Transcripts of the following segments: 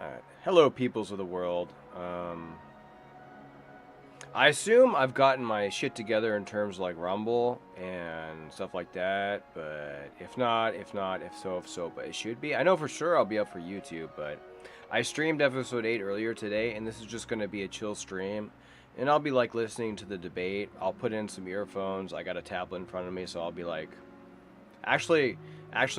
Alright. Hello, peoples of the world. I assume I've gotten my shit together in terms of like Rumble and stuff like that, but if not, if so, but it should be. I know for sure I'll be up for YouTube, but I streamed episode 8 earlier today, and this is just going to be a chill stream. And I'll be like listening to the debate. I'll put in some earphones. I got a tablet in front of me, so I'll be like, actually,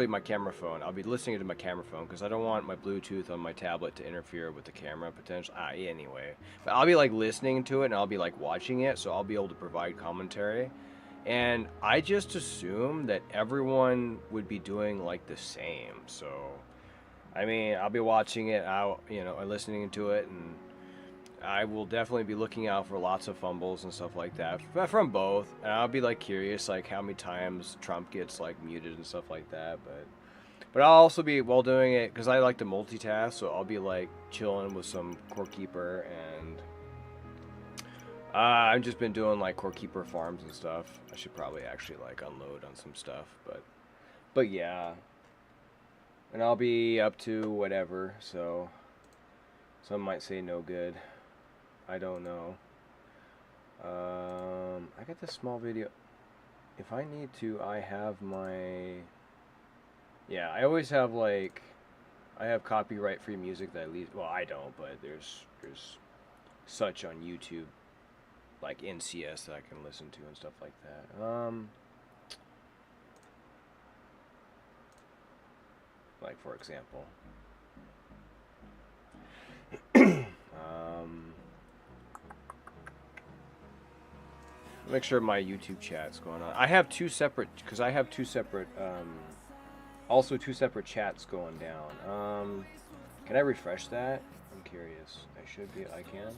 my camera phone. I'll be listening to my camera phone because I don't want my Bluetooth on my tablet to interfere with the camera potentially. Anyway, but I'll be like listening to it and I'll be like watching it, so I'll be able to provide commentary. And I just assume that everyone would be doing like the same. So, I mean, I'll be watching it out, listening to it, and I will definitely be looking out for lots of fumbles and stuff like that from both. And I'll be like curious, like how many times Trump gets like muted and stuff like that. But I'll also be while doing it because I like to multitask, so I'll be like chilling with some Corekeeper, and I've just been doing like Corekeeper farms and stuff. I should probably actually like unload on some stuff, but yeah. And I'll be up to whatever, so some might say no good. I don't know. I got this small video. If I need to, I have my... Yeah, I always have like... I have copyright-free music that I leave... Well, I don't, but there's such on YouTube, like NCS, that I can listen to and stuff like that. Like, for example. Make sure my YouTube chat's going on. I have two separate, because I have also two separate chats going down. Can I refresh that? I'm curious. I should be, I can.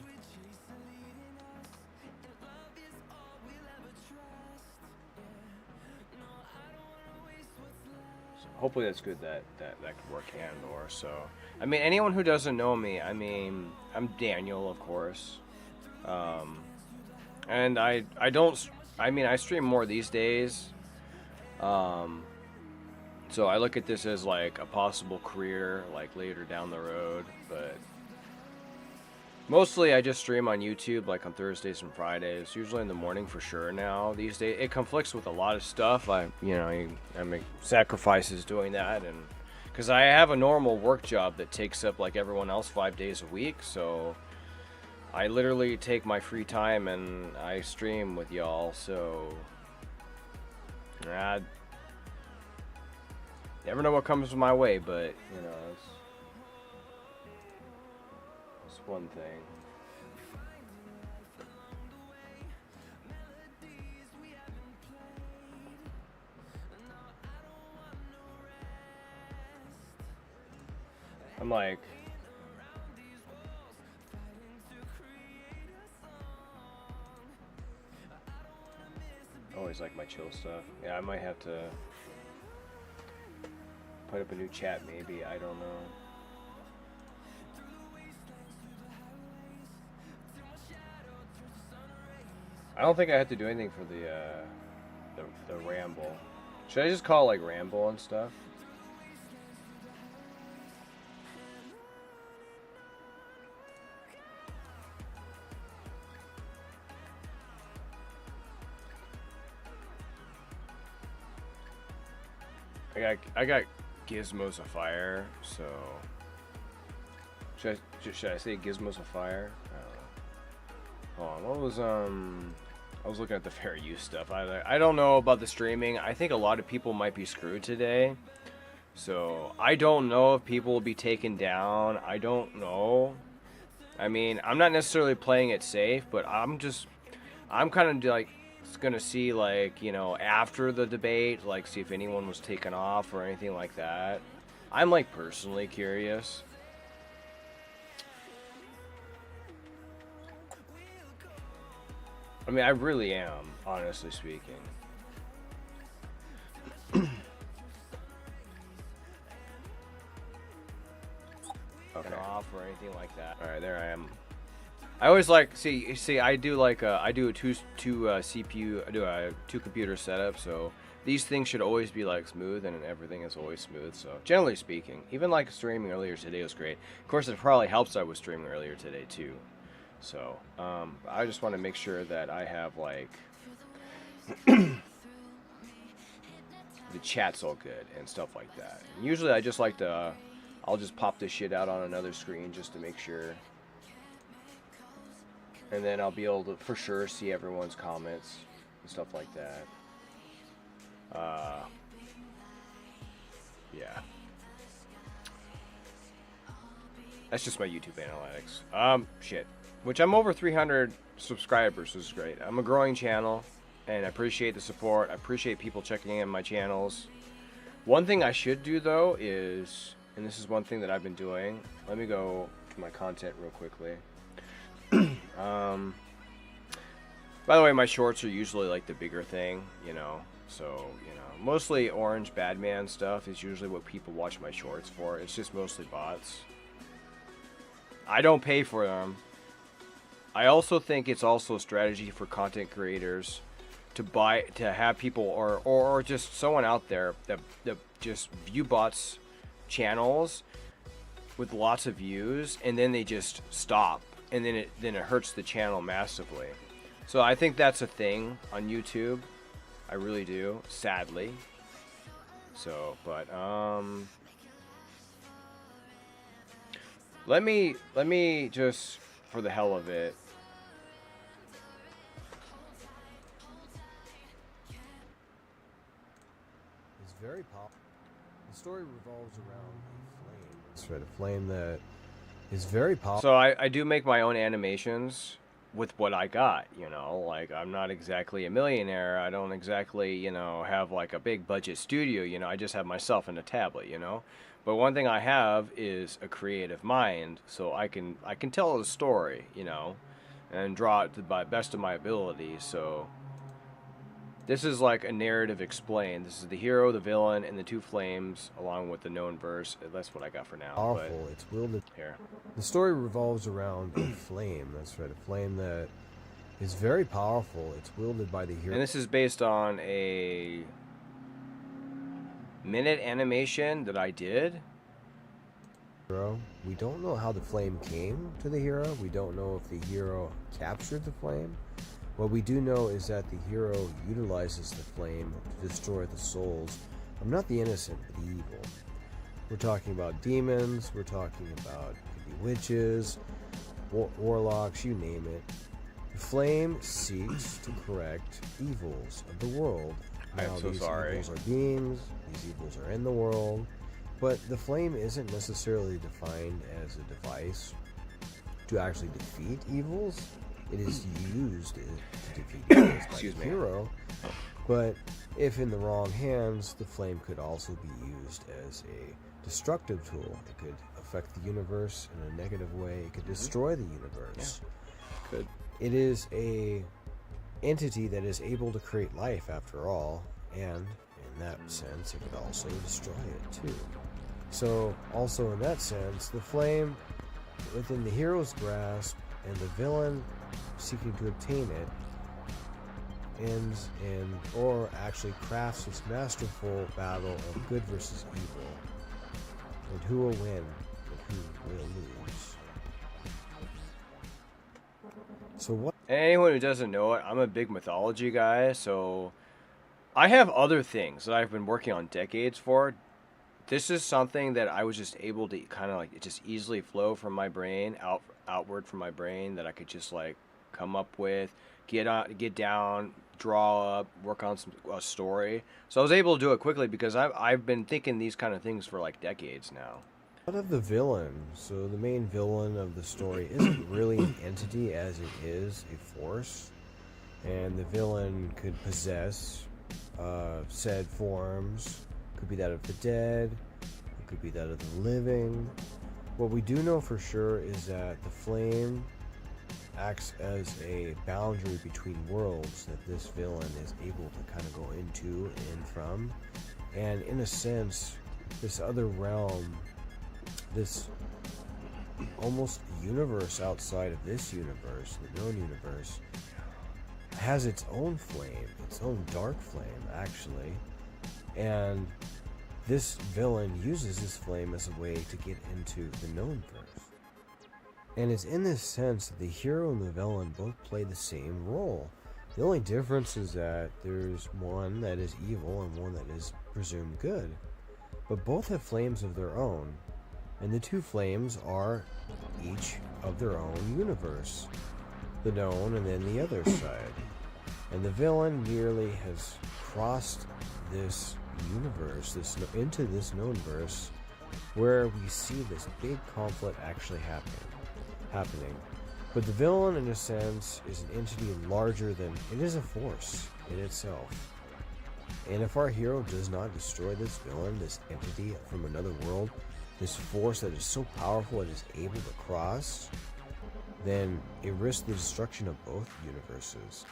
So hopefully that's good that could work and or so. I mean, anyone who doesn't know me, I mean, I'm Daniel, of course. And I stream more these days. So I look at this as like a possible career, like later down the road, but mostly I just stream on YouTube, like on Thursdays and Fridays, usually in the morning for sure now. These days, it conflicts with a lot of stuff. I make sacrifices doing that, and because I have a normal work job that takes up like everyone else 5 days a week, so I literally take my free time and I stream with y'all, so I never know what comes my way, but it's one thing. I'm like, always like my chill stuff. Yeah, I might have to put up a new chat maybe, I don't know. I don't think I have to do anything for the ramble. Should I just call it like ramble and stuff? I got gizmos of fire, so should I say gizmos of fire? Hold on, what was I was looking at the fair use stuff. I don't know about the streaming. I think a lot of people might be screwed today, so I don't know if people will be taken down. I don't know. I mean, I'm not necessarily playing it safe, but I'm kind of like gonna see, like, after the debate, like see if anyone was taken off or anything like that. I'm like personally curious. I mean, I really am, honestly speaking. Okay. Off or anything like that. All right, there I am. I always like see I do like I do a two CPU, I do a 2 computer setup, so these things should always be like smooth, and everything is always smooth. So generally speaking, even like streaming earlier today was great. Of course, it probably helps I was streaming earlier today too. So I just want to make sure that I have like the chat's all good and stuff like that. And usually I just like to, I'll just pop this shit out on another screen just to make sure. And then I'll be able to for sure see everyone's comments and stuff like that. Yeah. That's just my YouTube analytics. Shit. Which I'm over 300 subscribers, which is great. I'm a growing channel, and I appreciate the support. I appreciate people checking in my channels. One thing I should do, though, is, and this is one thing that I've been doing. Let me go to my content real quickly. By the way, my shorts are usually like the bigger thing, you know. So, you know, mostly Orange Badman stuff is usually what people watch my shorts for. It's just mostly bots. I don't pay for them. I also think it's also a strategy for content creators to have people or just someone out there that just view bots channels with lots of views, and then they just stop, and then it hurts the channel massively. So I think that's a thing on YouTube. I really do, sadly. So, but let me just, for the hell of it, is very popular. The story revolves around a flame. It's right, a flame that is very popular. So I do make my own animations with what I got, you know, like I'm not exactly a millionaire. I don't exactly, you know, have like a big budget studio, you know, I just have myself and a tablet, you know. But one thing I have is a creative mind, so I can tell a story, you know, and draw it to the best of my ability. So this is like a narrative explained. This is the hero, the villain, and the two flames, along with the known verse. That's what I got for now. Powerful. But it's wielded. Here. The story revolves around a flame. That's right, a flame that is very powerful. It's wielded by the hero. And this is based on a minute animation that I did. We don't know how the flame came to the hero. We don't know if the hero captured the flame. What we do know is that the hero utilizes the flame to destroy the souls of not the innocent, but the evil. We're talking about demons, we're talking about could be witches, warlocks, you name it. The flame seeks to correct evils of the world. Now, I'm so these sorry. evils are beings, these evils are in the world, but the flame isn't necessarily defined as a device to actually defeat evils. It is used to defeat evils by the hero, but if in the wrong hands, the flame could also be used as a destructive tool. It could affect the universe in a negative way. It could destroy the universe. Yeah. Could. It is a entity that is able to create life after all, and in that sense, it could also destroy it too. So, also in that sense, the flame within the hero's grasp and the villain seeking to obtain it ends in, or actually crafts this masterful battle of good versus evil, and who will win and who will lose. So what? And anyone who doesn't know it, I'm a big mythology guy, so I have other things that I've been working on decades for. This is something that I was just able to kind of like, it just easily flow from my brain, outward from my brain, that I could just like come up with, get down, draw up, work on a story. So I was able to do it quickly because I've been thinking these kind of things for like decades now. What of the villain? So the main villain of the story isn't really an entity as it is a force, and the villain could possess said forms. Could be that of the dead, it could be that of the living. What we do know for sure is that the flame acts as a boundary between worlds that this villain is able to kind of go into and from. And in a sense, this other realm, this almost universe outside of this universe, the known universe, has its own flame, its own dark flame actually. And this villain uses his flame as a way to get into the known verse. And it's in this sense that the hero and the villain both play the same role. The only difference is that there's one that is evil and one that is presumed good. But both have flames of their own. And the two flames are each of their own universe. The known and then the other side. And the villain merely has crossed this universe, into this known verse, where we see this big conflict actually happening. But the villain, in a sense, is an entity larger than, it is a force in itself. And if our hero does not destroy this villain, this entity from another world, this force that is so powerful it is able to cross, then it risks the destruction of both universes.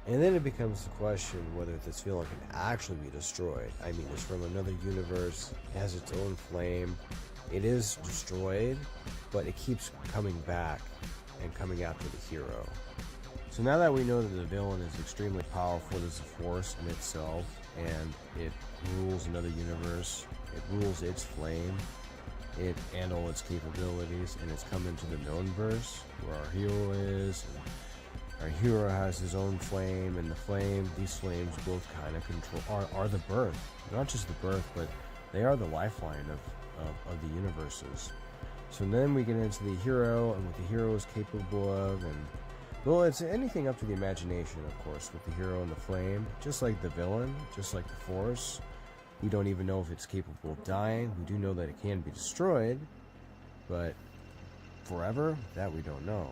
And then it becomes the question whether this villain can actually be destroyed. I mean, it's from another universe, it has its own flame, it is destroyed, but it keeps coming back and coming after the hero. So now that we know that the villain is extremely powerful, it is a force in itself, and it rules another universe, it rules its flame, and all its capabilities, and it's come into the known verse, where our hero is, and our hero has his own flame, and these flames both kind of control, are the birth, not just the birth, but they are the lifeline of the universes. So then we get into the hero, and what the hero is capable of, and well, it's anything up to the imagination, of course, with the hero and the flame, just like the villain, just like the force. We don't even know if it's capable of dying. We do know that it can be destroyed, but forever, that we don't know.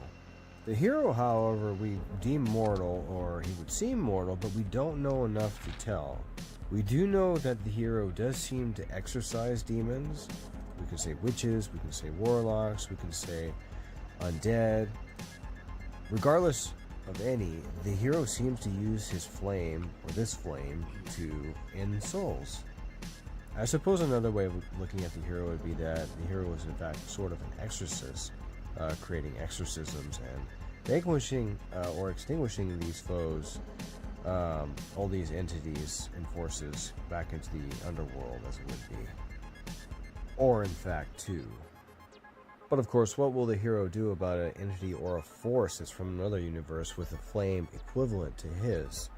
The hero, however, we deem mortal, or he would seem mortal, but we don't know enough to tell. We do know that the hero does seem to exorcise demons. We can say witches, we can say warlocks, we can say undead. Regardless of any, the hero seems to use his flame, or this flame, to end souls. I suppose another way of looking at the hero would be that the hero is in fact sort of an exorcist, creating exorcisms and vanquishing or extinguishing these foes, all these entities and forces back into the underworld, as it would be. Or in fact two. But of course, what will the hero do about an entity or a force that's from another universe with a flame equivalent to his?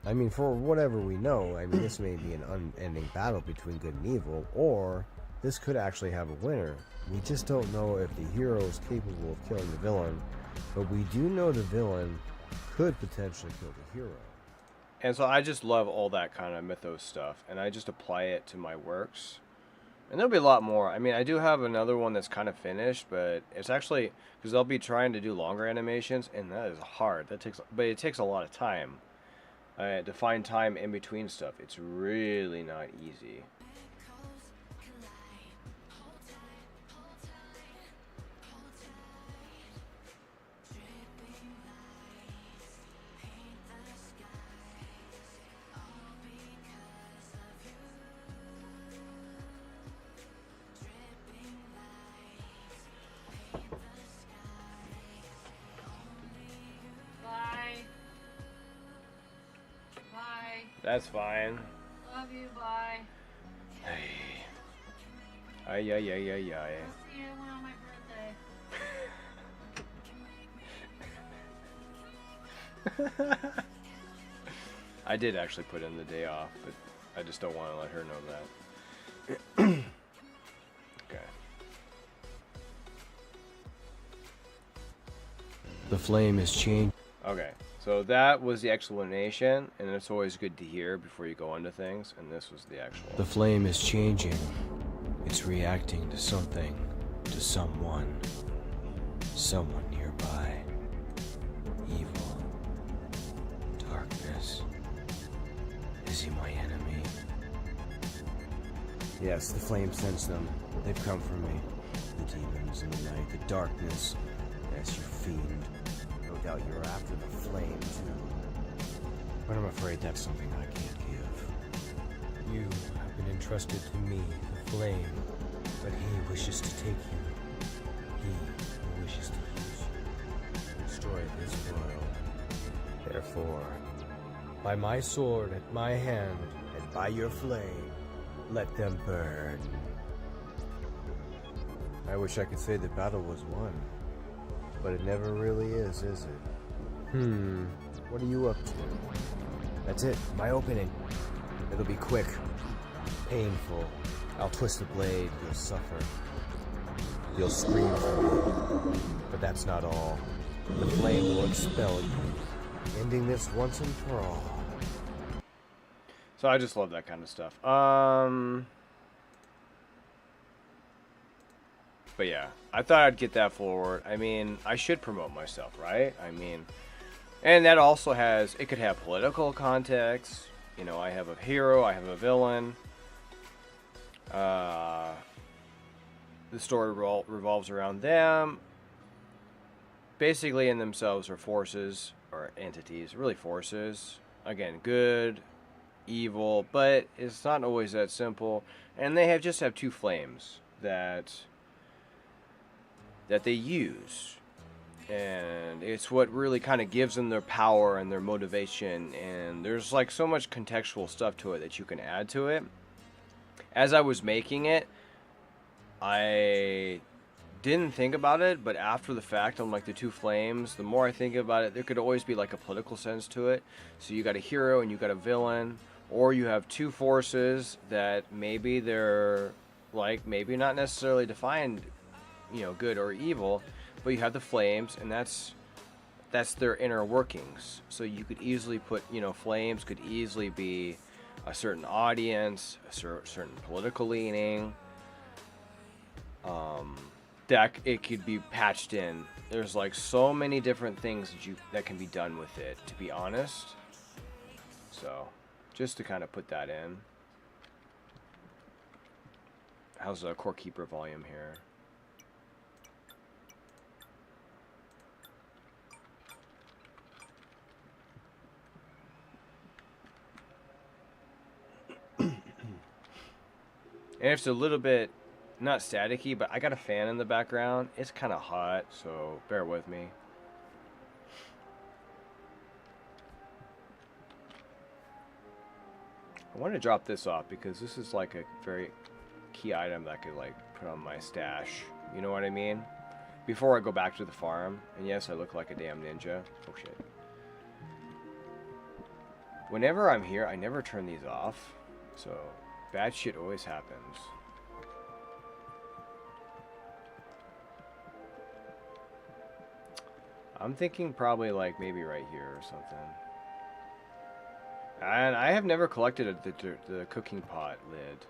I mean, for whatever we know, I mean, this may be an unending battle between good and evil, or this could actually have a winner. We just don't know if the hero is capable of killing the villain, but we do know the villain could potentially kill the hero. And so I just love all that kind of mythos stuff, and I just apply it to my works. And there'll be a lot more. I mean, I do have another one that's kind of finished, but it's actually, because I'll be trying to do longer animations, and that is hard. But it takes a lot of time. To find time in between stuff. It's really not easy. That's fine. Love you, bye. Hey. Ay, ay, ay, ay, ay. I'll see you on my birthday. I did actually put in the day off, but I just don't want to let her know that. Okay. The flame is changed. Okay. So that was the explanation, and it's always good to hear before you go into things, and this was the actual. The flame is changing. It's reacting to something, to someone nearby. Evil. Darkness. Is he my enemy? Yes, the flame sends them. They've come for me. The demons in the night, the darkness. Yes, you fiend. No doubt you're after the flame, too. But I'm afraid that's something I can't give. You have been entrusted to me, the flame, but he wishes to take you. He wishes to use you, destroy this world. Therefore, By my sword at my hand, and by your flame, let them burn. I wish I could say the battle was won, but it never really is it? What are you up to? That's it, my opening. It'll be quick, painful. I'll twist the blade, you'll suffer. You'll scream for me, but that's not all. The flame will expel you, ending this once and for all. So I just love that kind of stuff. But yeah, I thought I'd get that forward. I mean, I should promote myself, right? I mean, and that also has, it could have political context. You know, I have a hero, I have a villain. The story revolves around them. Basically, in themselves are forces, or entities, really forces. Again, good, evil, but it's not always that simple. And they just have two flames that they use, and it's what really kind of gives them their power and their motivation. And there's like so much contextual stuff to it that you can add to it. As I was making it, I didn't think about it, but after the fact, I'm like, the two flames, the more I think about it, there could always be like a political sense to it. So you got a hero and you got a villain, or you have two forces that maybe they're like, maybe not necessarily defined, you know, good or evil, but you have the flames, and that's their inner workings. So you could easily put, you know, flames could easily be a certain audience, a certain political leaning. That it could be patched in. There's like so many different things that can be done with it, to be honest. So just to kind of put that in. How's the core keeper volume here? And it's a little bit, not staticky, but I got a fan in the background. It's kind of hot, so bear with me. I want to drop this off because this is like a very key item that I could like put on my stash. You know what I mean? Before I go back to the farm. And yes, I look like a damn ninja. Oh shit. Whenever I'm here, I never turn these off. So bad shit always happens. I'm thinking probably like maybe right here or something. And I have never collected the cooking pot lid.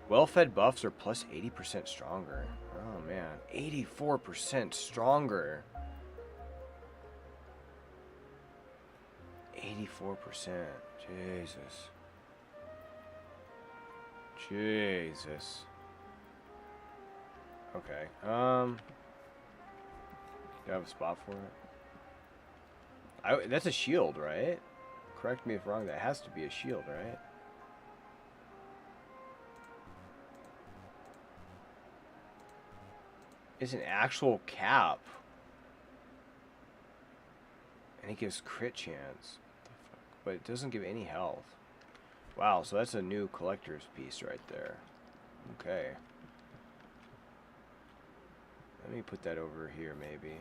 Well-fed buffs are plus 80% stronger. Oh man, 84% stronger. 84%. Jesus. Jesus. Okay. Do I have a spot for it? That's a shield, right? Correct me if wrong. That has to be a shield, right? It's an actual cap. And it gives crit chance. But it doesn't give any health. Wow, so that's a new collector's piece right there. Okay. Let me put that over here, maybe.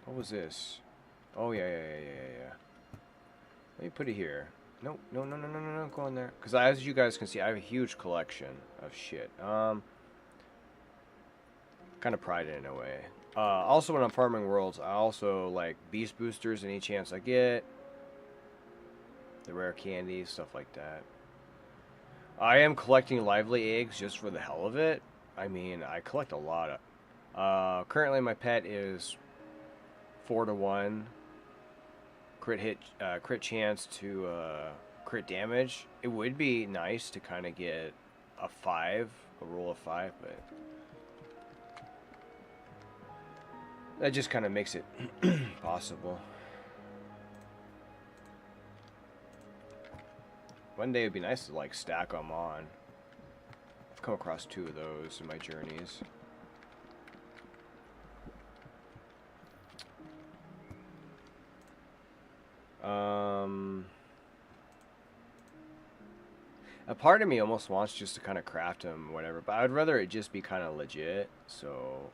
What was this? Oh, yeah. Let me put it here. No, go in there. Because as you guys can see, I have a huge collection of shit. Kind of pride in a way. Also, when I'm farming worlds, I also like beast boosters any chance I get. The rare candies, stuff like that. I am collecting lively eggs just for the hell of it. I mean, I collect a lot of... currently my pet is 4-to-1 crit chance to crit damage. It would be nice to kind of get a roll of 5, but that just kind of makes it possible. One day it'd be nice to like stack them on. I've come across 2 of those in my journeys. A part of me almost wants just to kind of craft them, whatever. But I'd rather it just be kind of legit. So,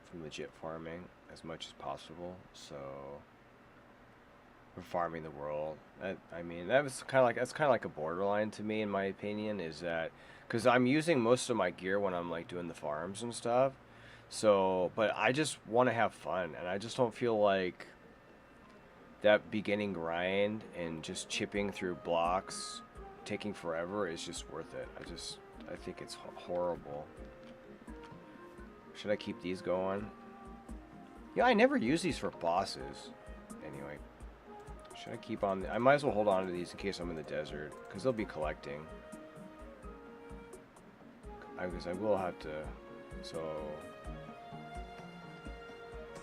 from legit farming as much as possible. So, for farming the world. I mean, that's kind of like a borderline to me, in my opinion. Is that because I'm using most of my gear when I'm like doing the farms and stuff. So, but I just want to have fun, and I just don't feel like that beginning grind and just chipping through blocks taking forever is just worth it. I think it's horrible. Should I keep these going? Yeah, I never use these for bosses. Anyway, should I keep on? I might as well hold on to these in case I'm in the desert, because they'll be collecting. Because I will have to, so...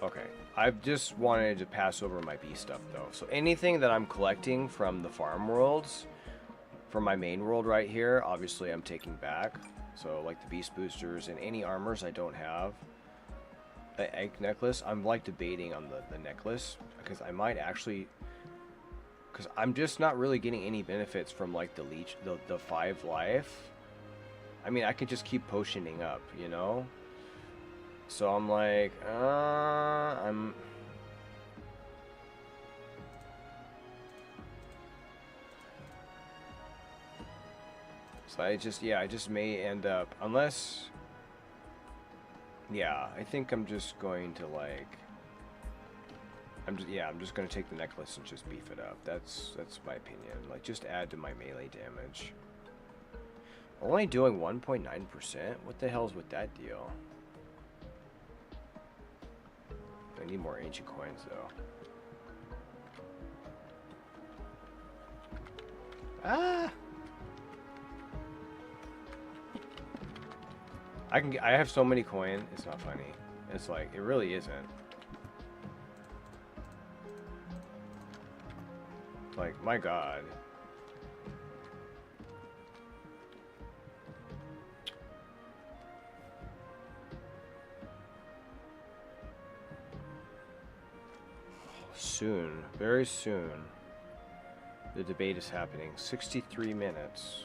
Okay, I've just wanted to pass over my bee stuff though. So anything that I'm collecting from the farm worlds, from my main world right here, obviously I'm taking back. So like the beast boosters and any armors I don't have. The egg necklace, I'm like debating on the necklace, because I might actually, because I'm just not really getting any benefits from like the leech, the 5 life. I mean, I could just keep potioning up, you know? So I'm like, So I just may end up, unless, yeah, I think I'm just going to like, I'm just going to take the necklace and just beef it up. That's my opinion. Like, just add to my melee damage. Only doing 1.9%? What the hell's with that deal? I need more ancient coins though. Ah! I have so many coin, it's not funny. It's like, it really isn't. Like, my god. Soon, very soon, the debate is happening. 63 minutes.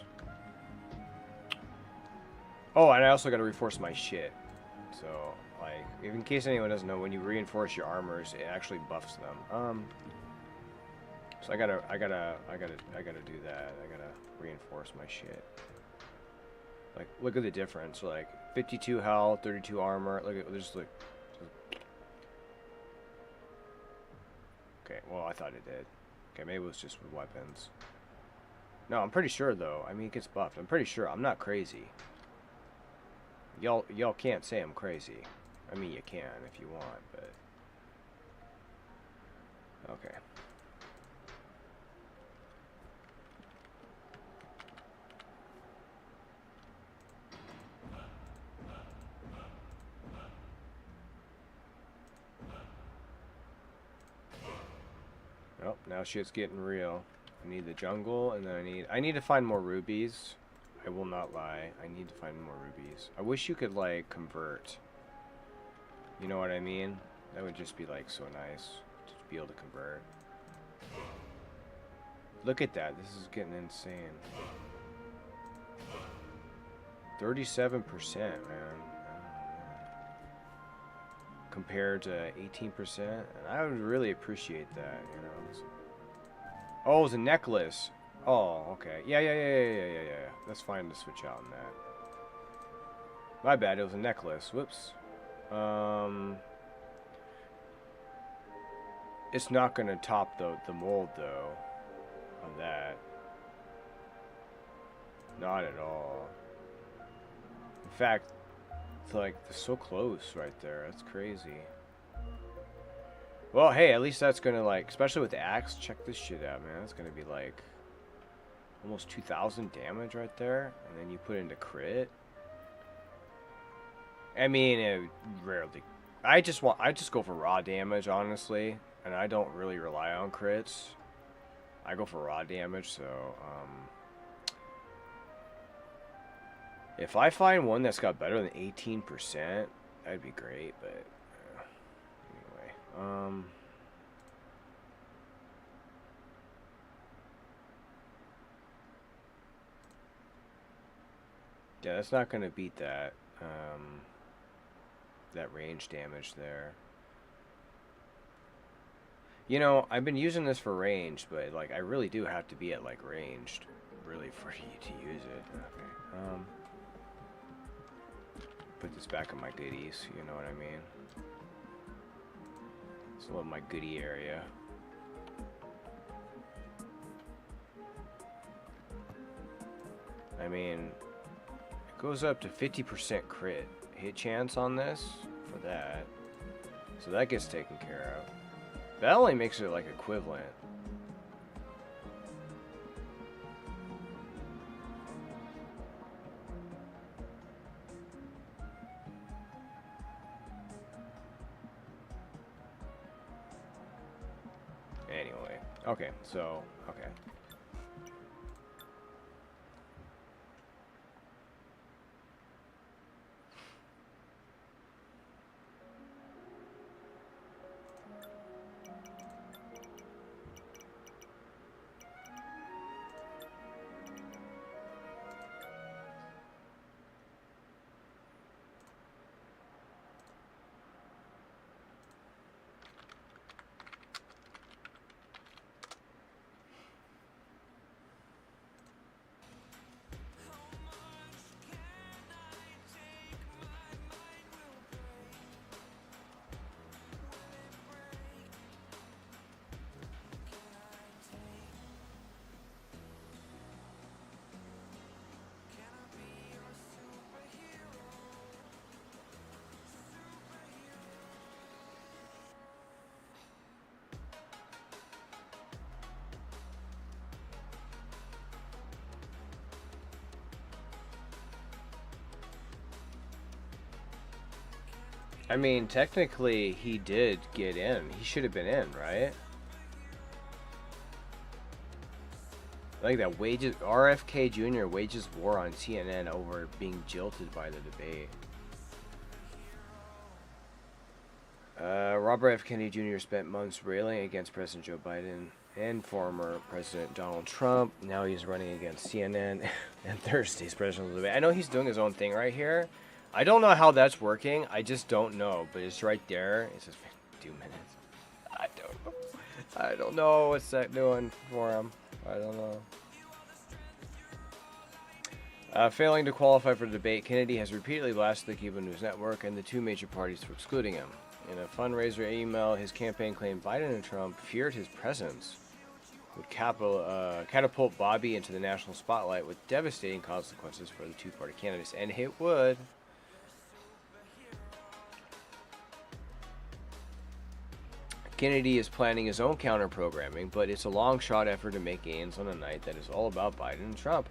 Oh, and I also got to reinforce my shit. So, like, in case anyone doesn't know, when you reinforce your armors, it actually buffs them. So I gotta do that. I gotta reinforce my shit. Like, look at the difference. Like, 52 health, 32 armor. Look at, there's like. Okay, well, I thought it did. Okay, maybe it was just with weapons. No, I'm pretty sure though. I mean, it gets buffed. I'm pretty sure. I'm not crazy. Y'all can't say I'm crazy. I mean, you can if you want, but okay. Oh, now shit's getting real. I need the jungle, and then I need to find more rubies. I will not lie. I need to find more rubies. I wish you could, like, convert. You know what I mean? That would just be, like, so nice to be able to convert. Look at that. This is getting insane. 37%, man. Compared to 18%. And I would really appreciate that, you know. Oh, it was a necklace. Oh, okay. Yeah. That's fine to switch out on that. My bad, it was a necklace. Whoops. It's not gonna top the mold though on that. Not at all. In fact, it's like they're so close right there. That's crazy. Well, hey, at least that's gonna, like, especially with the axe, check this shit out, man. That's gonna be like almost 2,000 damage right there, and then you put into crit. I mean, it rarely. I just go for raw damage, honestly, and I don't really rely on crits. I go for raw damage, so if I find one that's got better than 18%, that'd be great. But anyway, Yeah, that's not going to beat that. That range damage there. You know, I've been using this for ranged, but like I really do have to be at like ranged, really, for you to use it. Okay. Put this back in my goodies. You know what I mean? It's a little my goodie area. I mean, it goes up to 50% crit hit chance on this for that. So that gets taken care of. That only makes it like equivalent. Anyway, okay, so, okay. I mean, technically, he did get in. He should have been in, right? Like that wages RFK Jr. wages war on CNN over being jilted by the debate. Robert F. Kennedy Jr. spent months railing against President Joe Biden and former President Donald Trump. Now he's running against CNN and Thursday's presidential debate. I know he's doing his own thing right here. I don't know how that's working. I just don't know. But it's right there. It says 2 minutes. I don't know. I don't know what's that doing for him. I don't know. Failing to qualify for the debate, Kennedy has repeatedly blasted the Cuban News Network and the two major parties for excluding him. In a fundraiser email, his campaign claimed Biden and Trump feared his presence would catapult Bobby into the national spotlight with devastating consequences for the two-party candidates. And it would. Kennedy is planning his own counter-programming, but it's a long-shot effort to make gains on a night that is all about Biden and Trump,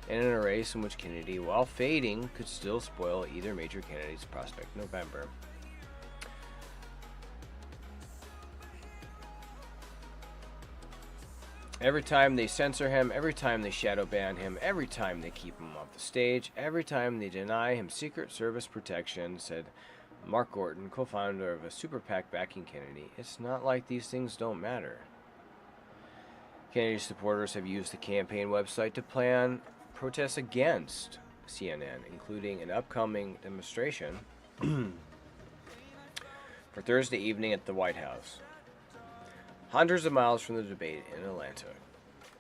and in a race in which Kennedy, while fading, could still spoil either major candidate's prospect in November. Every time they censor him, every time they shadow ban him, every time they keep him off the stage, every time they deny him Secret Service protection, said Mark Gordon, co-founder of a super PAC backing Kennedy, it's not like these things don't matter. Kennedy's supporters have used the campaign website to plan protests against CNN, including an upcoming demonstration for Thursday evening at the White House, hundreds of miles from the debate in Atlanta.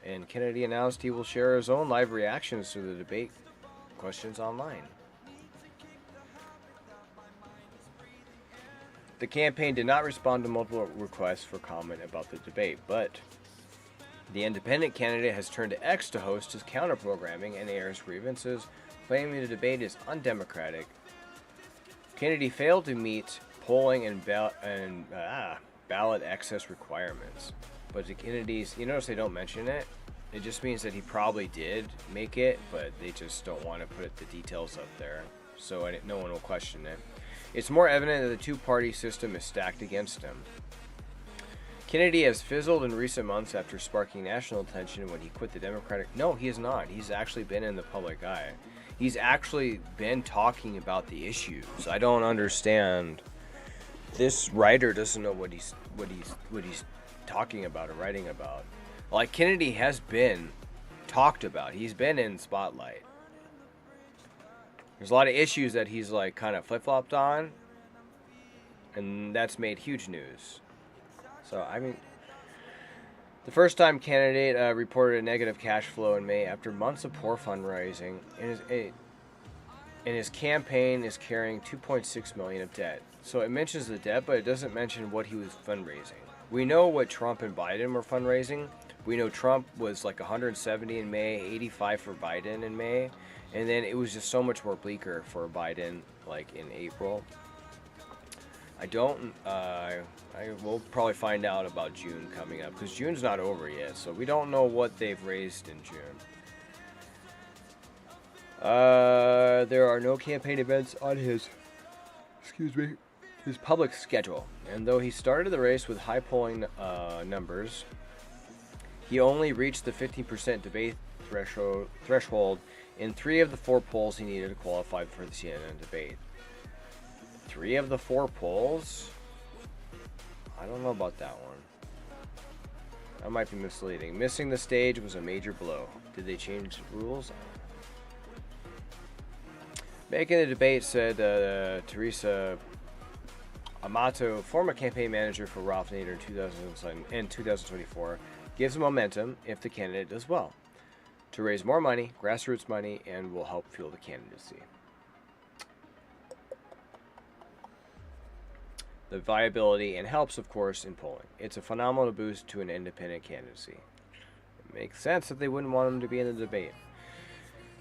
And Kennedy announced he will share his own live reactions to the debate questions online. The campaign did not respond to multiple requests for comment about the debate, but the independent candidate has turned to X to host his counter-programming and airs grievances, claiming the debate is undemocratic. Kennedy failed to meet polling and ballot access requirements. But the Kennedys, you notice they don't mention it? It just means that he probably did make it, but they just don't want to put the details up there, so no one will question it. It's more evident that the two-party system is stacked against him. Kennedy has fizzled in recent months after sparking national attention when he quit the Democratic... No, he has not. He's actually been in the public eye. He's actually been talking about the issues. I don't understand. This writer doesn't know what he's talking about or writing about. Like, Kennedy has been talked about. He's been in spotlight. There's a lot of issues that he's like kind of flip-flopped on, and that's made huge news. So I mean, the first-time candidate reported a negative cash flow in May after months of poor fundraising, and his campaign is carrying $2.6 million of debt. So it mentions the debt, but it doesn't mention what he was fundraising. We know what Trump and Biden were fundraising. We know Trump was like 170 in May, 85 for Biden in May, and then it was just so much more bleaker for Biden, like in April. I will probably find out about June coming up, because June's not over yet, so we don't know what they've raised in June. There are no campaign events on his public schedule, and though he started the race with high polling numbers, he only reached the 15% debate threshold in 3 of the 4 polls he needed to qualify for the CNN debate. 3 of the 4 polls? I don't know about that one. That might be misleading. Missing the stage was a major blow. Did they change the rules? Making the debate, said Teresa Amato, former campaign manager for Ralph Nader in 2024, gives momentum if the candidate does well to raise more money, grassroots money, and will help fuel the candidacy. The viability and helps, of course, in polling. It's a phenomenal boost to an independent candidacy. It makes sense that they wouldn't want him to be in the debate.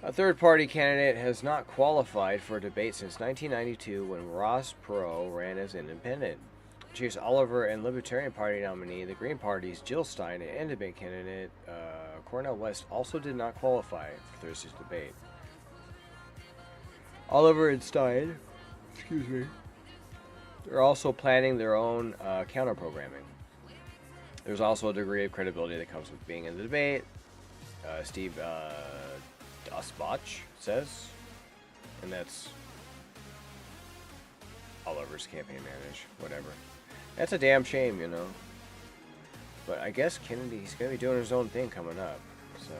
A third-party candidate has not qualified for a debate since 1992 when Ross Perot ran as independent. Chase Oliver and Libertarian Party nominee, the Green Party's Jill Stein, and independent candidate Cornel West also did not qualify for Thursday's debate. Oliver and Stein, they're also planning their own counter-programming. There's also a degree of credibility that comes with being in the debate. Steve Dusbach says, and that's Oliver's campaign manager, whatever. That's a damn shame, you know. But I guess Kennedy, he's going to be doing his own thing coming up, so...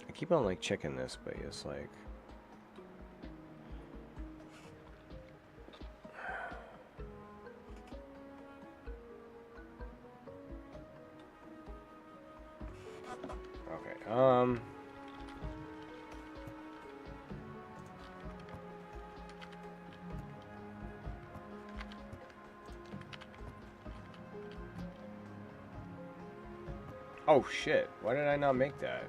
I keep on, like, checking this, but it's like... Okay, oh shit, why did I not make that?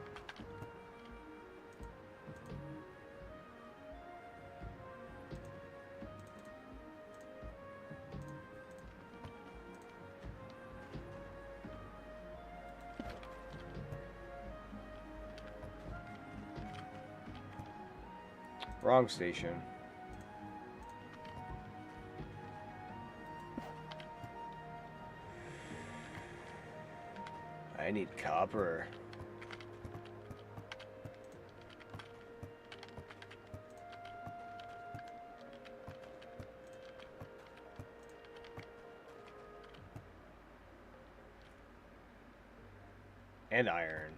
Wrong station. I need copper. And iron.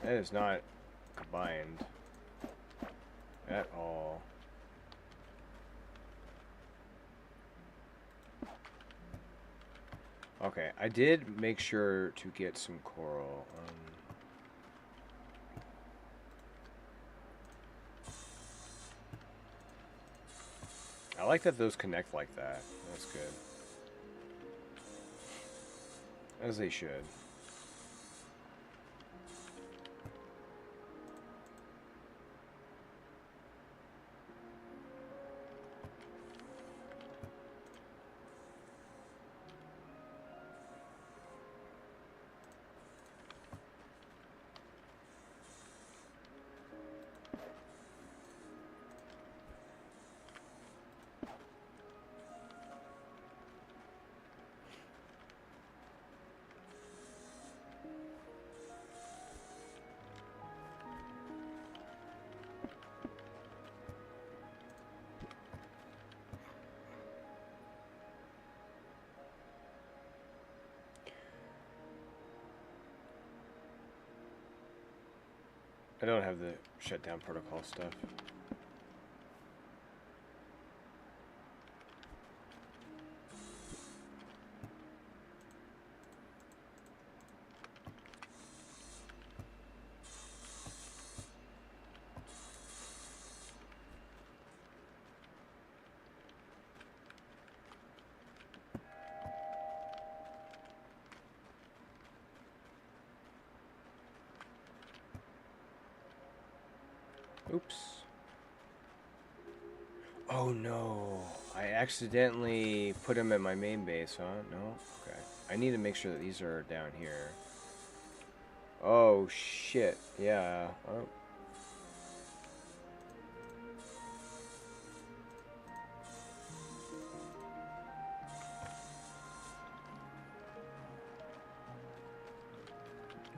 That is not combined at all. Okay, I did make sure to get some coral. I like that those connect like that. That's good. As they should. I don't have the shutdown protocol stuff. Oops. Oh no. I accidentally put him at my main base, huh? No? Okay. I need to make sure that these are down here. Oh shit. Yeah. Oh.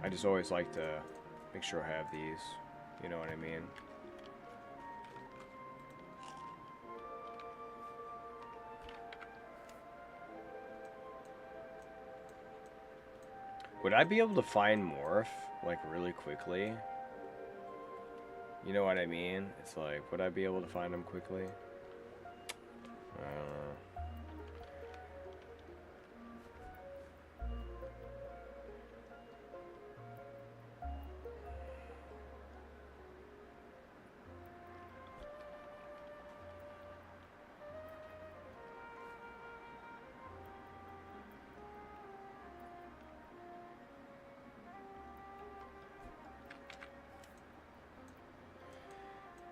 I just always like to make sure I have these. You know what I mean? Would I be able to find Morph, like, really quickly? You know what I mean? It's like, would I be able to find him quickly? I don't know.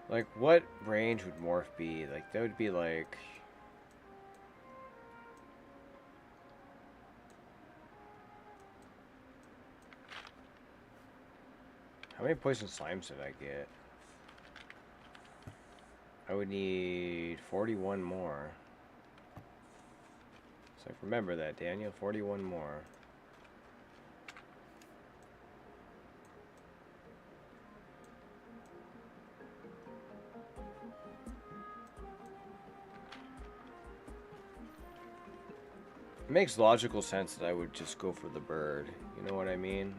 Like, what range would Morph be? Like, that would be like... How many poison slimes did I get? I would need 41 more. So remember that, Daniel. 41 more. It makes logical sense that I would just go for the bird. You know what I mean?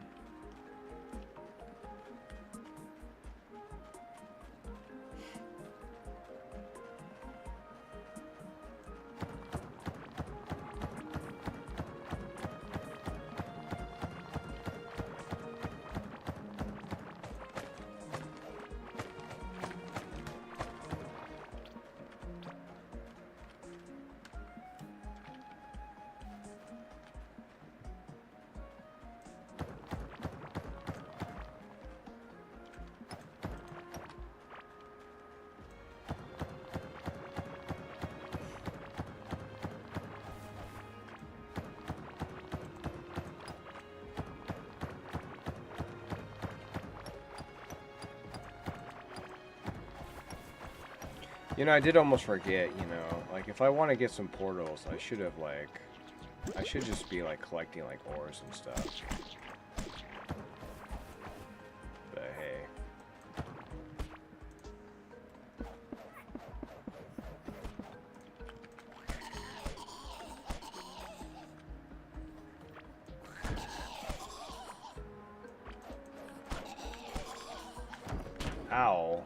You know, I did almost forget, you know, like, if I want to get some portals, I should have, like, I should just be, like, collecting, like, ores and stuff. But, hey. Ow.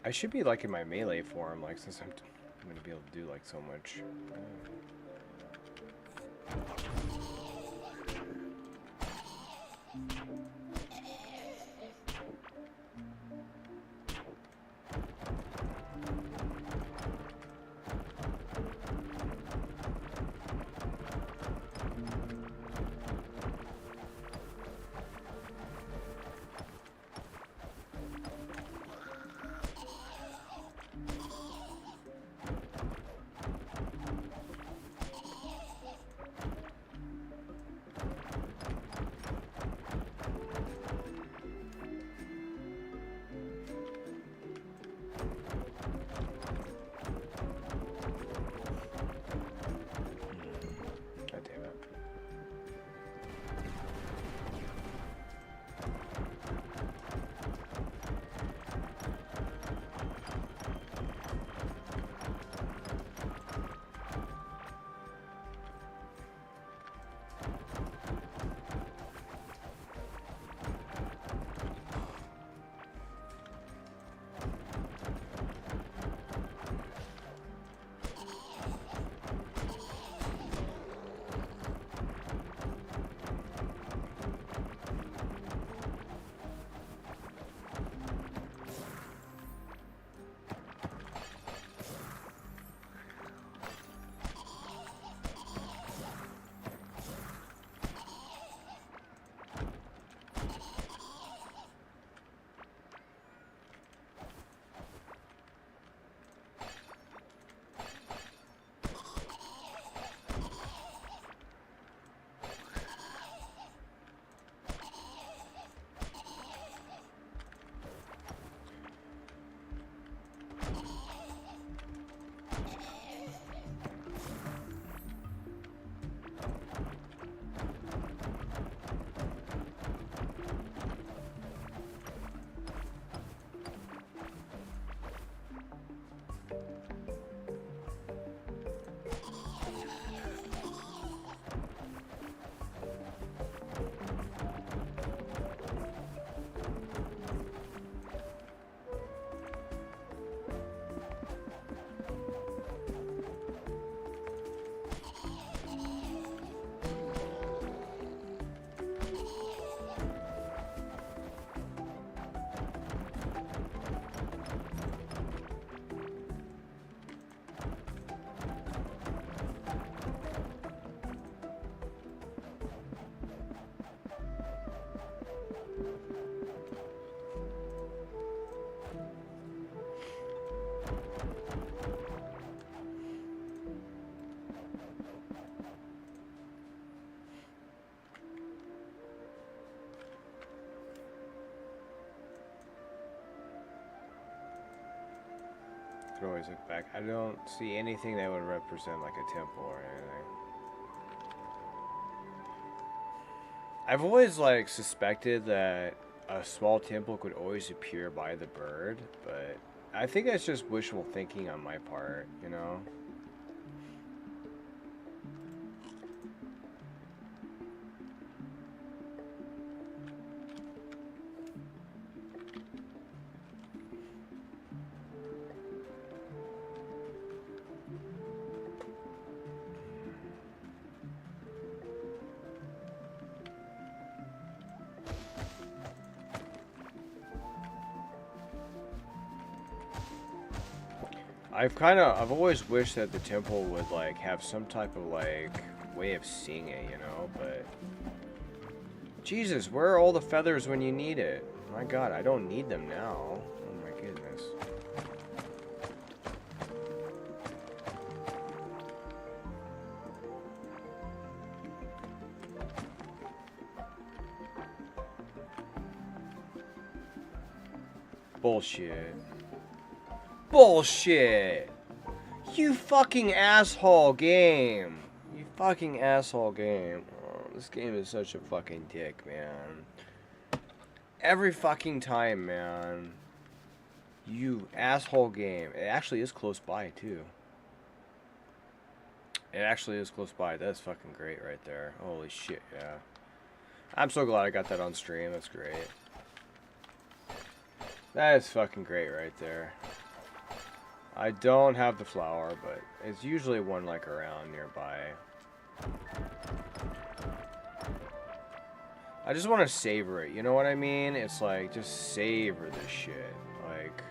I should be like in my melee form, like since I'm gonna be able to do like so much. God damn it. Could always look back. I don't see anything that would represent like a temple or anything. I've always like suspected that a small temple could always appear by the bird, but I think that's just wishful thinking on my part, you know? I've always wished that the temple would like have some type of like way of seeing it, you know, but Jesus, where are all the feathers when you need it? My God, I don't need them now. Oh my goodness. Bullshit. Bullshit! You fucking asshole game! You fucking asshole game. Oh, this game is such a fucking dick, man. Every fucking time, man. You asshole game. It actually is close by, too. It actually is close by. That's fucking great right there. Holy shit, yeah. I'm so glad I got that on stream. That's great. That is fucking great right there. I don't have the flower, but it's usually one like around nearby. I just want to savor it, you know what I mean? It's like, just savor this shit. Like...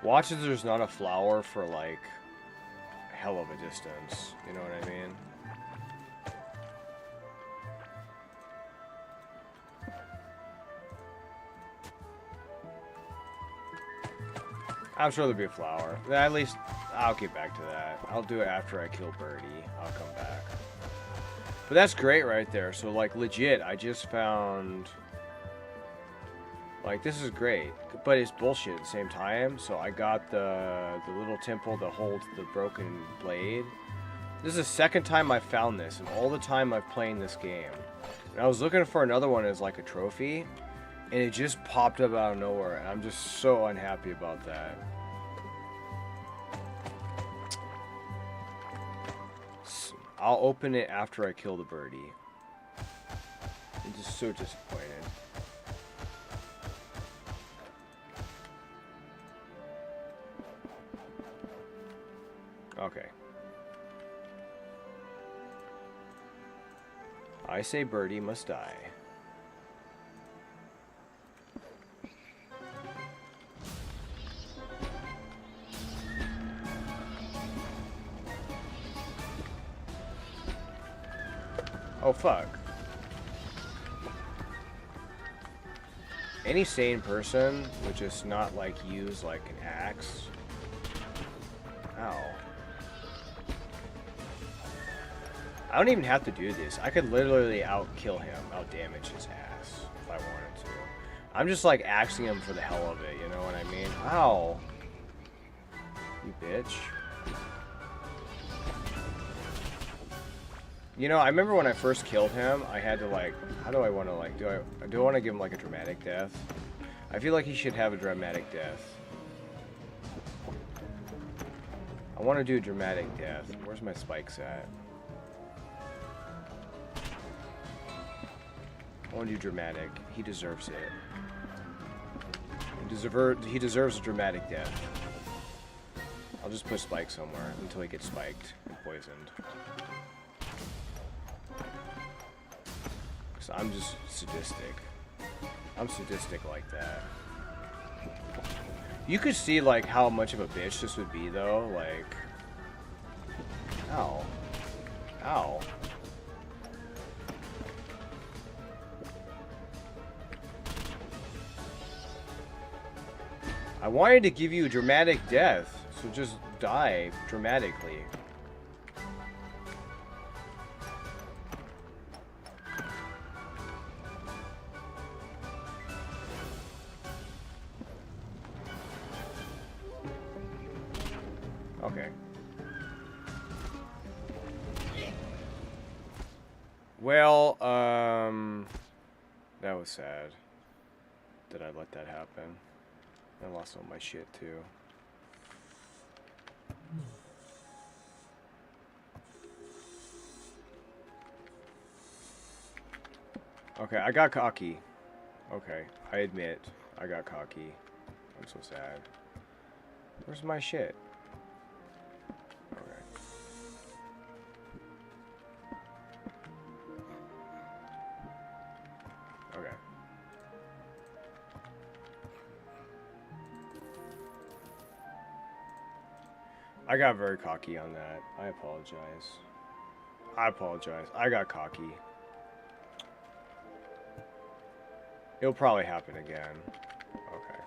Watch as there's not a flower for, like, a hell of a distance. You know what I mean? I'm sure there'll be a flower. At least, I'll get back to that. I'll do it after I kill Birdie. I'll come back. But that's great right there. So, like, legit, I just found... Like, this is great. But it's bullshit at the same time. So I got the little temple that holds the broken blade. This is the second time I found this. And all the time I've played this game. And I was looking for another one as, like, a trophy. And it just popped up out of nowhere. And I'm just so unhappy about that. I'll open it after I kill the birdie. I'm just so disappointed. Okay. I say birdie must die. Oh, fuck. Any sane person would just not, like, use, like, an axe. Ow. I don't even have to do this. I could literally out-kill him, out-damage his ass, if I wanted to. I'm just, like, axing him for the hell of it, you know what I mean? Ow. You bitch. You know, I remember when I first killed him, I had to, like, how do I want to, like, do I want to give him, like, a dramatic death? I feel like he should have a dramatic death. I want to do a dramatic death. Where's my spikes at? I want to do dramatic. He deserves it. He deserves a dramatic death. I'll just put spikes somewhere until he gets spiked and poisoned. So I'm just sadistic. I'm sadistic like that. You could see, like, how much of a bitch this would be, though. Like... Ow. Ow. I wanted to give you a dramatic death, so just die dramatically. Okay. Well, that was sad that I let that happen. I lost all my shit too. Okay, I got cocky. Okay, I admit, I got cocky. I'm so sad. Where's my shit? Okay. Okay. I got very cocky on that. I apologize. I apologize. I got cocky. It'll probably happen again. Okay.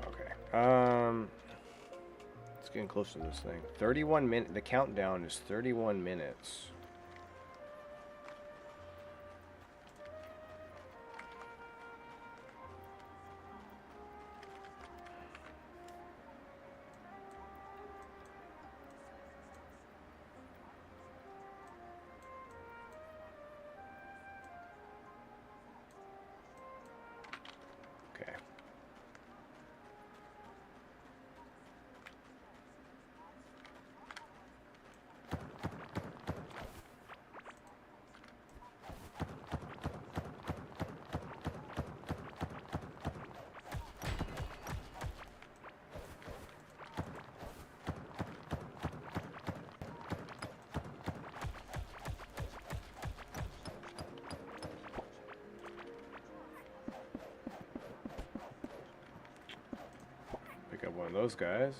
Okay. It's getting close to this thing. 31 minutes. The countdown is 31 minutes. One of those guys.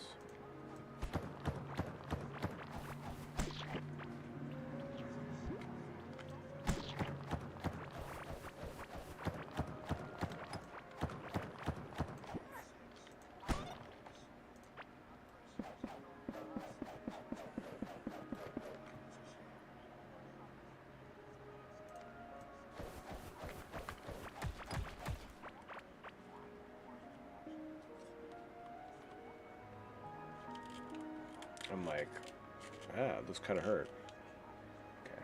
I'm like, those kind of hurt. Okay.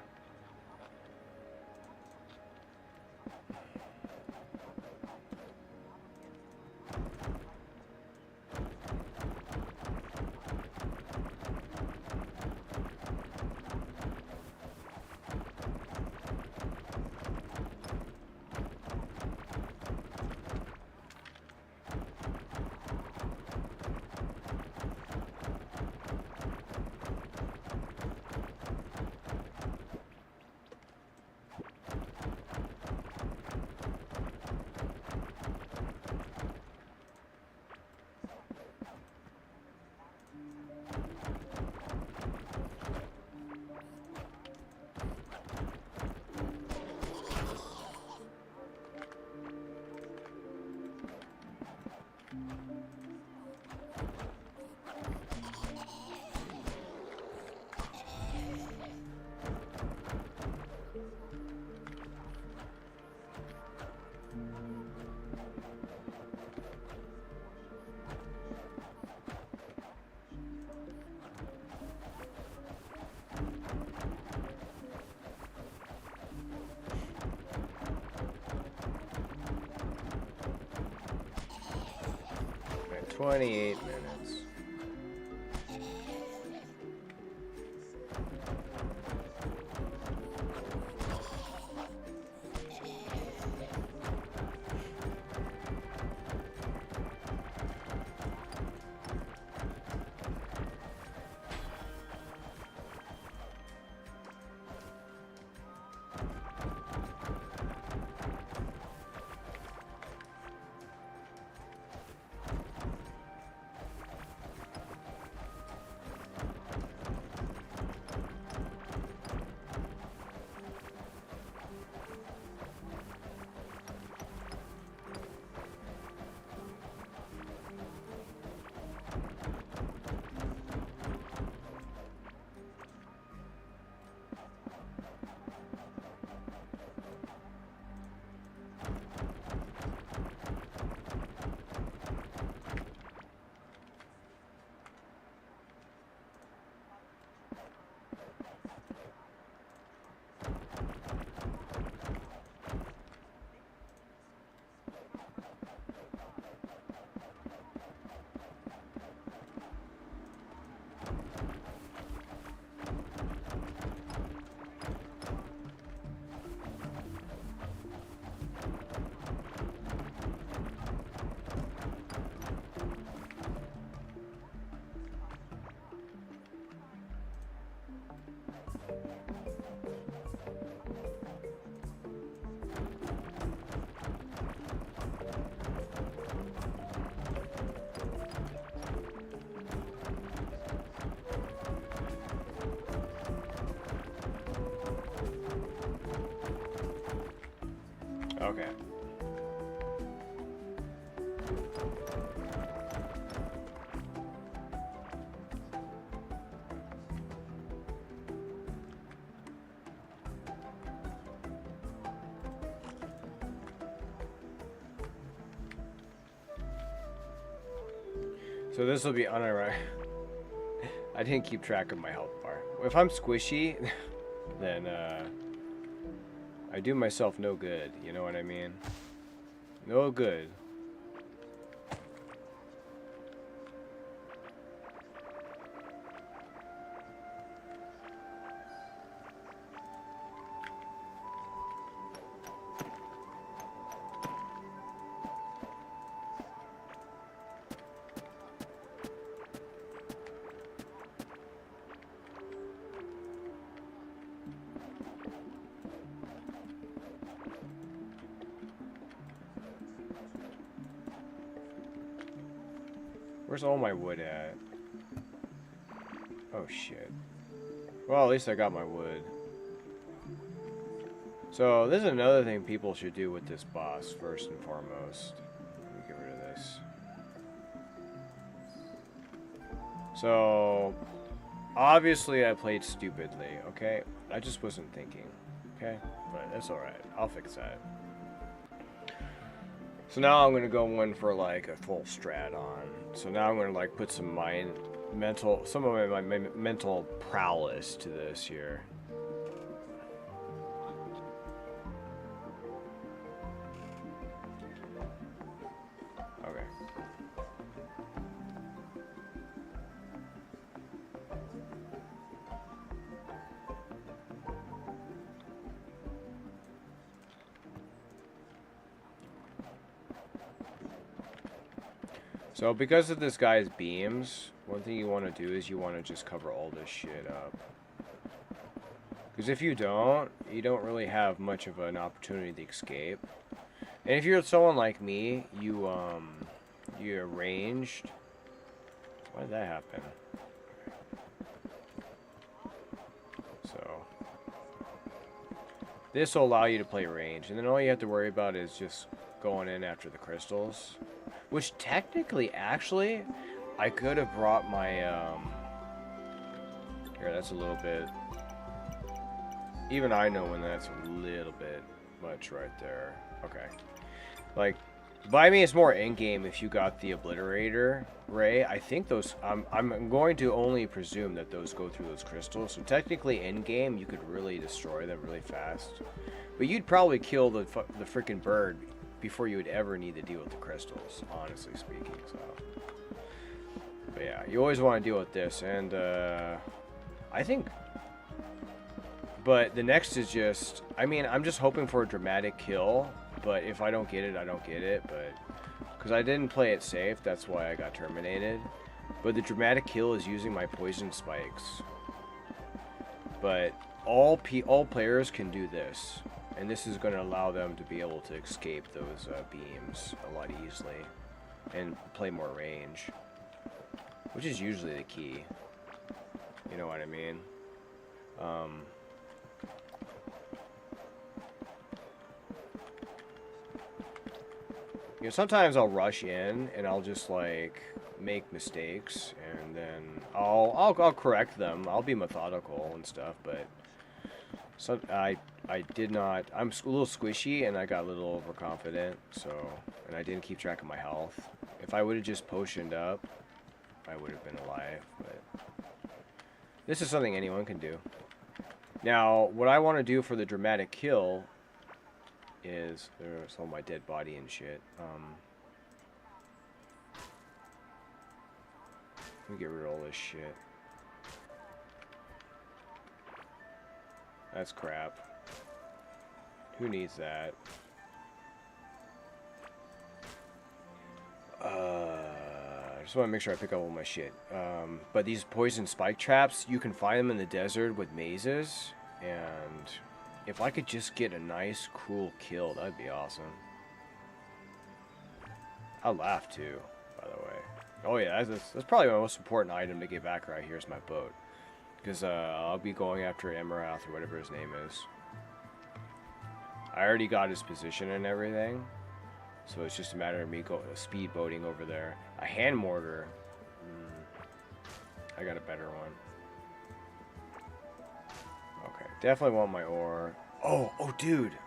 At 28 minutes. Okay. So this will be unironic. I didn't keep track of my health bar. If I'm squishy, then I do myself no good. You know what I mean? No good. Where's all my wood at? Oh shit. Well, at least I got my wood. So, this is another thing people should do with this boss, first and foremost. Let me get rid of this. So, obviously I played stupidly, okay? I just wasn't thinking, okay? But that's alright. I'll fix that. So now I'm going to go in for like a full strat on. So now I'm going to like put some some of my mental prowess to this here. Okay. So because of this guy's beams, one thing you want to do is you want to just cover all this shit up. Because if you don't really have much of an opportunity to escape. And if you're someone like me, you're ranged. Why did that happen? So this will allow you to play range, and then all you have to worry about is just going in after the crystals. Which technically, actually, I could have brought my, here, that's a little bit, even I know when that's a little bit much right there. Okay. Like, by me, it's more in-game if you got the Obliterator Ray. I think those, I'm going to only presume that those go through those crystals. So technically, in-game, you could really destroy them really fast. But you'd probably kill the freaking bird before you would ever need to deal with the crystals, honestly speaking. So, but yeah, you always want to deal with this, and I think. But the next is just, I mean, I'm just hoping for a dramatic kill. But if I don't get it, I don't get it. But because I didn't play it safe, that's why I got terminated. But the dramatic kill is using my poison spikes. But all players can do this. And this is going to allow them to be able to escape those beams a lot easily and play more range, which is usually the key. You know what I mean? You know, sometimes I'll rush in and I'll just like make mistakes, and then I'll correct them. I'll be methodical and stuff, but I did not. I'm a little squishy, and I got a little overconfident. So, and I didn't keep track of my health. If I would have just potioned up, I would have been alive. But this is something anyone can do. Now, what I want to do for the dramatic kill is there's all my dead body and shit. Let me get rid of all this shit. That's crap. Who needs that? I just want to make sure I pick up all my shit. But these poison spike traps, you can find them in the desert with mazes. And if I could just get a nice, cool kill, that'd be awesome. I'll laugh too, by the way. Oh yeah, that's probably my most important item to get back right here is my boat. Because I'll be going after Emirath or whatever his name is. I already got his position and everything. So it's just a matter of me speedboating over there. A hand mortar. I got a better one. Okay, definitely want my ore. Oh, dude.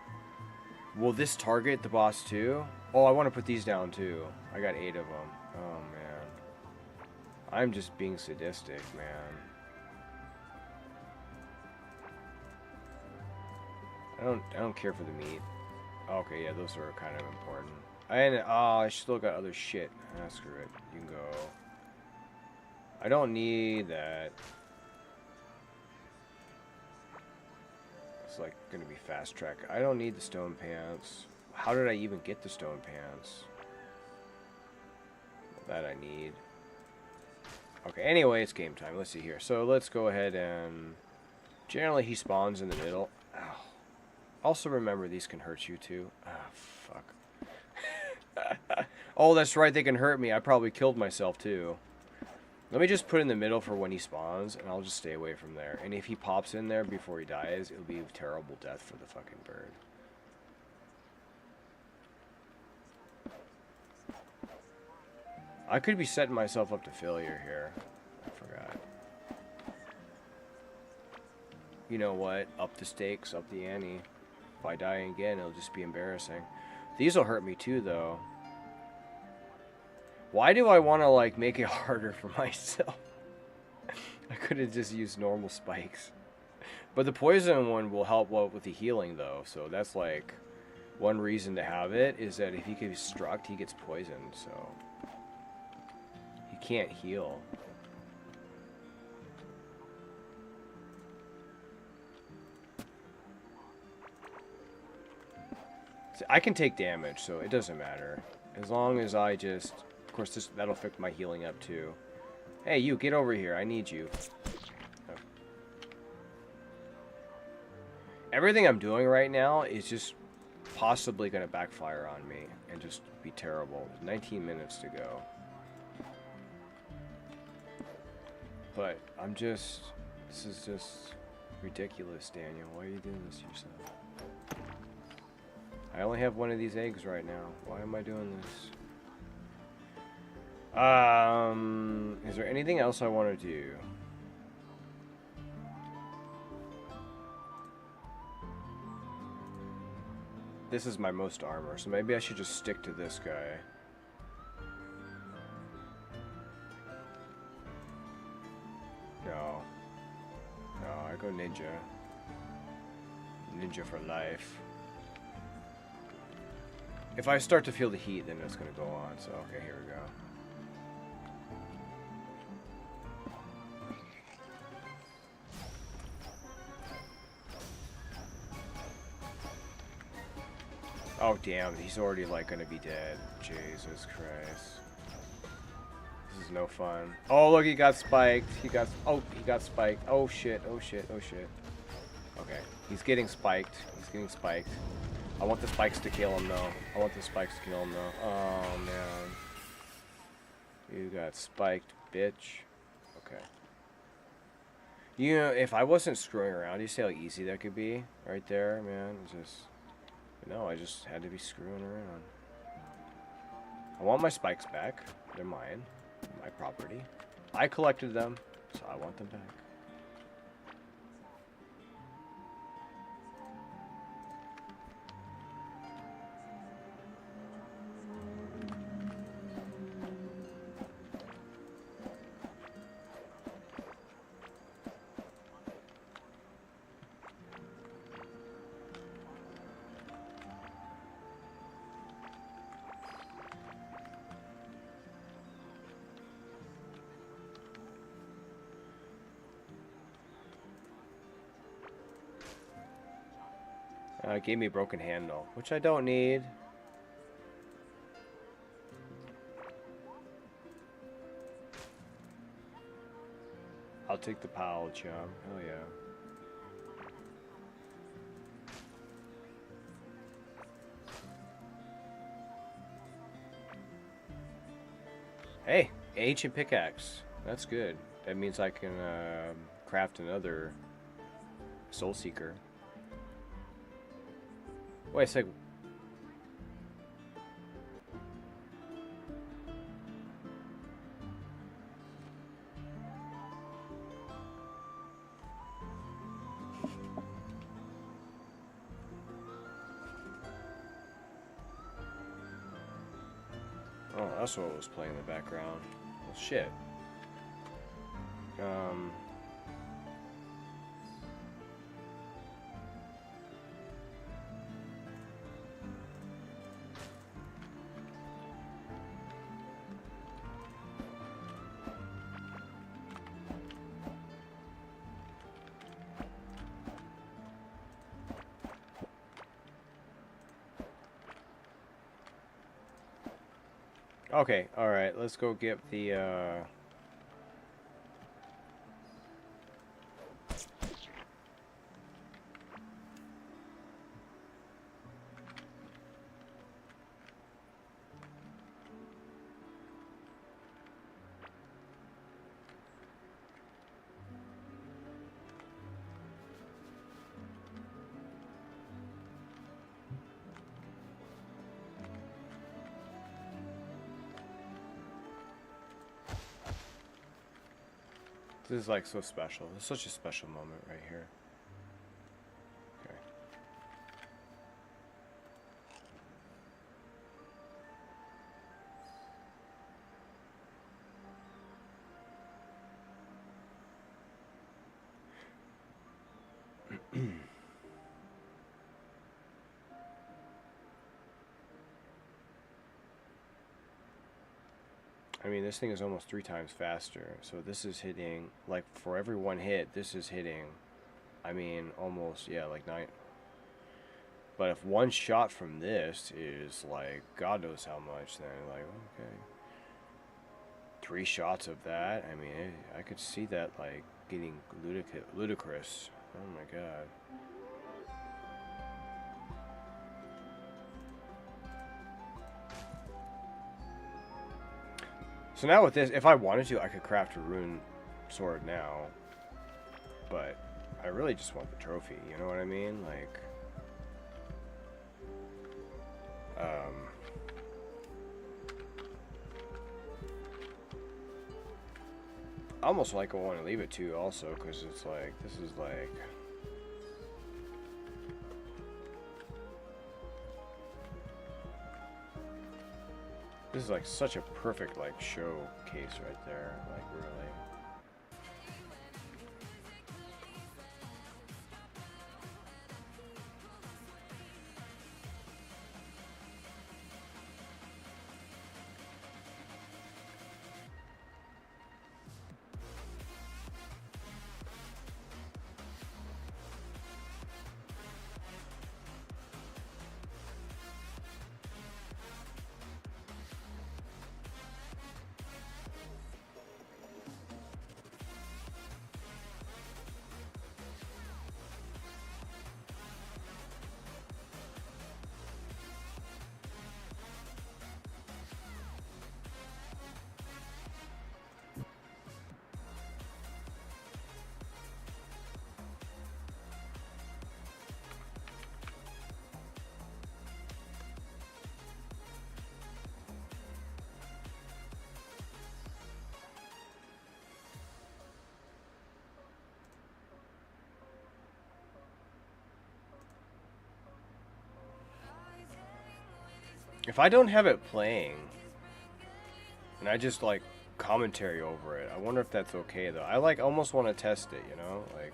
Will this target the boss too? Oh, I want to put these down too. I got 8 of them. Oh, man. I'm just being sadistic, man. I don't care for the meat. Okay, yeah, those are kind of important. I still got other shit. Screw it. You can go. I don't need that. It's like gonna be fast track. I don't need the stone pants. How did I even get the stone pants? That I need. Okay, anyway, it's game time. Let's see here. So let's go ahead and... Generally, he spawns in the middle. Ow. Also remember, these can hurt you too. Ah, fuck. Oh, that's right. They can hurt me. I probably killed myself too. Let me just put in the middle for when he spawns, and I'll just stay away from there. And if he pops in there before he dies, it'll be a terrible death for the fucking bird. I could be setting myself up to failure here. I forgot. You know what? Up the stakes, up the ante. If I die again, it'll just be embarrassing. These will hurt me too, though. Why do I want to, like, make it harder for myself? I could have just used normal spikes. But the poison one will help with the healing, though. So that's, like, one reason to have it is that if he gets struck, he gets poisoned. So he can't heal. See, I can take damage, so it doesn't matter. As long as I just... Of course, that'll affect my healing up, too. Hey, you, get over here. I need you. Oh. Everything I'm doing right now is just possibly going to backfire on me and just be terrible. 19 minutes to go. But I'm just... This is just ridiculous, Daniel. Why are you doing this to yourself? I only have one of these eggs right now. Why am I doing this? Is there anything else I want to do? This is my most armor, so maybe I should just stick to this guy. No. No, I go ninja. Ninja for life. If I start to feel the heat, then it's going to go on. So, okay, here we go. Oh, damn. He's already, like, going to be dead. Jesus Christ. This is no fun. Oh, look, he got spiked. He got spiked. Oh, shit. Oh, shit. Oh, shit. Okay. He's getting spiked. He's getting spiked. I want the spikes to kill him, though. I want the spikes to kill him, though. Oh, man. You got spiked, bitch. Okay. You know, if I wasn't screwing around, you see how easy that could be? Right there, man. Just... No, I just had to be screwing around. I want my spikes back. They're mine. My property. I collected them, so I want them back. It gave me a broken handle, which I don't need. I'll take the pouch, yeah. Hell yeah. Hey, ancient pickaxe. That's good. That means I can craft another Soul Seeker. Wait a second. Oh, that's what was playing in the background. Well, shit. Okay, alright, let's go get the, This is like so special. It's such a special moment right here. Okay. I mean, this thing is almost 3 times faster. So this is hitting, like, for every one hit, this is hitting, I mean, almost, yeah, like 9. But if one shot from this is, like, God knows how much, then, like, okay. 3 shots of that, I mean, I could see that, like, getting ludicrous. Oh, my God. So now with this, if I wanted to, I could craft a rune sword now. But I really just want the trophy, you know what I mean? Like, almost like I want to leave it too also, because it's like, this is like... This is like such a perfect like showcase right there, like really. If I don't have it playing, and I just like commentary over it, I wonder if that's okay though. I like almost want to test it, you know? Like,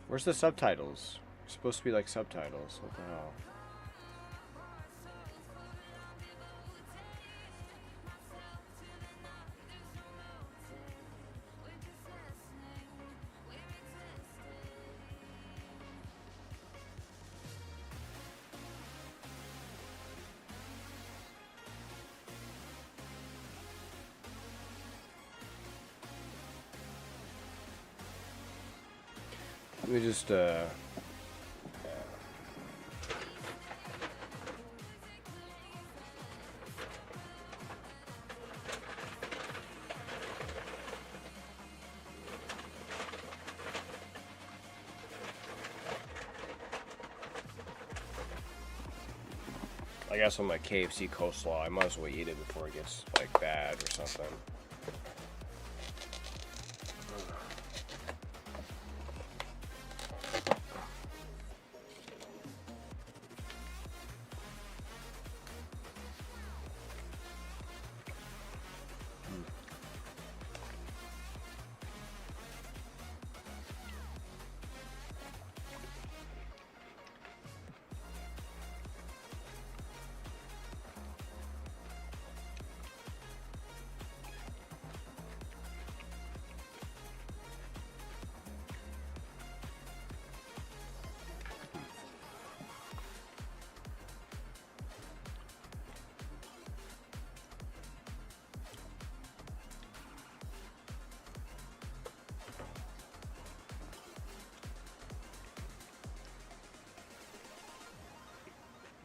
where's the subtitles? It's supposed to be like subtitles. What the hell? Let me just, I guess on my KFC coleslaw, I might as well eat it before it gets, like, bad or something.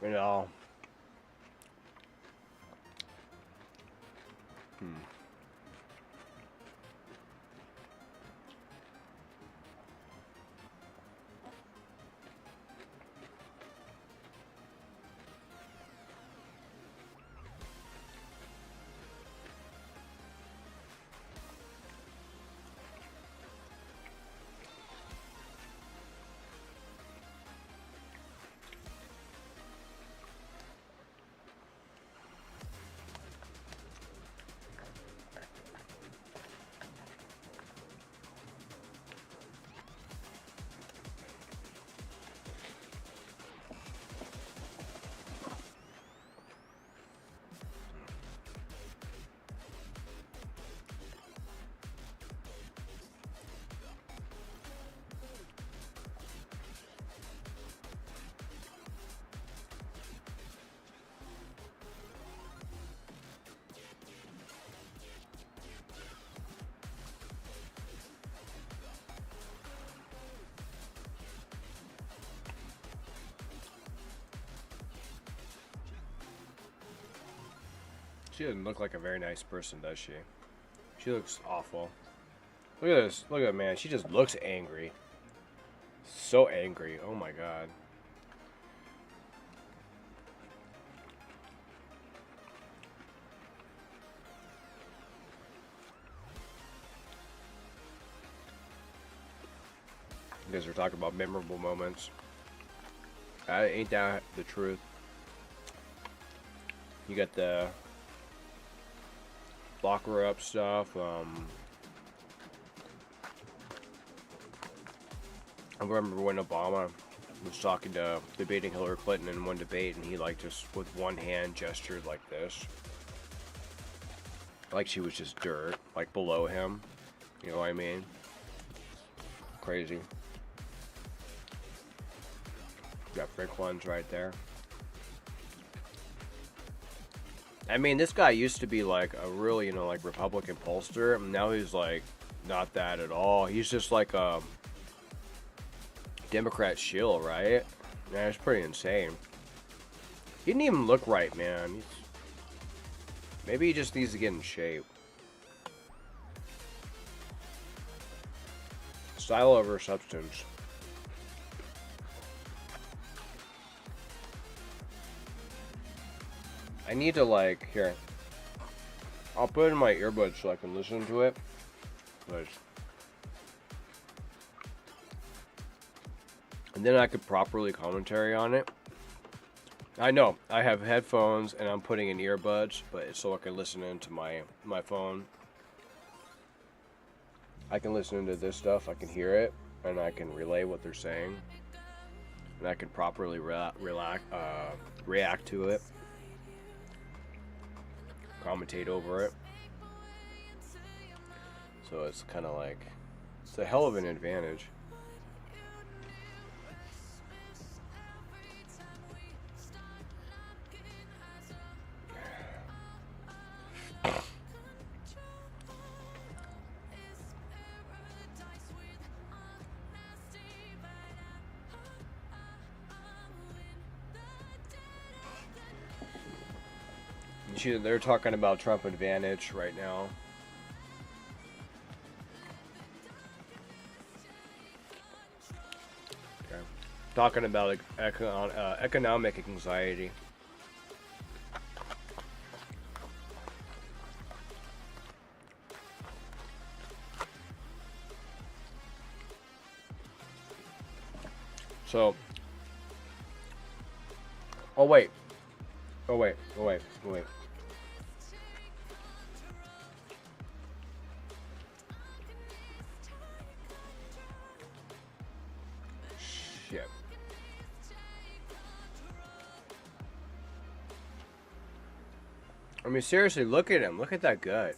You know. She doesn't look like a very nice person, does she? She looks awful. Look at this. Look at that, man. She just looks angry. So angry. Oh my god. You guys are talking about memorable moments. Ain't that the truth? You got the lock her up stuff. I remember when Obama was debating Hillary Clinton in one debate, and he like just with one hand gestured like this, like she was just dirt, like below him. You know what I mean? Crazy. Got Frick ones right there. I mean, this guy used to be like a really, like Republican pollster. And now he's like not that at all. He's just like a Democrat shill, right? Yeah, it's pretty insane. He didn't even look right, man. Maybe he just needs to get in shape. Style over substance. I need to like, here, I'll put in my earbuds so I can listen to it. And then I could properly commentary on it. I know, I have headphones and I'm putting in earbuds, but it's so I can listen into my phone. I can listen into this stuff, I can hear it, and I can relay what they're saying. And I can properly react to it. Commentate over it. So it's kind of like, it's a hell of an advantage. They're talking about Trump advantage right now. Okay. Talking about economic anxiety. So, oh wait. Shit. I mean, seriously, look at him. Look at that gut.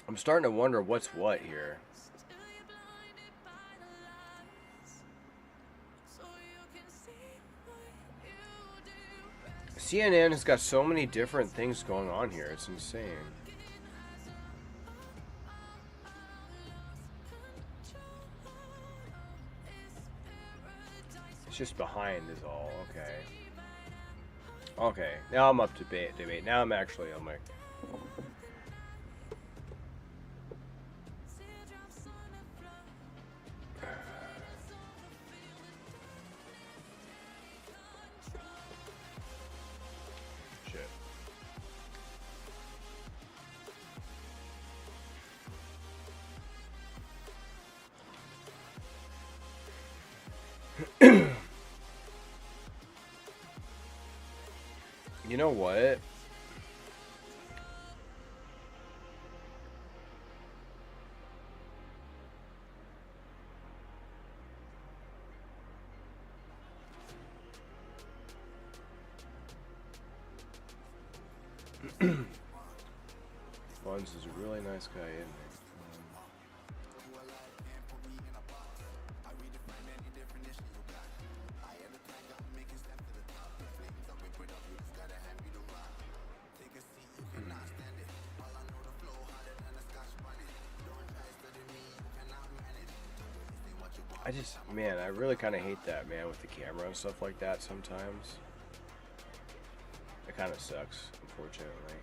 I'm starting to wonder what's what here. CNN has got so many different things going on here. It's insane. It's just behind is all. Okay. Okay. Now I'm up to debate. Now I'm like... You know what? Buns is a really nice guy, isn't he? Man, I really kind of hate that, man, with the camera and stuff like that sometimes. It kind of sucks, unfortunately.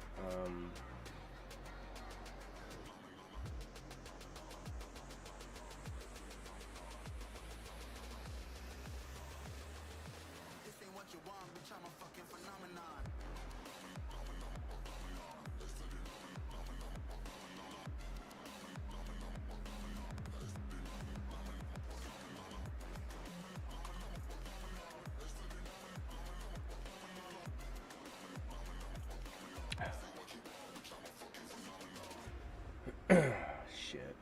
Shit.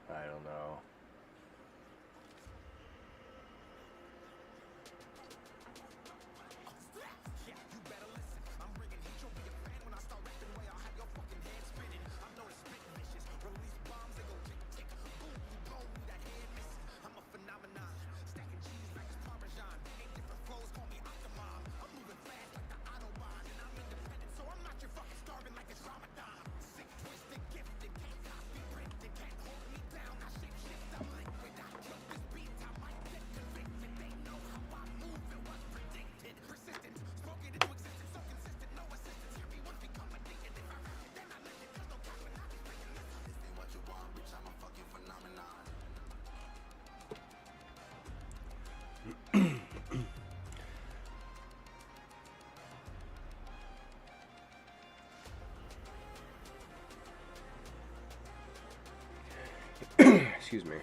I don't know. Excuse me.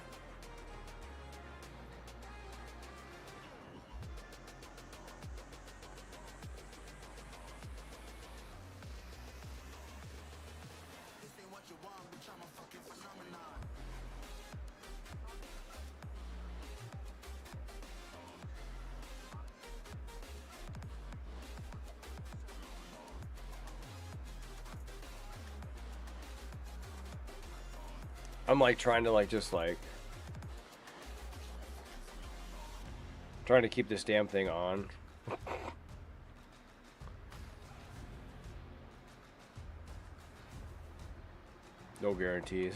I'm like trying to trying to keep this damn thing on. No guarantees.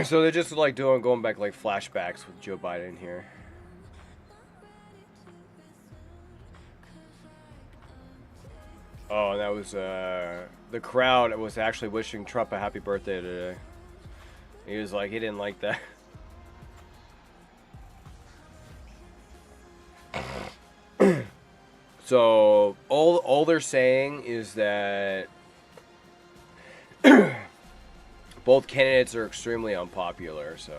So they're just like going back like flashbacks with Joe Biden here. Oh, and that was the crowd was actually wishing Trump a happy birthday today. He was like, he didn't like that. So all they're saying is that both candidates are extremely unpopular, so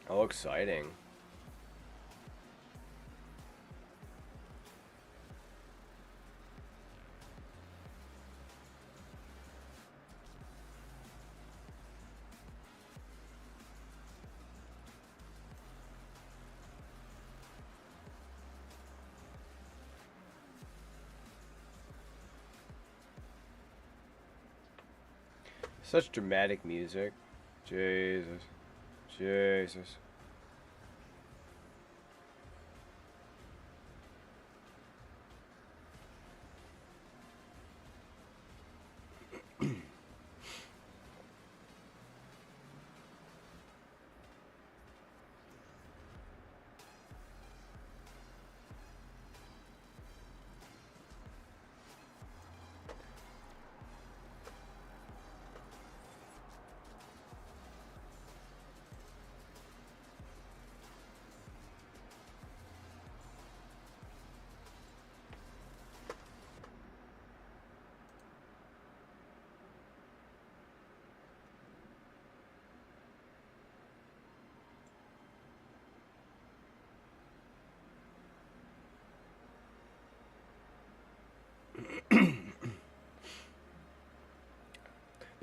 how exciting. Such dramatic music. Jesus. Jesus.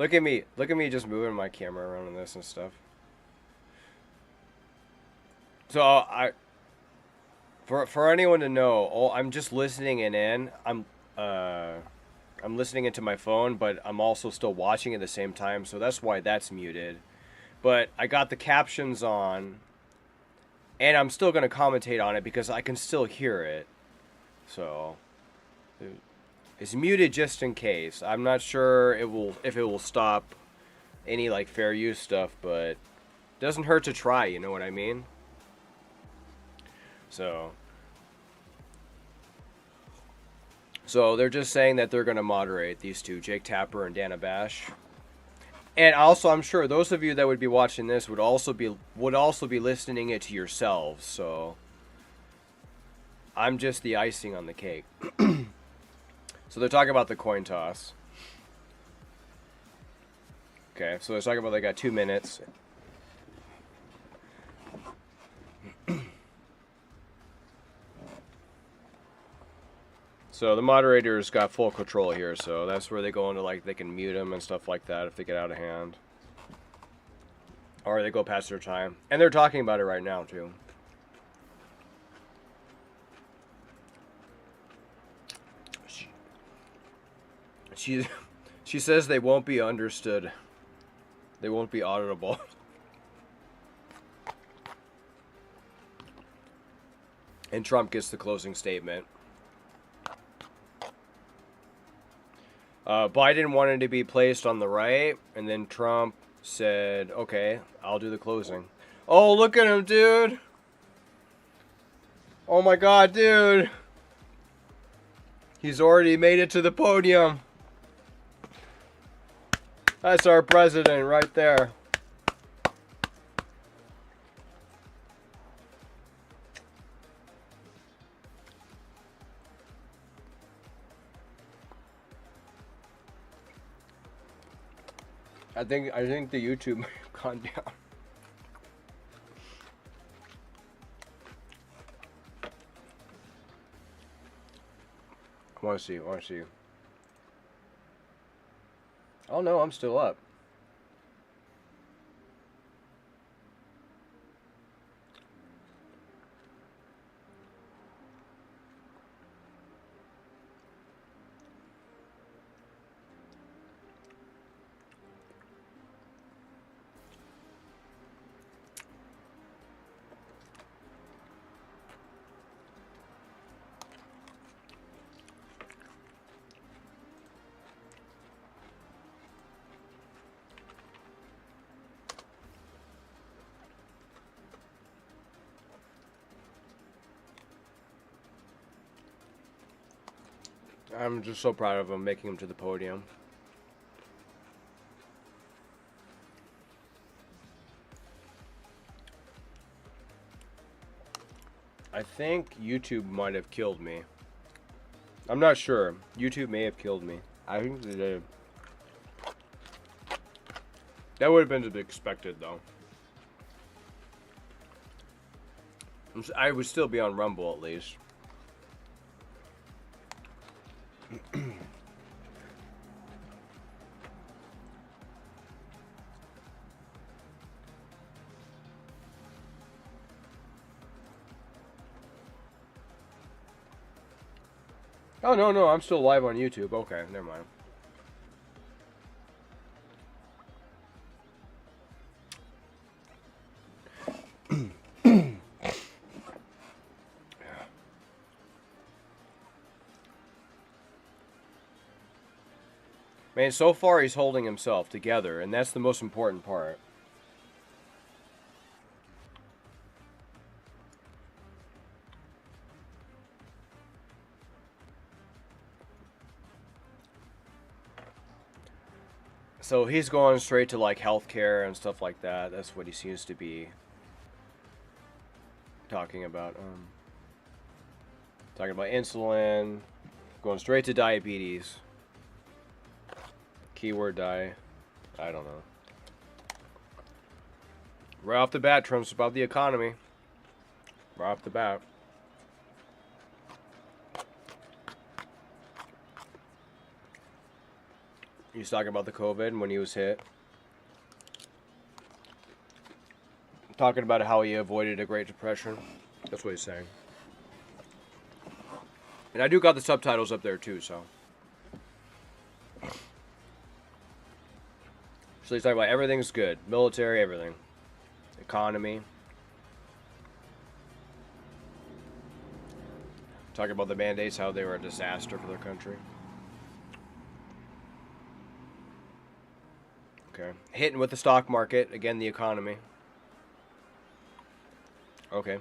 Look at me. Look at me just moving my camera around and this and stuff. So for anyone to know, I'm just listening in. I'm listening into my phone, but I'm also still watching at the same time, so that's why that's muted. But I got the captions on, and I'm still gonna commentate on it because I can still hear it. So it's muted just in case. I'm not sure if it will stop any like fair use stuff, but it doesn't hurt to try, you know what I mean? So they're just saying that they're gonna moderate these two, Jake Tapper and Dana Bash. And also, I'm sure those of you that would be watching this would also be listening it to yourselves. So I'm just the icing on the cake. So they're talking about the coin toss. Okay, so they're talking about they got 2 minutes. So the moderator's got full control here, so that's where they go into, like, they can mute them and stuff like that if they get out of hand. Or they go past their time. And they're talking about it right now, too. She says they won't be understood. They won't be auditable. And Trump gets the closing statement. Biden wanted to be placed on the right, and then Trump said, okay, I'll do the closing. Oh, look at him, dude. Oh my god, dude. He's already made it to the podium. That's our president right there. I think the YouTube might have gone down. I want to see. Oh no, I'm still up. I'm just so proud of him making him to the podium. I think YouTube might have killed me. I'm not sure. YouTube may have killed me. I think they did. That would have been to be expected, though. I would still be on Rumble, at least. Oh, no, I'm still live on YouTube. Okay, never mind. Man, so far he's holding himself together, and that's the most important part. So he's going straight to like healthcare and stuff like that. That's what he seems to be talking about. Talking about insulin, going straight to diabetes. Keyword die. I don't know. Right off the bat, Trump's about the economy. Right off the bat. He's talking about the COVID and when he was hit. Talking about how he avoided a Great Depression. That's what he's saying. And I do got the subtitles up there too, so. So he's talking about everything's good. Military, everything. Economy. Talking about the mandates, how they were a disaster for their country. Okay. Hitting with the stock market. Again, the economy. Okay.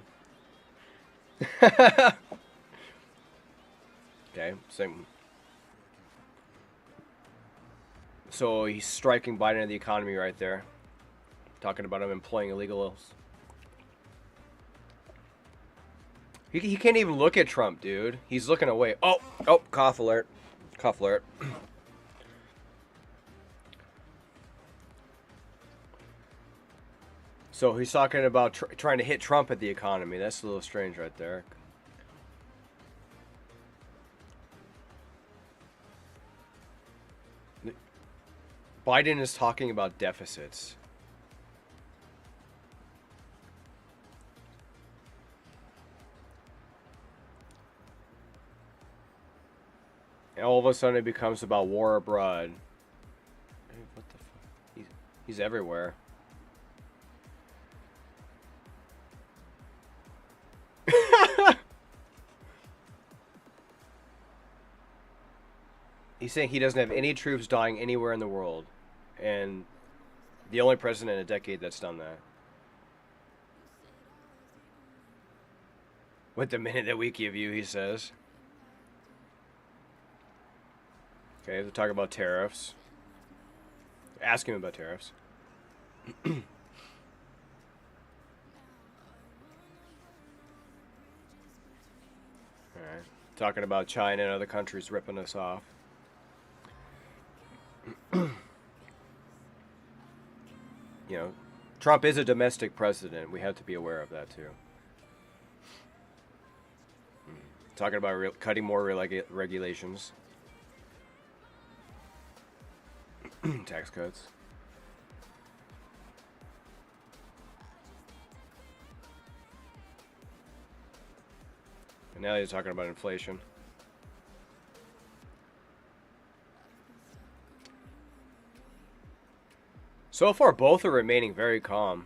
Okay, same. So he's striking Biden in the economy right there. Talking about him employing illegals. He can't even look at Trump, dude. He's looking away. Oh, cough alert. Cough alert. So he's talking about trying to hit Trump at the economy. That's a little strange right there. Biden is talking about deficits. And all of a sudden it becomes about war abroad. Hey, what the fuck? He's everywhere. He's saying he doesn't have any troops dying anywhere in the world. And the only president in a decade that's done that. With the minute that we give you, he says. Okay, they're talking about tariffs. Ask him about tariffs. Alright. Talking about China and other countries ripping us off. You know, Trump is a domestic president. We have to be aware of that too. Talking about cutting more regulations. Tax cuts. And now he's talking about inflation. So far, both are remaining very calm.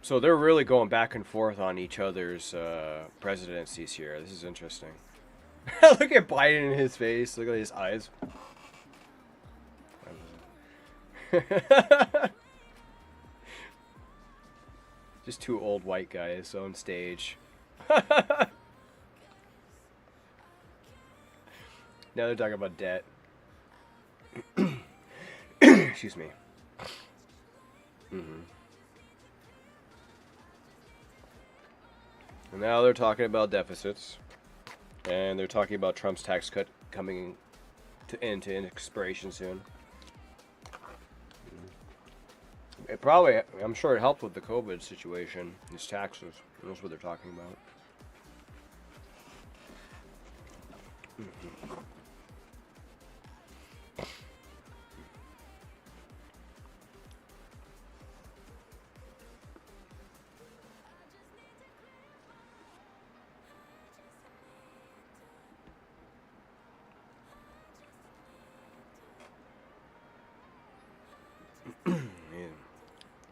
So they're really going back and forth on each other's presidencies here. This is interesting. Look at Biden in his face. Look at his eyes. Just two old white guys on stage. Now they're talking about debt. Excuse me. And now they're talking about deficits. And they're talking about Trump's tax cut coming into expiration soon. It probably, I'm sure it helped with the COVID situation, his taxes. That's what they're talking about.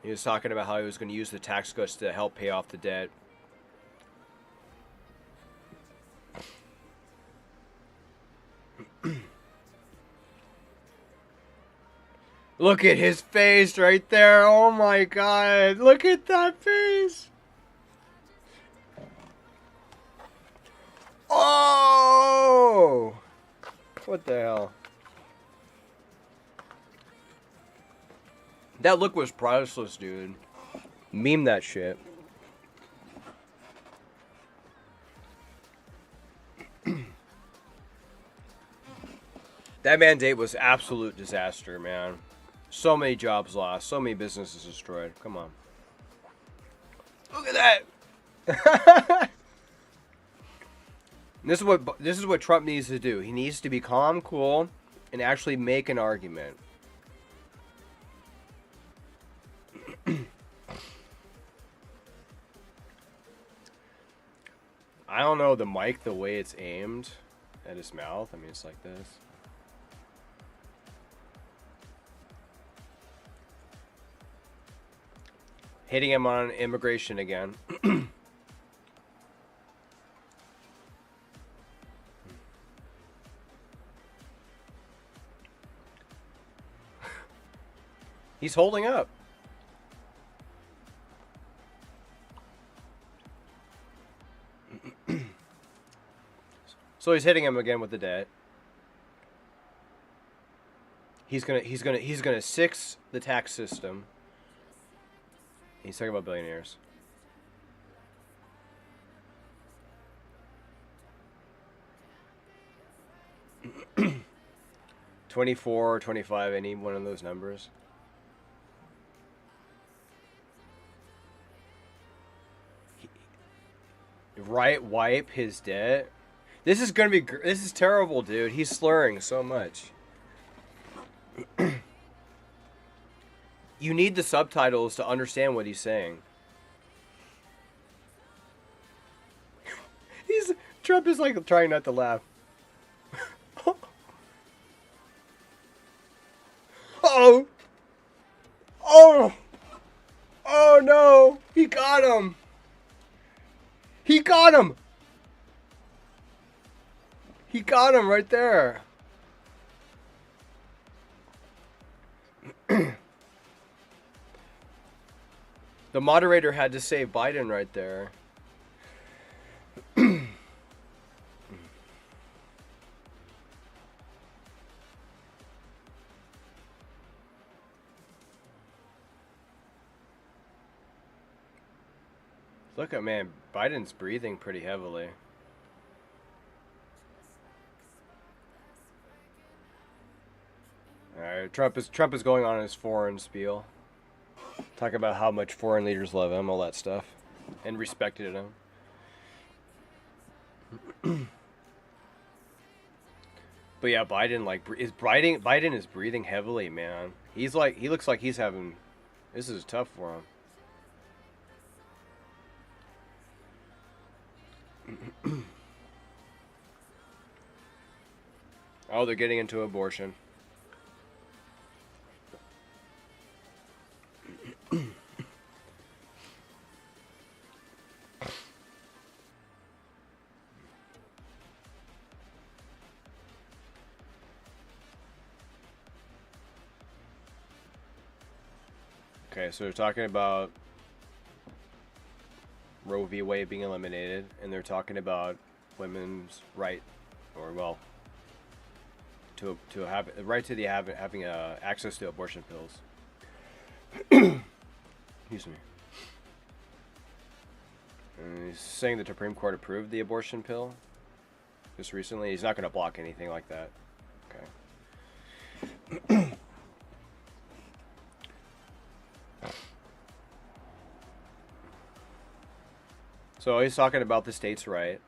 He was talking about how he was going to use the tax cuts to help pay off the debt. Look at his face right there. Oh my God. Look at that face. Oh! What the hell? That look was priceless, dude. Meme that shit. That mandate was absolute disaster, man. So many jobs lost, so many businesses destroyed. Come on. Look at that. This is what Trump needs to do. He needs to be calm, cool, and actually make an argument. I don't know the mic, the way it's aimed at his mouth. I mean, it's like this. Hitting him on immigration again. He's holding up. So he's hitting him again with the debt. He's gonna six the tax system. He's talking about billionaires. $24, $25, any one of those numbers. Right, wipe his debt. This is gonna be. This is terrible, dude. He's slurring so much. You need the subtitles to understand what he's saying. Trump is like trying not to laugh. Oh! Oh! Oh no! He got him! He got him! He got him right there. The moderator had to save Biden right there. Look at, man, Biden's breathing pretty heavily. Alright, Trump is going on his foreign spiel. Talking about how much foreign leaders love him, all that stuff. And respected him. But yeah, Biden is breathing heavily, man. He looks like he's having, this is tough for him. Oh, they're getting into abortion. Okay, so they're talking about Roe v. Wade being eliminated, and they're talking about women's right, or well, to have the right to the having access to abortion pills. Excuse me. And he's saying the Supreme Court approved the abortion pill just recently. He's not going to block anything like that. Okay. So he's talking about the states' right,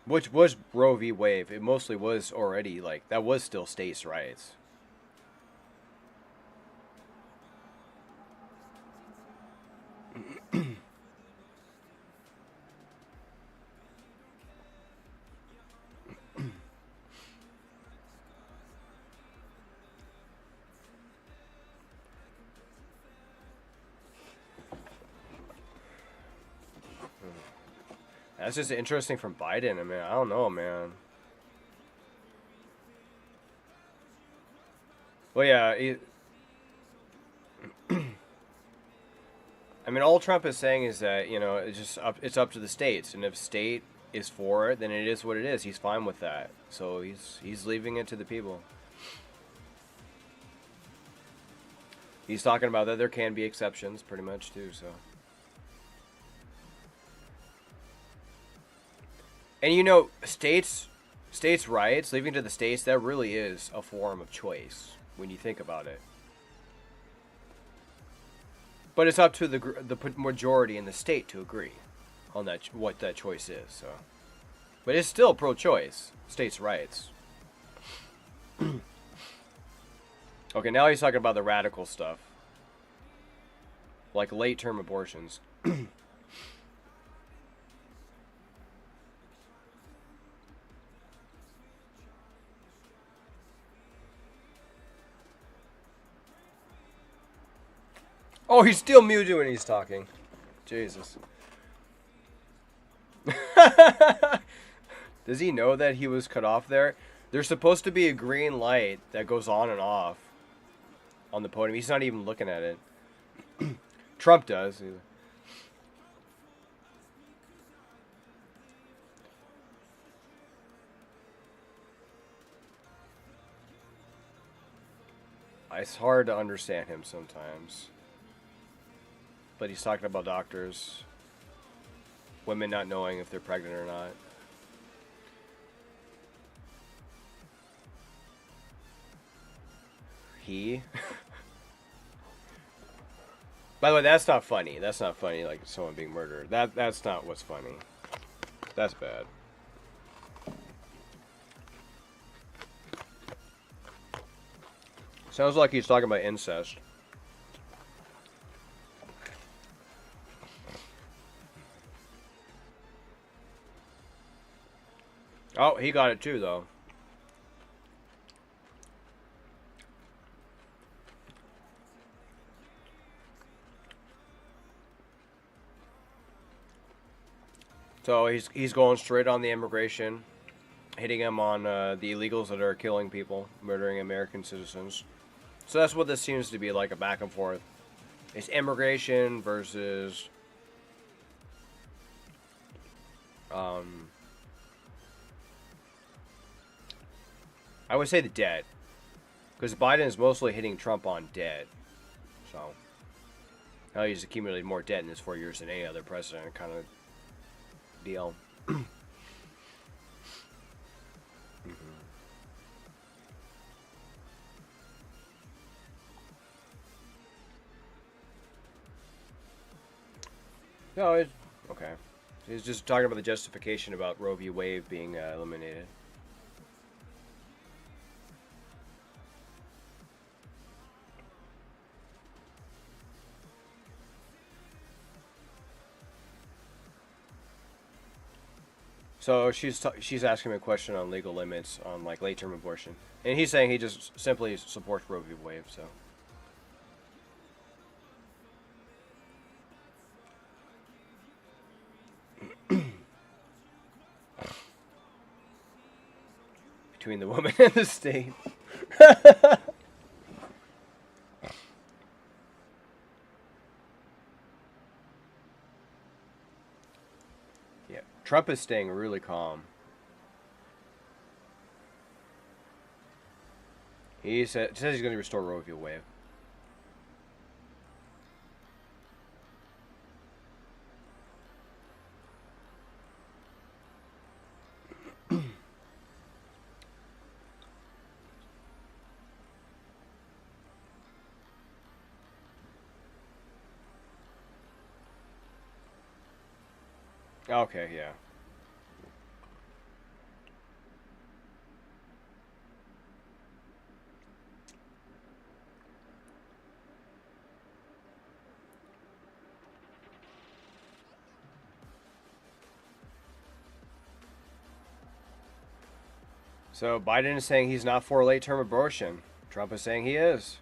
which was Roe v. Wade. It mostly was already like that was still states' rights. That's just interesting from Biden. I mean, I don't know, man. Well, yeah. I mean, all Trump is saying is that, you know, it's up to the states, and if state is for it, then it is what it is. He's fine with that. So he's leaving it to the people. He's talking about that there can be exceptions, pretty much too. So. And you know, states' rights, leaving to the states, that really is a form of choice when you think about it. But it's up to the majority in the state to agree on that what that choice is. So, but it's still pro-choice, states' rights. Okay, now he's talking about the radical stuff, like late-term abortions. Oh, he's still muted when he's talking. Jesus. Does he know that he was cut off there? There's supposed to be a green light that goes on and off on the podium. He's not even looking at it. Trump does. It's hard to understand him sometimes. But he's talking about doctors, women not knowing if they're pregnant or not. He? By the way, that's not funny. That's not funny, like someone being murdered. That's not what's funny. That's bad. Sounds like he's talking about incest. Oh, he got it too, though. So he's going straight on the immigration, hitting him on the illegals that are killing people, murdering American citizens. So that's what this seems to be like, a back and forth. It's immigration versus I would say the debt, because Biden is mostly hitting Trump on debt. So now he's accumulated more debt in his 4 years than any other president, kind of deal. No, it's okay. He's just talking about the justification about Roe v. Wade being eliminated. So she's asking him a question on legal limits on like late-term abortion, and he's saying he just simply supports Roe v. Wade. So. Between the woman and the state. Yeah, Trump is staying really calm. He says he's going to restore Roe v. Wade. Okay, yeah. So Biden is saying he's not for late-term abortion. Trump is saying he is.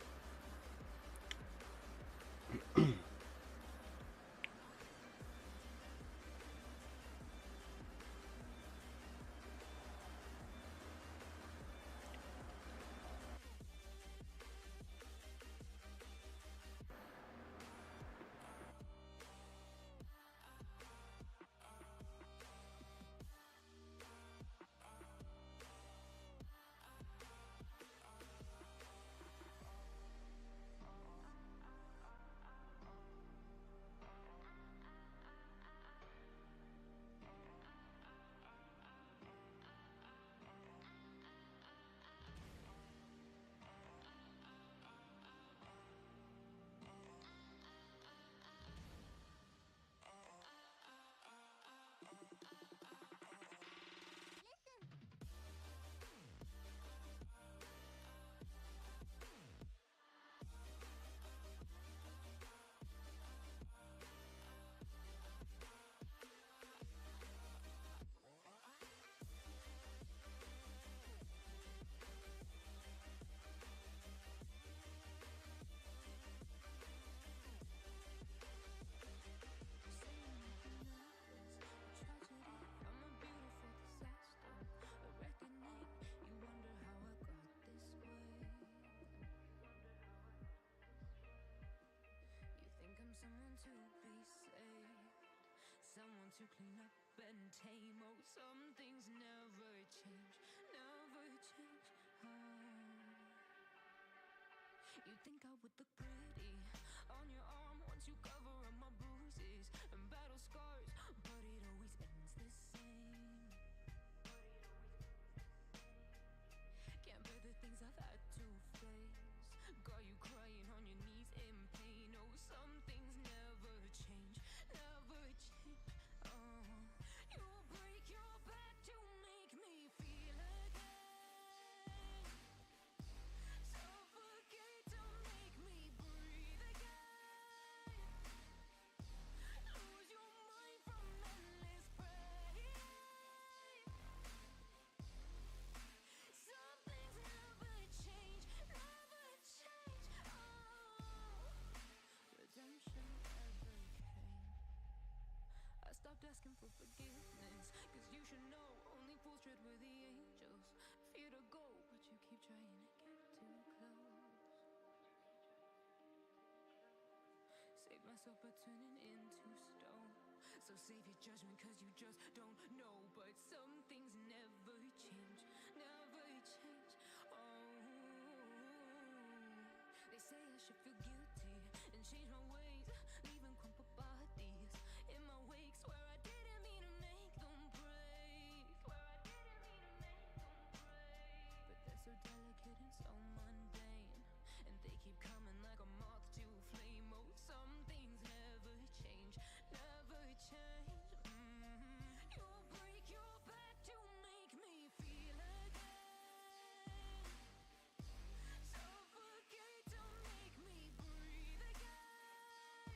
someone to be saved, someone to clean up and tame. Oh, some things never change, never change. Oh, you think I would look pretty on your arm once you cover up my bruises and battle scars, but it always ends the same. Can't bear the things I've had to face. Got you crying on your knees in pain. Oh, some things never change, never change. Oh, you break your back to make me feel again. Suffocate to make me breathe again. Lose your mind from endless pain. Some things never change, never change. Oh, redemption never came. I stopped asking for forgiveness, 'cause you should know only fools tread where the angels fear to go, but you keep trying to get too close. Save myself by turning into stone. So save your judgment, 'cause you just don't know. But some things never change, never change. Oh, they say I should feel guilty and change my ways, leaving crumpled bodies in my wake. Swear I didn't mean to make them break. Swear I didn't mean to make them break. But they're so delicate and so mundane, and they keep coming like a moth to a flame. Oh, some things never change, never change. You break your back to make me feel again. Suffocate to make me breathe again.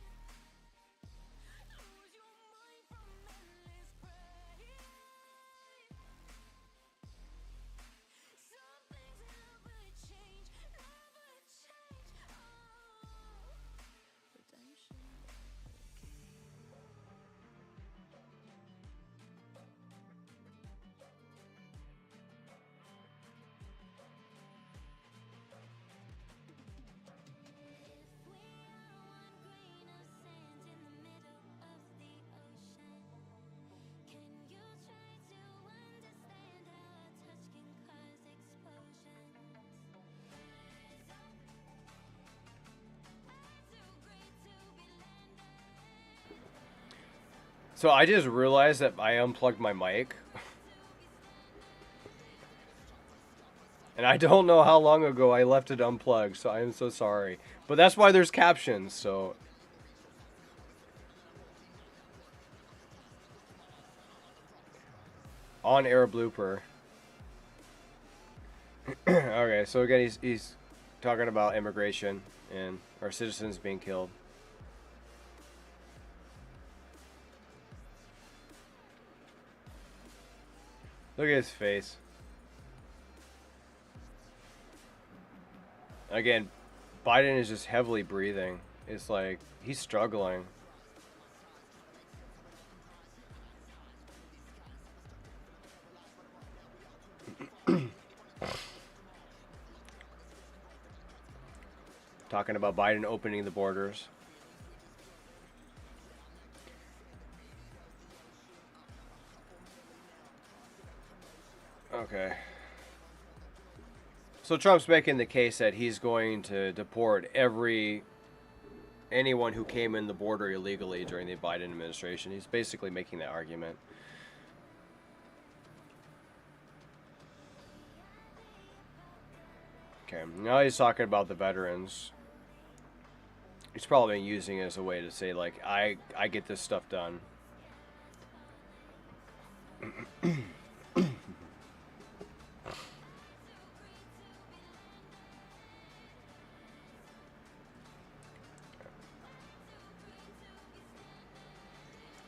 Lose your mind from endless pain. Some things never change, never change. Oh, redemption never came. If we are one grain of sand in the middle of the ocean, can you try to understand how our touch can cause explosions? Too great to be landed. So I just realized that I unplugged my mic. And I don't know how long ago I left it unplugged, so I am so sorry. But that's why there's captions, so... On-air blooper. Okay, so again, he's talking about immigration and our citizens being killed. Look at his face. Again, Biden is just heavily breathing. It's like he's struggling. Talking about Biden opening the borders. Okay. So Trump's making the case that he's going to deport anyone who came in the border illegally during the Biden administration. He's basically making that argument. Okay, now he's talking about the veterans. He's probably using it as a way to say, like, I get this stuff done.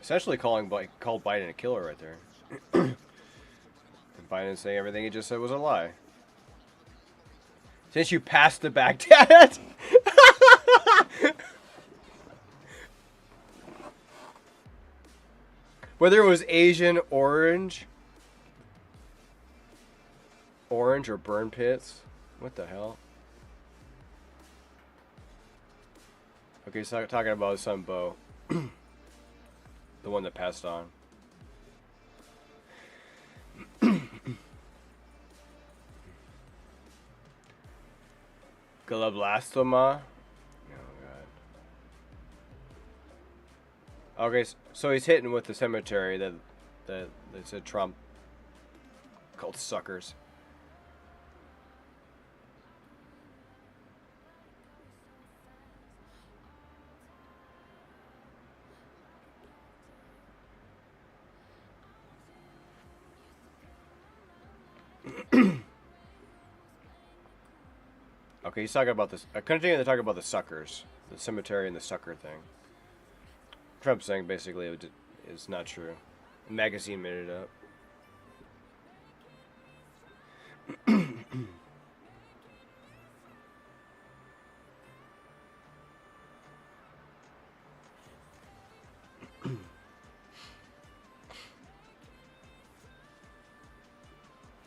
Essentially called Biden a killer right there. And Biden saying everything he just said was a lie. Since you passed the Baghdad. Whether it was Asian orange or burn pits. What the hell? A Okay, he's talking about his son Bo, the one that passed on. Glioblastoma. Oh god. Okay, so he's hitting with the cemetery that said Trump called suckers. Okay, he's talking about this. Continuing to talk about the suckers, the cemetery and the sucker thing. Trump's saying basically it's not true. The magazine made it up.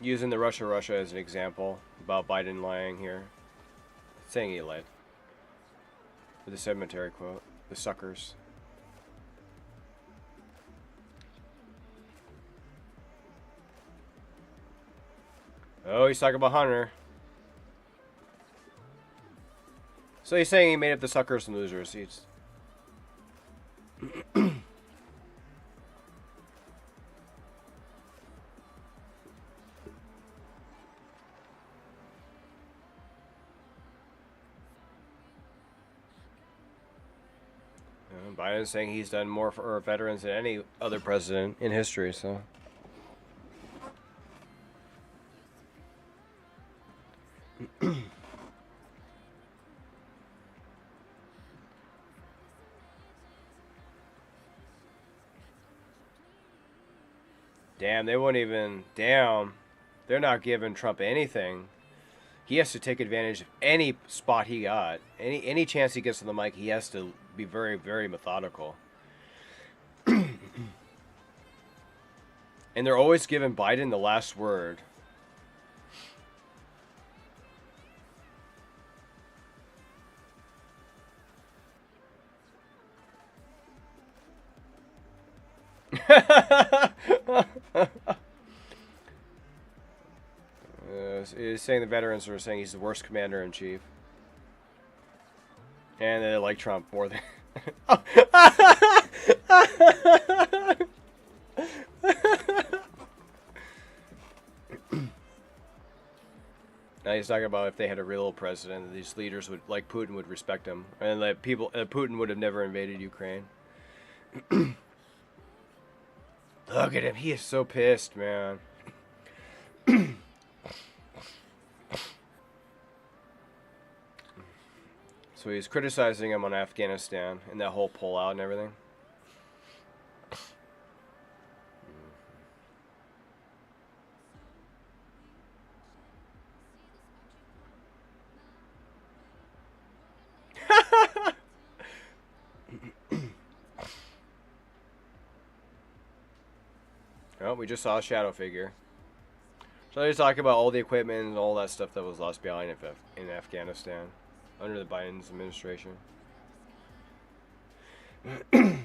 Using the Russia as an example about Biden lying here. Saying he lied. With the cemetery quote. The suckers. Oh, he's talking about Hunter. So he's saying he made up the suckers and losers. He's... Biden's saying he's done more for veterans than any other president in history, so... Damn, they won't even... Damn. They're not giving Trump anything. He has to take advantage of any spot he got. Any chance he gets on the mic, he has to be very, very methodical. And they're always giving Biden the last word. He's saying the veterans are saying he's the worst commander in chief. And they like Trump more than... Now he's talking about if they had a real president, these leaders would, like Putin, would respect him, and that people, Putin would have never invaded Ukraine. Look at him, he is so pissed, man. So he's criticizing him on Afghanistan and that whole pullout and everything. Oh, we just saw a shadow figure. So he's talking about all the equipment and all that stuff that was lost behind in Afghanistan under the Biden's administration. And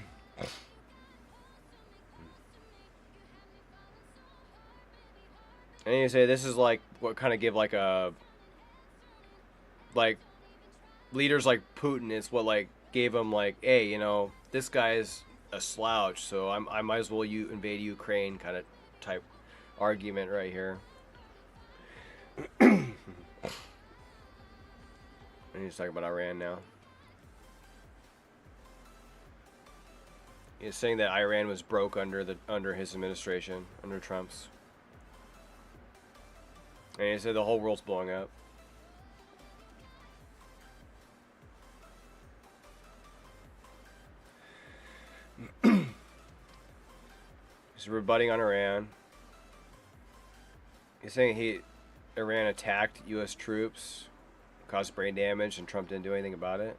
you say this is like what kind of give like a leaders like Putin is what like gave him like, hey, you know, this guy's a slouch, so I might as well invade Ukraine kind of type argument right here. And he's talking about Iran now. He's saying that Iran was broke under his administration, under Trump's. And he said the whole world's blowing up. He's rebutting on Iran. He's saying Iran attacked U.S. troops, caused brain damage, and Trump didn't do anything about it.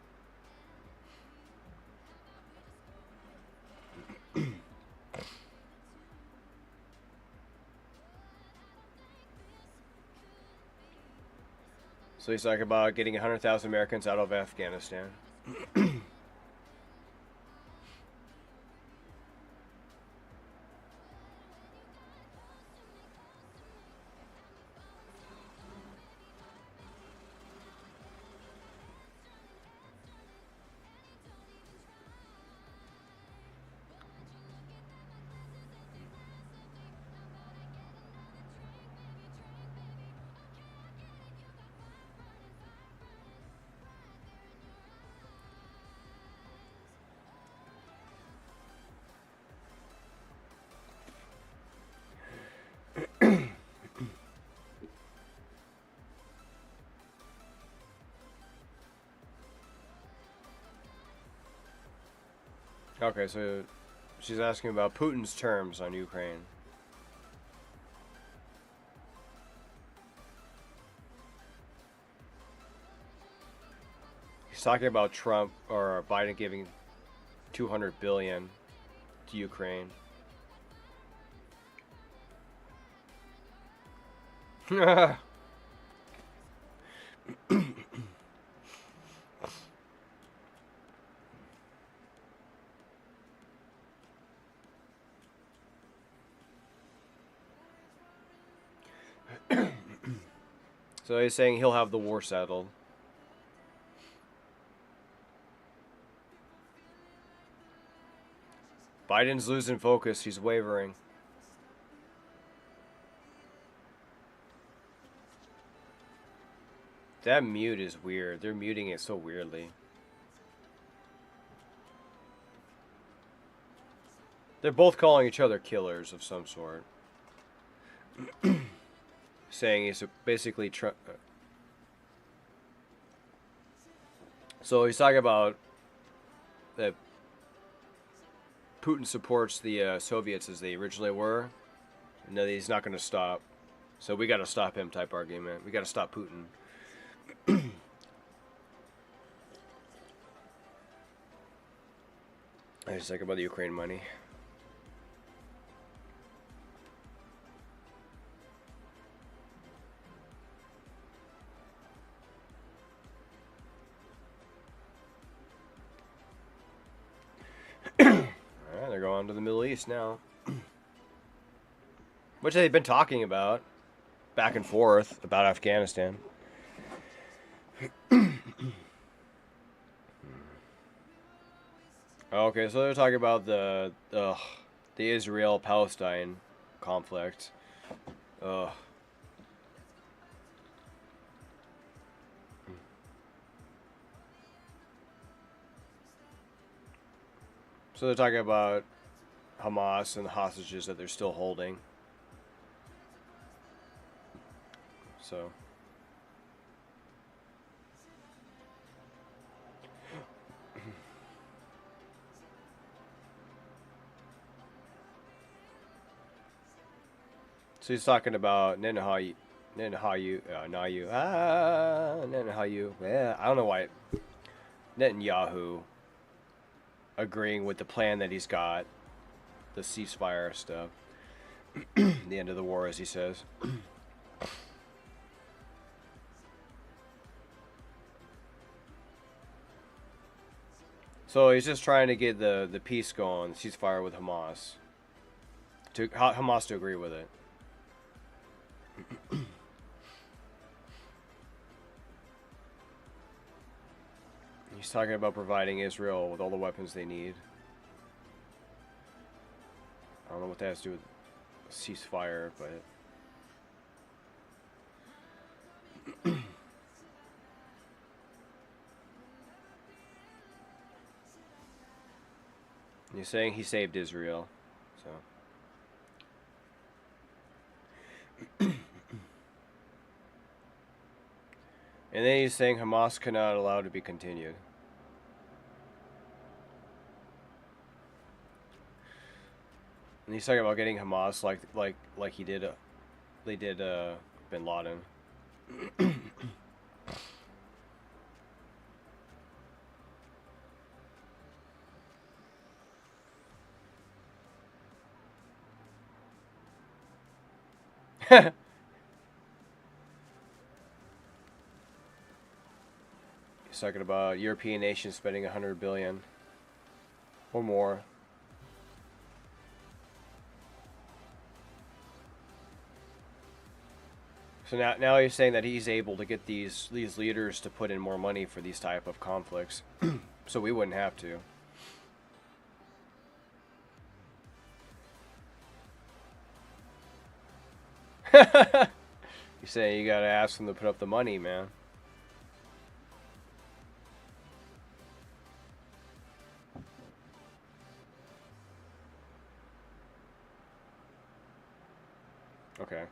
So he's talking about getting 100,000 Americans out of Afghanistan. Okay, so she's asking about Putin's terms on Ukraine. He's talking about Trump or Biden giving 200 billion to Ukraine. So he's saying he'll have the war settled. Biden's losing focus. He's wavering. That mute is weird. They're muting it so weirdly. They're both calling each other killers of some sort. Saying he's basically... So he's talking about that Putin supports the Soviets as they originally were, and that he's not going to stop. So we got to stop him type argument. We got to stop Putin. I just think about the Ukraine money. Alright, they're going to the Middle East now. Which they've been talking about back and forth about Afghanistan. Okay, so they're talking about the Israel-Palestine conflict. Ugh. So they're talking about Hamas and the hostages that they're still holding. So. So he's talking about Netanyahu, yeah, I don't know why, Netanyahu agreeing with the plan that he's got, the ceasefire stuff, the end of the war, as he says. So he's just trying to get the peace going, the ceasefire with Hamas, to Hamas to agree with it. He's talking about providing Israel with all the weapons they need. I don't know what that has to do with ceasefire, but... He's saying he saved Israel, so... And then he's saying Hamas cannot allow to be continued. And he's talking about getting Hamas like he did, they did Bin Laden. He's talking about European nations spending 100 billion or more. So now he's saying that he's able to get these leaders to put in more money for these type of conflicts, so we wouldn't have to. You say you gotta ask them to put up the money, man. Okay.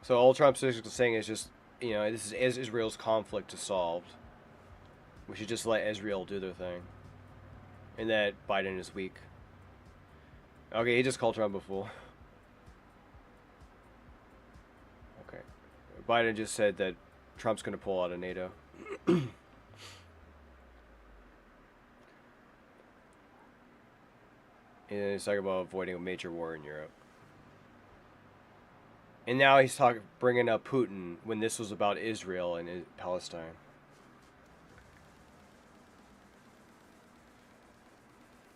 So all Trump's saying is just you know, this is Israel's conflict is solved. We should just let Israel do their thing. And that Biden is weak. Okay, he just called Trump a fool. Okay. Biden just said that Trump's going to pull out of NATO. And he's talking about avoiding a major war in Europe. And now he's bringing up Putin when this was about Israel and Palestine.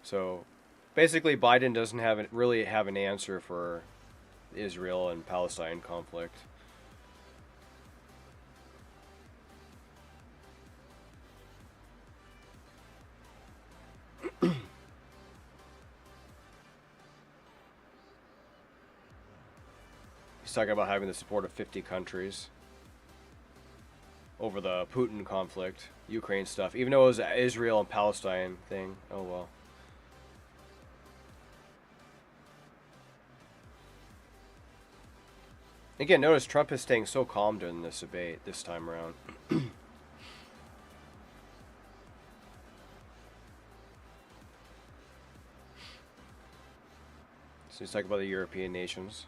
So, basically, Biden doesn't really have an answer for Israel and Palestine conflict. He's talking about having the support of 50 countries over the Putin conflict, Ukraine stuff. Even though it was an Israel and Palestine thing. Oh well. Again, notice Trump is staying so calm during this debate this time around. So he's talking about the European nations.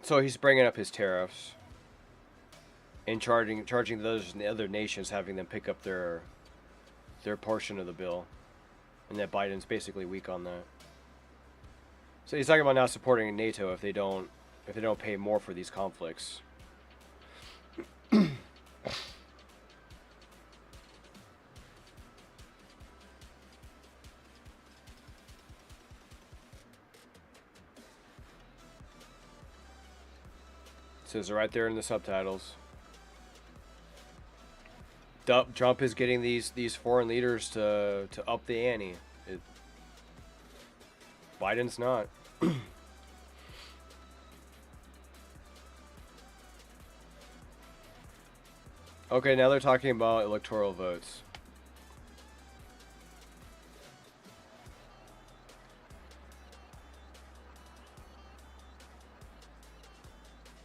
So he's bringing up his tariffs and charging those other nations, having them pick up their portion of the bill, and that Biden's basically weak on that. So he's talking about not supporting NATO if they don't pay more for these conflicts. It says it right there in the subtitles. Trump is getting these foreign leaders to up the ante. Biden's not. Okay, now they're talking about electoral votes.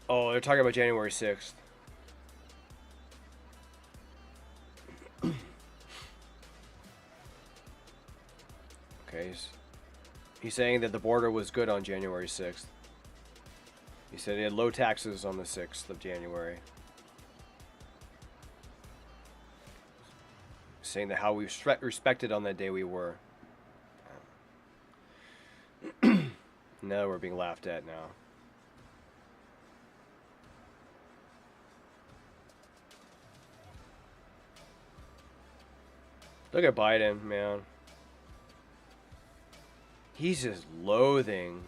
Oh, they're talking about January 6th. Okay, he's saying that the border was good on January 6th. He said he had low taxes on the 6th of January. Saying that how we respected on that day we were. Now we're being laughed at now. Look at Biden, man. He's just loathing.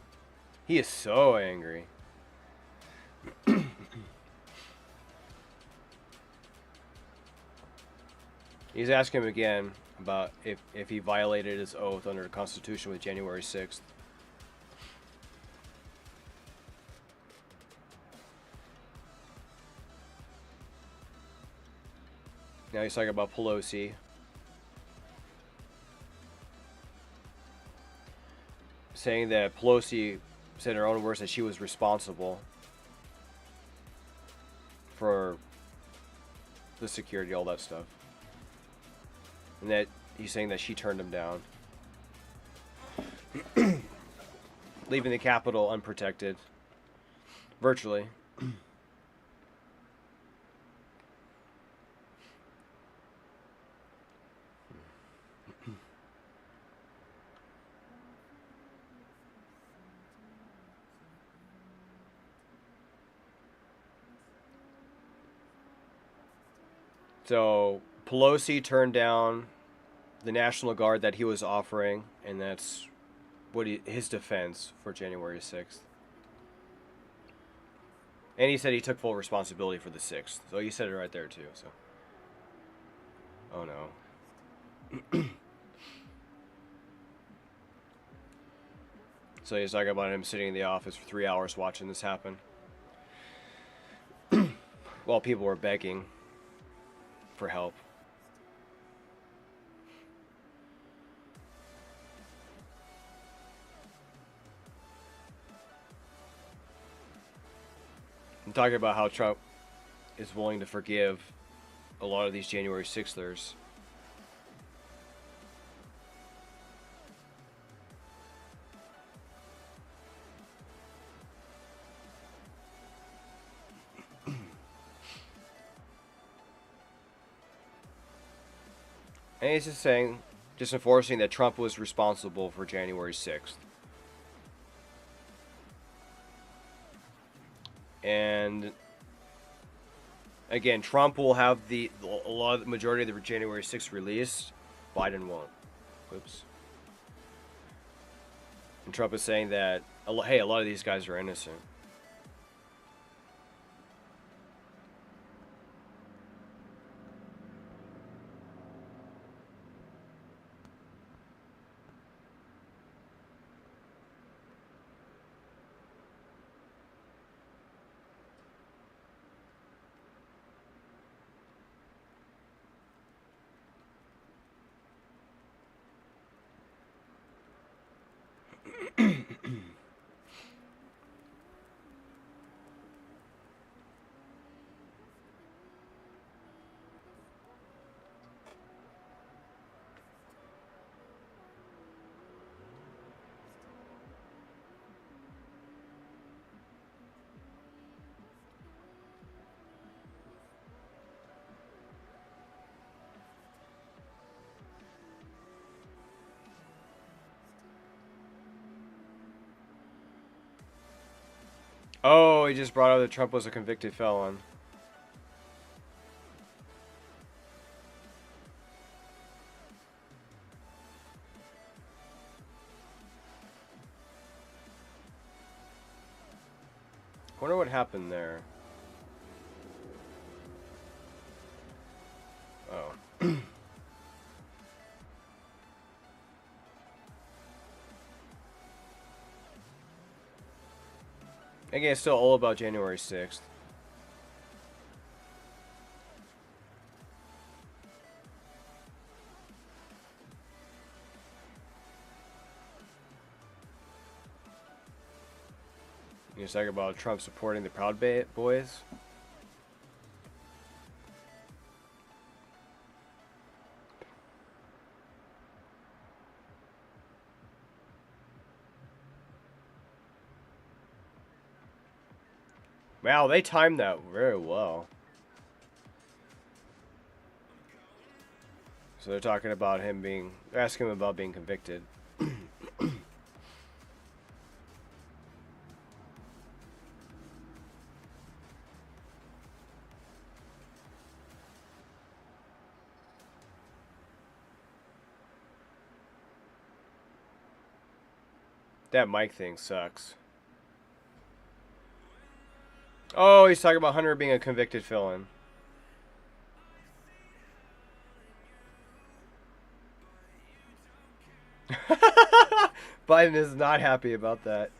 He is so angry. He's asking him again about if he violated his oath under the Constitution with January 6th. Now he's talking about Pelosi. Saying that Pelosi said in her own words that she was responsible for the security, all that stuff. And that he's saying that she turned him down. Leaving the Capitol unprotected. Virtually. So Pelosi turned down the National Guard that he was offering, and that's what his defense for January 6th. And he said he took full responsibility for the 6th. So he said it right there too. So, oh no. So he's talking about him sitting in the office for 3 hours watching this happen, while people were begging for help. I'm talking about how Trump is willing to forgive a lot of these January 6thers. And he's just saying, just enforcing that Trump was responsible for January 6th. And again, Trump will have the majority of the January 6th released. Biden won't. Oops. And Trump is saying that, hey, a lot of these guys are innocent. Oh, he just brought up that Trump was a convicted felon. Wonder what happened there. Oh. Again, it's still all about January 6th. You're talking about Trump supporting the Proud Boys? Wow, they timed that very well. So they're talking about him being... They're asking him about being convicted. That mic thing sucks. Oh, he's talking about Hunter being a convicted felon. Biden is not happy about that.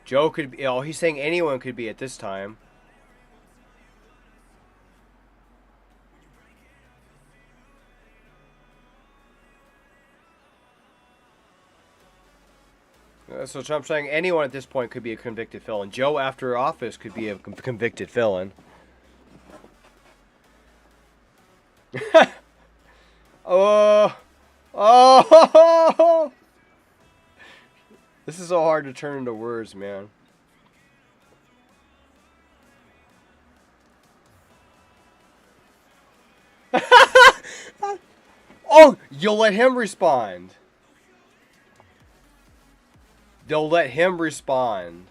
Joe could be... Oh, he's saying anyone could be at this time. So Trump's saying anyone at this point could be a convicted felon. Joe, after office, could be a convicted felon. Oh, oh! This is so hard to turn into words, man. Oh, you'll let him respond. They'll let him respond.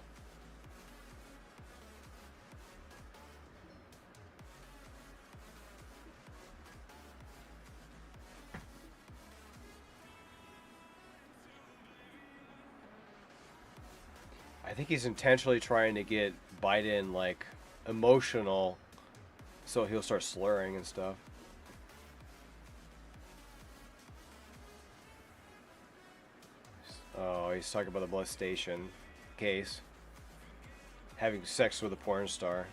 I think he's intentionally trying to get Biden, like, emotional so he'll start slurring and stuff. Oh, he's talking about the molestation case. Having sex with a porn star.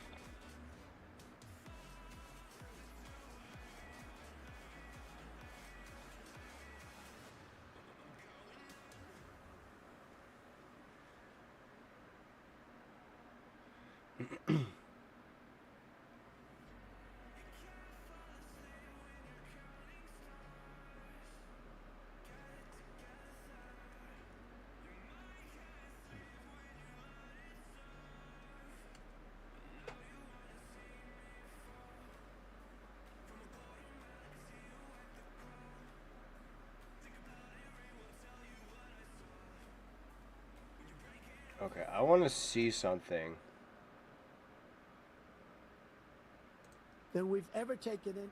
Okay, I want to see something. Than we've ever taken in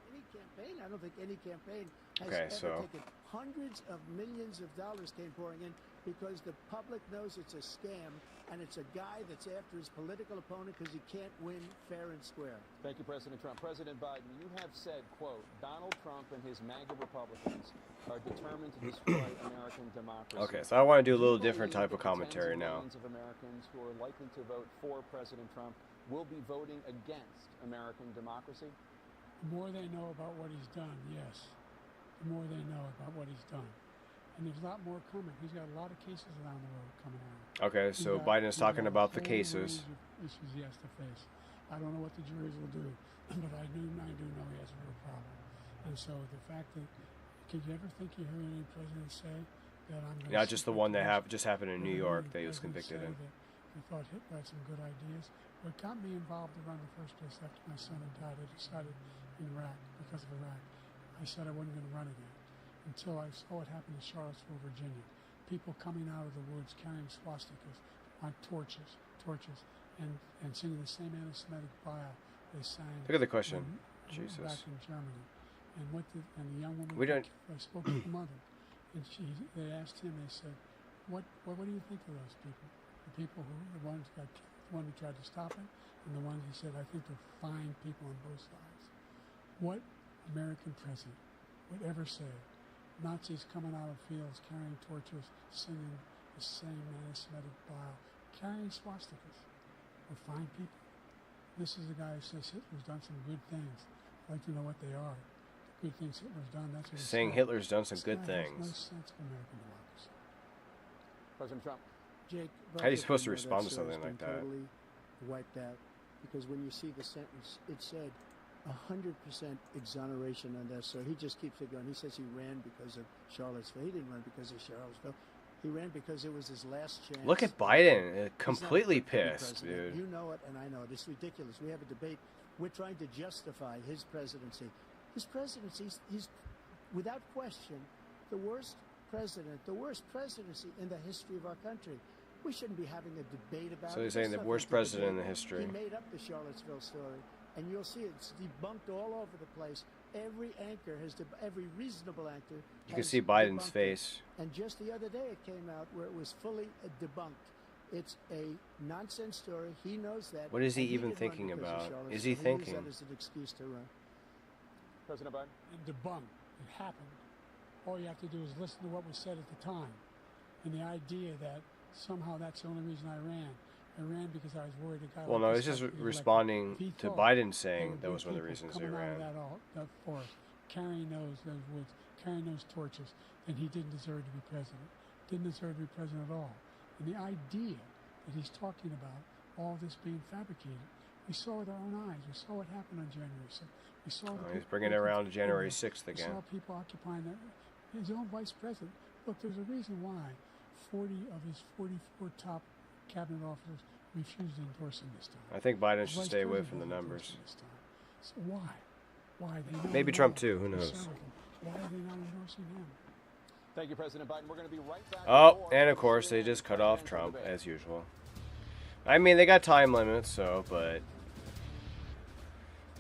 any campaign. I don't think any campaign has Okay, ever so- taken hundreds of millions of dollars came pouring in because the public knows it's a scam and it's a guy that's after his political opponent because he can't win fair and square. Thank you, President Trump. President Biden, you have said, quote, Donald Trump and his MAGA Republicans are determined to destroy American democracy. Okay, so I want to do a Do you little different believe type of that the commentary tens of now. millions of Americans who are likely to vote for President Trump will be voting against American democracy? The more they know about what he's done, yes. The more they know about what he's done. And there's a lot more coming. He's got a lot of cases around the world coming out. Okay, so Biden's talking about the cases. Issues he has to face. I don't know what the juries will do, but I do know he has a real problem. And so the fact that, could you ever think you heard any president say that I'm going to... Not just the one that just happened in New York that he was convicted in. We thought Hitler had some good ideas. What got me involved to run the first place after my son had died, I decided in Iraq, because of Iraq, I said I wasn't going to run again until I saw what happened in Charlottesville, Virginia. People coming out of the woods carrying swastikas on torches, and singing the same anti-Semitic bio they sang. Look at the question. Back Jesus. in Germany. And the young woman I spoke to the mother, and they asked him. They said, "What do you think of those people? The people who the ones got killed, the one who tried to stop it, and the one he said, I think they're fine people on both sides. What American president would ever say Nazis coming out of fields carrying torches, singing the same anti-Semitic bio, carrying swastikas were fine people? This is the guy who says Hitler's done some good things. I'd like to know what they are. The good things Hitler's done, that's what he's Saying Hitler's done some good things. No sense of American democracy. President Trump. Jake, How are you supposed to respond to something like that? Totally wiped out because when you see the sentence, it said 100% exoneration on that. So he just keeps it going. He says he ran because of Charlottesville. He didn't run because of Charlottesville. He ran because it was his last chance. Look at Biden, He's not completely fit to be pissed, president. dude. You know it, and I know it. It's ridiculous. We have a debate. We're trying to justify his presidency. His presidency, he's without question the worst president, the worst presidency in the history of our country. We shouldn't be having a debate about it. So he's saying the That's worst nothing to president in the debate. history. He made up the Charlottesville story, and you'll see it's debunked all over the place. Every anchor has, every reasonable anchor. You can has see Biden's debunked it. face. And just the other day it came out where it was fully debunked. It's a nonsense story. He knows that. What is he and even didn't run thinking because of about? Charlottesville. Is he used thinking? that as an excuse to run. President Biden. And debunked. It happened. All you have to do is listen to what was said at the time. And the idea that somehow that's the only reason I ran. I ran because I was worried a guy Well, like no, this he's just guy could get elected. responding If he to thought Biden there saying would that be was one of the people reasons he coming out of ran. that forest, carrying those woods, carrying those torches, then he didn't deserve to be president. Didn't deserve to be president at all. And the idea that he's talking about all this being fabricated, we saw with our own eyes. We saw what happened on January 6th. We saw the He's people bringing it around to January 6th We again. saw people occupying his own vice president. Look, there's a reason why 40 of his 44 top cabinet officers refused to endorse him this time. I think Biden The should vice stay away president from the didn't endorse numbers. him this time. So why? Why? They know Maybe him Trump well. too, who They're knows? serving him. Why are they not endorsing him? Thank you, President Biden. We're going to be right back. Oh, with and more of course they CNN just cut off presidential Trump debate. as usual. I mean, they got time limits, so, but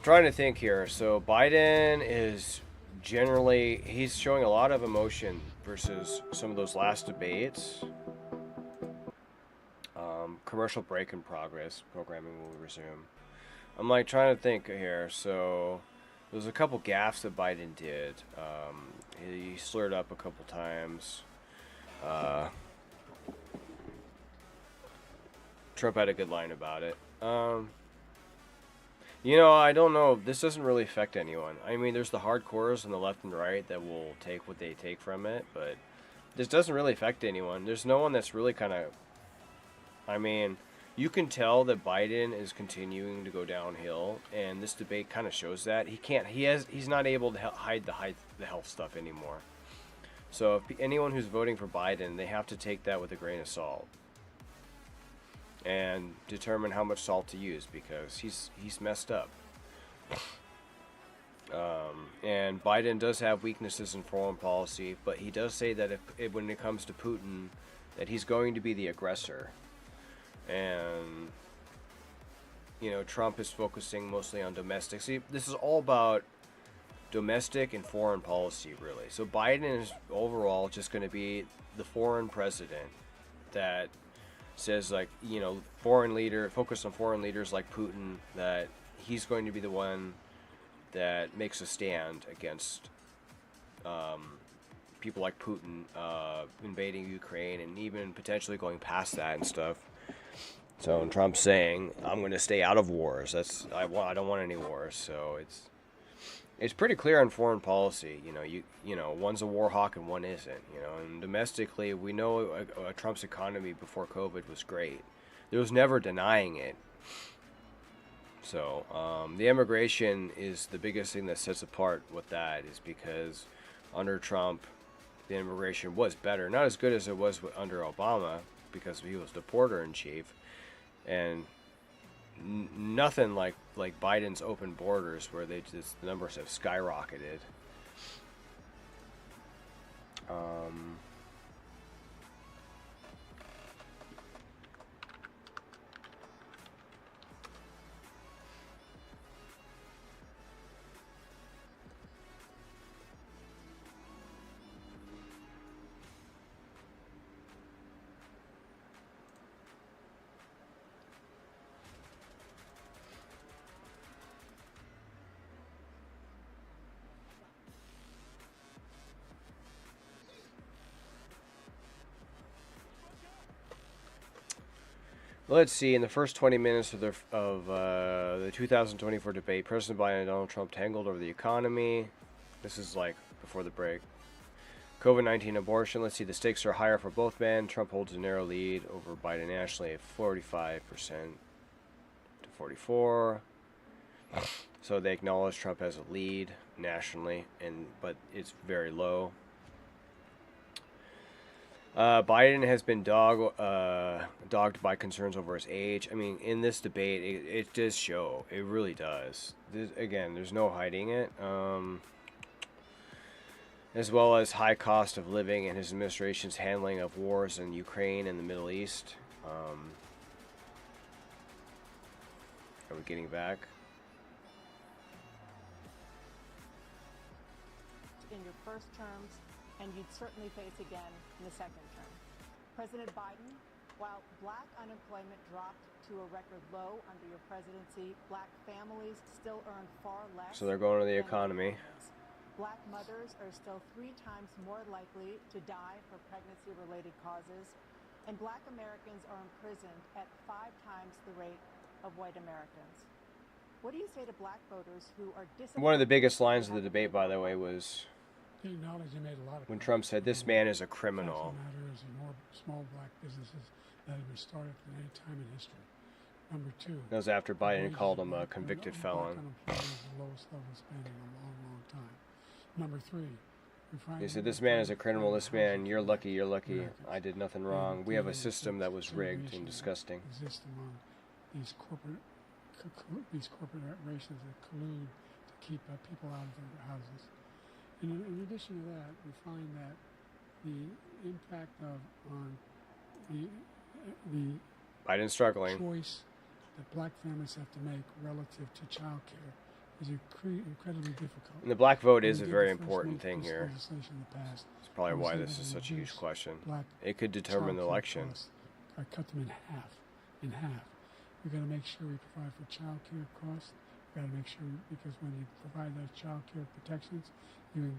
trying to think here. So Biden is generally, he's showing a lot of emotion versus some of those last debates. Commercial break in progress. Programming will resume. I'm like trying to think here. So there's a couple gaffes that Biden did. He slurred up a couple times. Trump had a good line about it. You know, I don't know. This doesn't really affect anyone. I mean, there's the hardcores on the left and right that will take what they take from it, but this doesn't really affect anyone. There's no one that's really kind of... I mean, You can tell that Biden is continuing to go downhill, and this debate kind of shows that he's not able to hide the health stuff anymore. So if anyone who's voting for Biden, they have to take that with a grain of salt and determine how much salt to use, because he's messed up. And Biden does have weaknesses in foreign policy, but he does say that when it comes to Putin, that he's going to be the aggressor. And, you know, Trump is focusing mostly on domestic. See, this is all about domestic and foreign policy, really. So Biden is overall just going to be the foreign president that says, like, you know, focus on foreign leaders like Putin, that he's going to be the one that makes a stand against people like Putin invading Ukraine, and even potentially going past that and stuff. So Trump's saying, I'm going to stay out of wars. I don't want any wars. So it's pretty clear on foreign policy. You know, one's a war hawk and one isn't. You know, and domestically, we know Trump's economy before COVID was great. There was never denying it. So the immigration is the biggest thing that sets apart with that, is because under Trump, the immigration was better. Not as good as it was under Obama, because he was the porter in chief. And nothing like Biden's open borders, where the numbers have skyrocketed. Let's see. In the first 20 minutes of the 2024 debate, President Biden and Donald Trump tangled over the economy. This is like before the break. COVID-19 abortion. Let's see. The stakes are higher for both men. Trump holds a narrow lead over Biden nationally at 45% to 44%. So they acknowledge Trump has a lead nationally, but it's very low. Biden has been dogged by concerns over his age. I mean, in this debate, it does show. It really does. There's no hiding it. As well as high cost of living and his administration's handling of wars in Ukraine and the Middle East. Are we getting back? In your first terms, and you'd certainly face again in the second term. President Biden, while black unemployment dropped to a record low under your presidency, black families still earn far less. So they're going to the economy. Black mothers are still 3 times more likely to die for pregnancy-related causes, and black Americans are imprisoned at 5 times the rate of white Americans. What do you say to black voters who are disappointed? One of the biggest lines of the debate, by the way, was They acknowledge they made a lot of when Trump said, "This man is a criminal." The fact of the matter is, there are more small black businesses that have been started than any time in history. Number 2. That was after Biden called him a convicted felon. Unemployment is the lowest level of spending in a long, long time. Number 3. He said, "This man is a criminal. This man, you're lucky. You're lucky. I did nothing wrong. We have a system that was rigged and disgusting." Exist among these corporations that collude to keep people out of their houses. In addition to that, we find that the impact on the Biden's struggling. choice that black families have to make relative to child care is incredibly difficult. And the black vote is a When we very did the first important make thing this here. legislation in the past, It's probably we why said this that is we such a huge reduced question. black It could determine the child care election. costs. I cut them in half. We got to make sure we provide for child care costs. We got to make sure, because when you provide those child care protections, you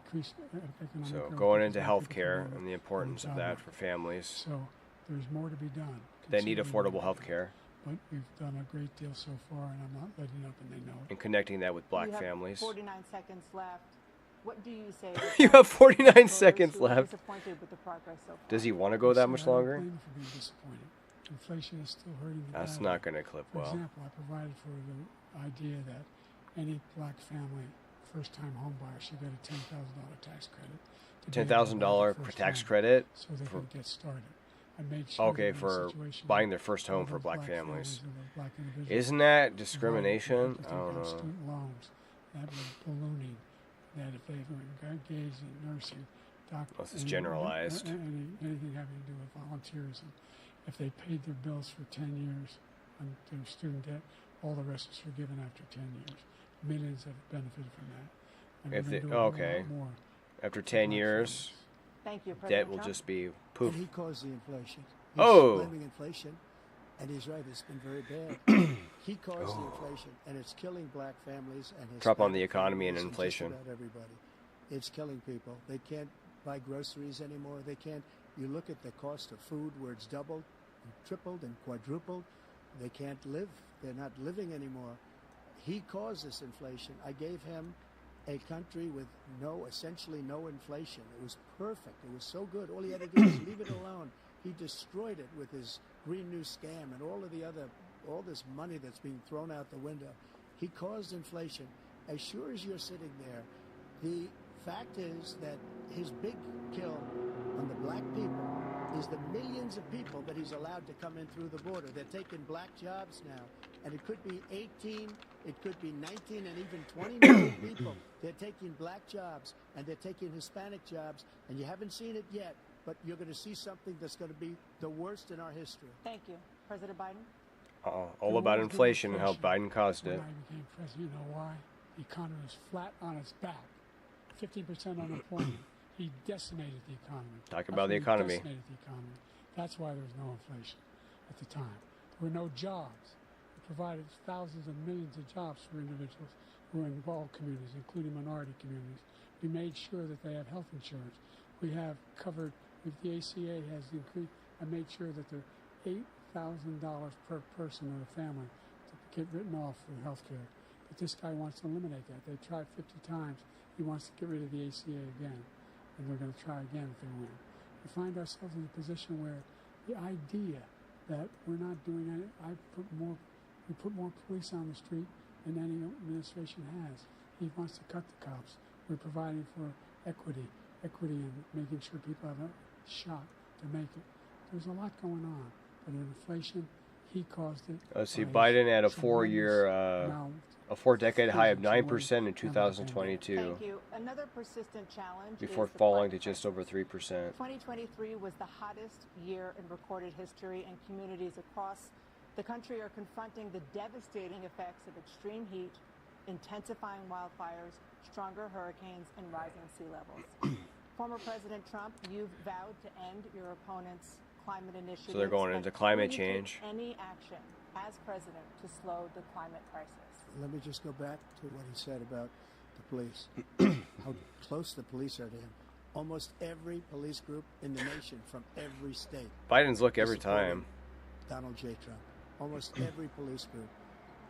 increase economic So growth going because into more people healthcare come over and the importance on of the job that market. for families So there's more to be done. that need considerably affordable more health to be care, done. But we've done a great deal so far, and I'm not letting up, and they know it. and connecting that with black You have families. 49 seconds left. What do you say? to You black have 49 voters seconds who are left. disappointed with the progress so far? Does he want to go that much I don't longer? blame them for being disappointed. inflation is still hurting the That's badly. not going to clip For well. example, I provided for the idea that any black family, first-time home buyer, should get a $10,000 tax credit. to be able to buy $10,000 their first tax home credit? So they for- can get started. I made sure Okay, that in a for situation buying where their first all home for those black families. and those black individuals Isn't that provided discrimination? for I people to take don't out know. student loans that were ballooning, that if they were engaged in nursing, This is generalized. anything having to do with volunteerism, if they paid their bills for 10 years on their student debt, all the rest is forgiven after 10 years. Millions have benefited from that. And If we're they, gonna do a whole okay, lot more after for 10 black years, families. Thank you, debt President will Trump. just be And poof. he caused the inflation. He's Oh. blaming inflation, and he's right. It's been very bad. He caused the inflation, and it's killing black families and Hispanic Trump on the economy and families inflation. Just about everybody. It's killing people. They can't buy groceries anymore. They can't. You look at the cost of food, where it's doubled, and tripled, and quadrupled. They can't live. They're not living anymore. He caused this inflation. I gave him a country with essentially no inflation. It was perfect. It was so good. All he had to do was leave it alone. He destroyed it with his Green New Scam and all this money that's being thrown out the window. He caused inflation. As sure as you're sitting there, the fact is that his big kill on the black people is the millions of people that he's allowed to come in through the border. They're taking black jobs now, and it could be 18, it could be 19, and even 20 million people. They're taking black jobs, and they're taking Hispanic jobs, and you haven't seen it yet, but you're going to see something that's going to be the worst in our history. Thank you. President Biden? All about inflation and how Biden caused When it. I became president, you know why? The economy was flat on its back. 15% unemployment. He decimated the economy. Talk about the That's when he economy. decimated the economy. That's why there was no inflation at the time. There were no jobs. We provided thousands of millions of jobs for individuals who are in all communities, including minority communities. We made sure that they have health insurance. We have covered, if the ACA has increased, I made sure that they're $8,000 per person in a family to get written off for health care. But this guy wants to eliminate that. They tried 50 times. He wants to get rid of the ACA again. And they're going to try again if they win. We find ourselves in a position where the idea that we're not doing any, we put more police on the street than any administration has. He wants to cut the cops. We're providing for equity and making sure people have a shot to make it. There's a lot going on, but in inflation, he caused it. Let's see, by his Biden had a tremendous four-decade high of amount 9% in 2022, Thank you. Another persistent challenge before is the falling to climate just crisis. over 3%. 2023 was the hottest year in recorded history, and communities across the country are confronting the devastating effects of extreme heat, intensifying wildfires, stronger hurricanes, and rising sea levels. Former President Trump, you've vowed to end your opponent's climate initiative. So they're going into climate change. Any action as president to slow the climate crisis? Let me just go back to what he said about the police. How close the police are to him. Almost every police group in the nation from every state. Biden's look every supporting time. Donald J. Trump. Almost every police group.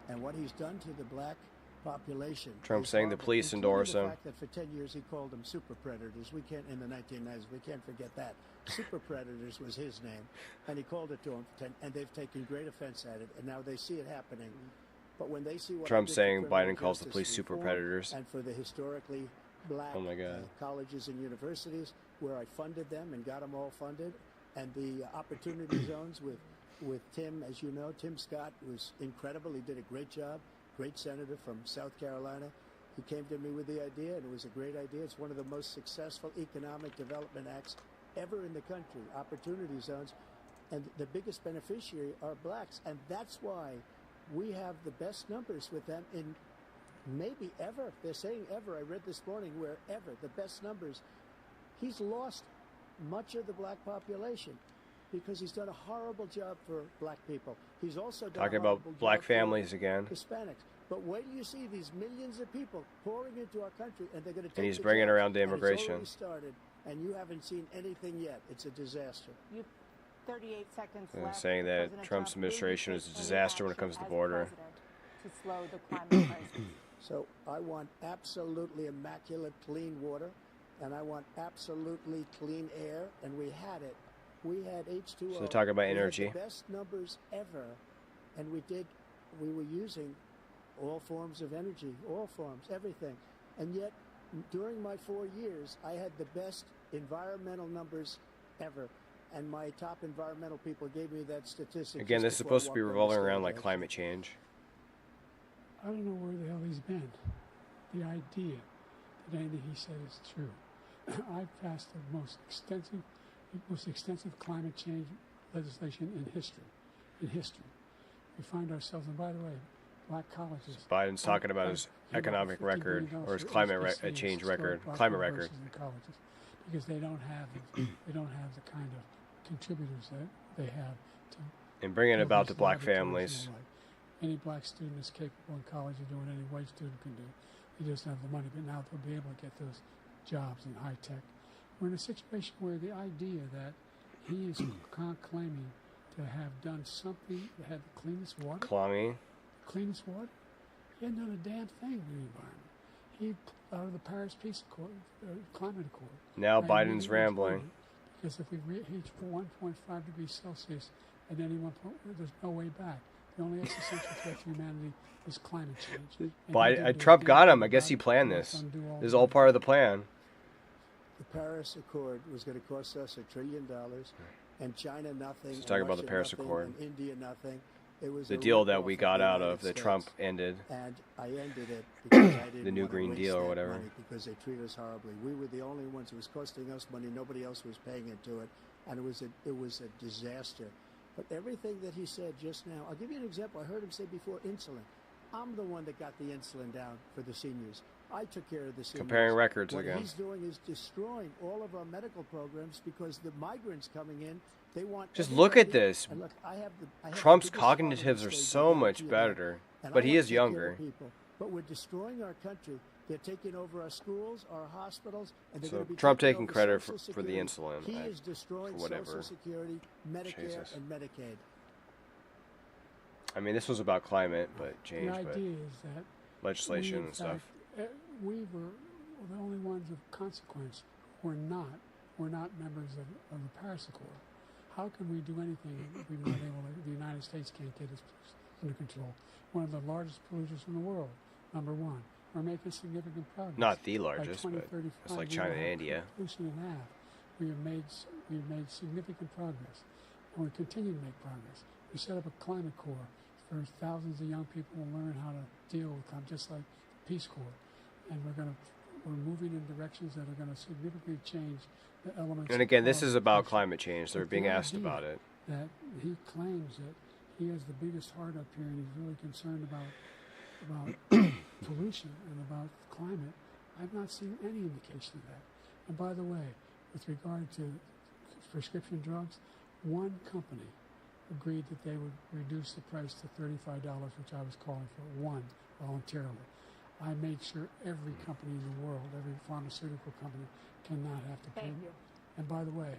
And what he's done to the black population. Trump is saying the horrible, police including endorse the him. fact that for 10 years he called them super predators. We can't, in the 1990s, we can't forget that. Super predators was his name. And he called it to them for 10, and they've taken great offense at it. And now they see it happening. But when they see what Trump I did for saying criminal Biden calls the justice police super reform predators. And for the historically black Oh my God. colleges and universities, where I funded them and got them all funded, and the opportunity zones with Tim, as you know, Tim Scott was incredible. He did a great job, great senator from South Carolina. He came to me with the idea, and it was a great idea. It's one of the most successful economic development acts ever in the country, opportunity zones. And the biggest beneficiary are blacks. And that's why we have the best numbers with them in maybe ever. They're saying ever. I read this morning where ever, the best numbers. He's lost much of the black population because he's done a horrible job for black people. He's also done Talking a about horrible black job for families again. Hispanics. But wait till you see these millions of people pouring into our country, and they're going to take And he's the bringing jobs, around the and immigration. It's already started, and you haven't seen anything yet. It's a disaster. You 38 seconds And left. saying that President Trump's Trump, will you administration take is a any disaster when it action comes to the as border. president to slow the climate crisis? So I want absolutely immaculate clean water, and I want absolutely clean air, and we had it we had H2O. So they're talking about We had energy. the best numbers ever, and we were using all forms of energy, all forms, everything. And yet, during my 4 years, I had the best environmental numbers ever. And my top environmental people gave me that statistic. Again, this is just before I supposed to be walked on the revolving stage, around like actually. climate change. I don't know where the hell he's been. The idea that anything he said is true. I've passed the most extensive climate change legislation in history. In history, we find ourselves, and by the way, black colleges. Biden's talking about his economic record or his climate change record, climate record. In colleges, because they don't have the kind of contributors that they have to. And bringing build about these to black laboratories families. and the like. Any black student is capable in college of doing any white student can do. He doesn't have the money, but now they'll be able to get those jobs in high tech. We're in a situation where the idea that he is claiming to have done something that had the cleanest water. Cleanest water? He hadn't done a damn thing with the environment. He pulled out of the Paris Peace Accord, Climate Accord. Now Right? Biden's rambling. Because if we reach 1.5 degrees Celsius at any one point, there's no way back. The only existential threat to humanity is climate change. But Trump got him. I guess he planned this. This is all part of the plan. The Paris Accord was going to cost us $1 trillion, and China nothing. He's talking about the Russia Paris nothing, Accord. And India nothing. It was The a deal that rip-off we of got the out United of that States. Trump ended. And I ended it because I didn't The New want to Green waste Deal or that whatever. money because they treat us horribly. We were the only ones who was costing us money. Nobody else was paying into it, and it was a disaster. But everything that he said just now, I'll give you an example. I heard him say before insulin. I'm the one that got the insulin down for the seniors. I took care of the seniors. Comparing records what again. What he's doing is destroying all of our medical programs because the migrants coming in, they want. Just look at everybody- this. and look, I have the Trump's biggest smile on my cognitives are face, so I much guarantee you better, that. And but I he wanna is take care of younger. people. But we're destroying our country. They're taking over our schools, our hospitals, and they're So going to be Trump taking taking over credit Social for the Security. insulin, He is destroying for whatever. Social Security, Medicare, Jesus. and Medicaid. I mean, this was about climate, but The change, but idea is that legislation we, in and stuff. fact, we were the only ones of consequence who were not members of the Paris Accord. How can we do anything if we're not able to, the United States can't get it under control? One of the largest polluters in the world, number one. We're making significant progress. Not the By largest, but 2035, it's like we China will and have India. Pollution in half. We've made significant progress, and we continue to make progress. We set up a climate corps where thousands of young people will learn how to deal with climate, just like the Peace Corps. And we're moving in directions that are going to significantly change the elements. And again, this of is about protection. climate change. They're But being the asked idea about it. That he claims that he has the biggest heart up here, and he's really concerned about pollution and about climate. I've not seen any indication of that. And by the way, with regard to prescription drugs, one company agreed that they would reduce the price to $35, which I was calling for, one, voluntarily. I made sure every company in the world, every pharmaceutical company, cannot have to pay. Thank you. And by the way,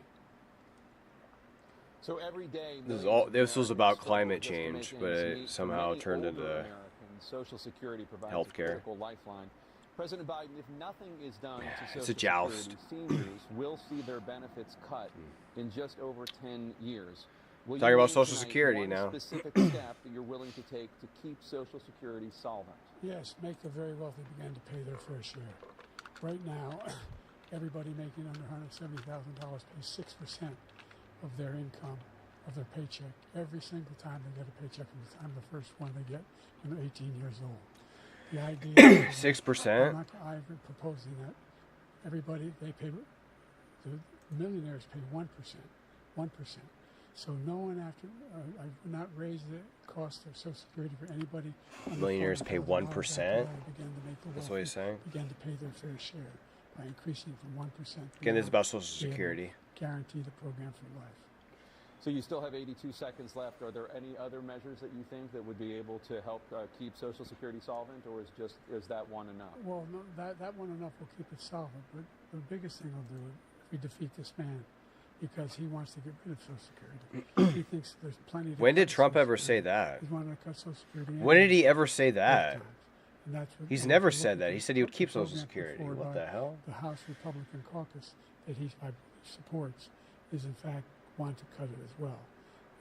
So every day, This was about climate just to make change, ends but it meet. somehow Many turned older into Americans, Social Security provides healthcare. a critical lifeline. President Biden, if nothing is done to It's Social a joust. Security, seniors will see their benefits cut in just over 10 years. Will Talking you about name Social tonight Security one now. specific step that you're willing to take to keep Social Security solvent? yes, make the very wealthy begin to pay their fair share. Right now, everybody making under $170,000 pays 6% of their income, of their paycheck, every single time they get a paycheck from the time the first one they get when they're 18 years old. The idea is 6%. I'm proposing that everybody, they pay, the millionaires pay 1%. So no one after, I would not raise the cost of Social Security for anybody. under Millionaires pay $400,000 1%? after that, begin to make the That's what he's wealthy saying. begin to pay their fair share by increasing from 1%. Again, this is about Social be able to Security. Guarantee the program for life. So you still have 82 seconds left. Are there any other measures that you think that would be able to help keep Social Security solvent, or is that one enough? Well, no, that one enough will keep it solvent, but the biggest thing will do it if we defeat this man, because he wants to get rid of Social Security. He thinks there's plenty to When cut did Trump Social ever say Security. that? He's wanting to cut Social Security. When did anyway, he ever say both that? times. And that's what, He's and never if you said look that. at He the said he would keep program Social put Security. forward What by the hell? The House Republican caucus that he supports is in fact want to cut it as well.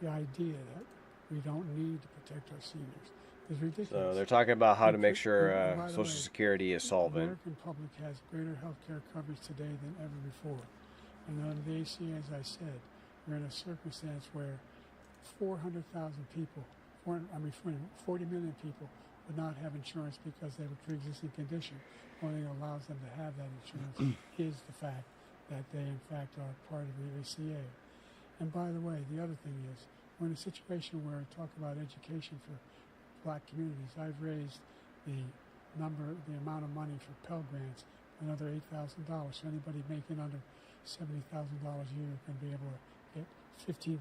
The idea that we don't need to protect our seniors is ridiculous. So they're talking about how to make sure And by the Social way, Security is The solvent. American public has greater health care coverage today than ever before. And under the ACA, as I said, we're in a circumstance where 400,000 people, 40 million people would not have insurance because they have a pre-existing condition. Only thing that allows them to have that insurance is the fact that they, in fact, are part of the ACA. And by the way, the other thing is, we're in a situation where I talk about education for black communities. I've raised the amount of money for Pell Grants, another $8,000. So anybody making under $70,000 a year can be able to get $15,000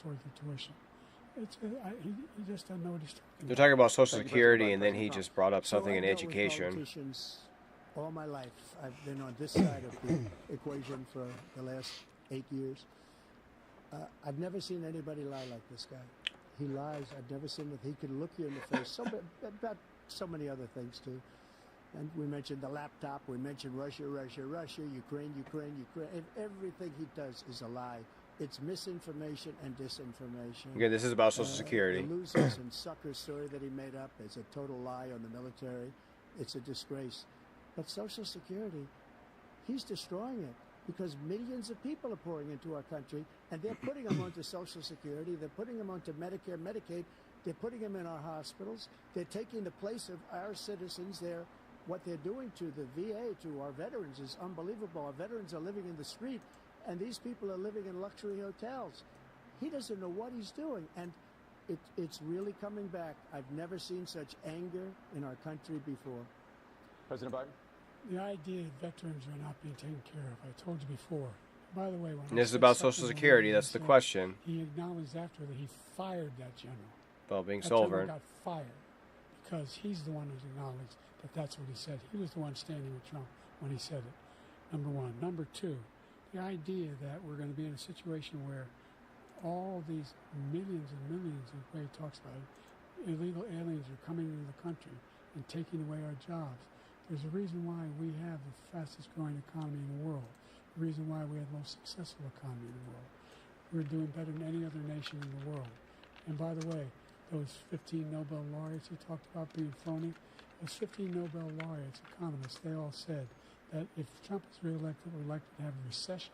towards the tuition. He just doesn't know what he's talking about. They're talking about Social Security, and then he just brought up something in I've dealt with education. politicians all my life. I've been on this side of the equation for the last 8 years. I've never seen anybody lie like this guy. He lies. I've never seen that he can look you in the face. About so many other things too. And we mentioned the laptop. We mentioned Russia, Ukraine. Everything he does is a lie. It's misinformation and disinformation. Again, this is about Social Security. The losers and suckers story that he made up is a total lie on the military. It's a disgrace. But Social Security, he's destroying it because millions of people are pouring into our country, and they're putting them onto Social Security. They're putting them onto Medicare, Medicaid. They're putting them in our hospitals. They're taking the place of our citizens. What they're doing to the VA, to our veterans, is unbelievable. Our veterans are living in the street, and these people are living in luxury hotels. He doesn't know what he's doing, and it's really coming back. I've never seen such anger in our country before. President Biden? The idea that veterans are not being taken care of, I told you before. By the way, when And this is about Social Security. That's the question. He acknowledged after that he fired that general. About being That general solvent. got fired because he's the one who's acknowledged that that's what he said. He was the one standing with Trump when he said it, number one. Number two, the idea that we're going to be in a situation where all these millions and millions, the way he talks about it, illegal aliens are coming into the country and taking away our jobs. There's a reason why we have the fastest growing economy in the world, the reason why we have the most successful economy in the world. We're doing better than any other nation in the world. And by the way, those 15 Nobel laureates you talked about being phony, those 15 Nobel laureates, economists, they all said that if Trump is reelected, we're likely to have a recession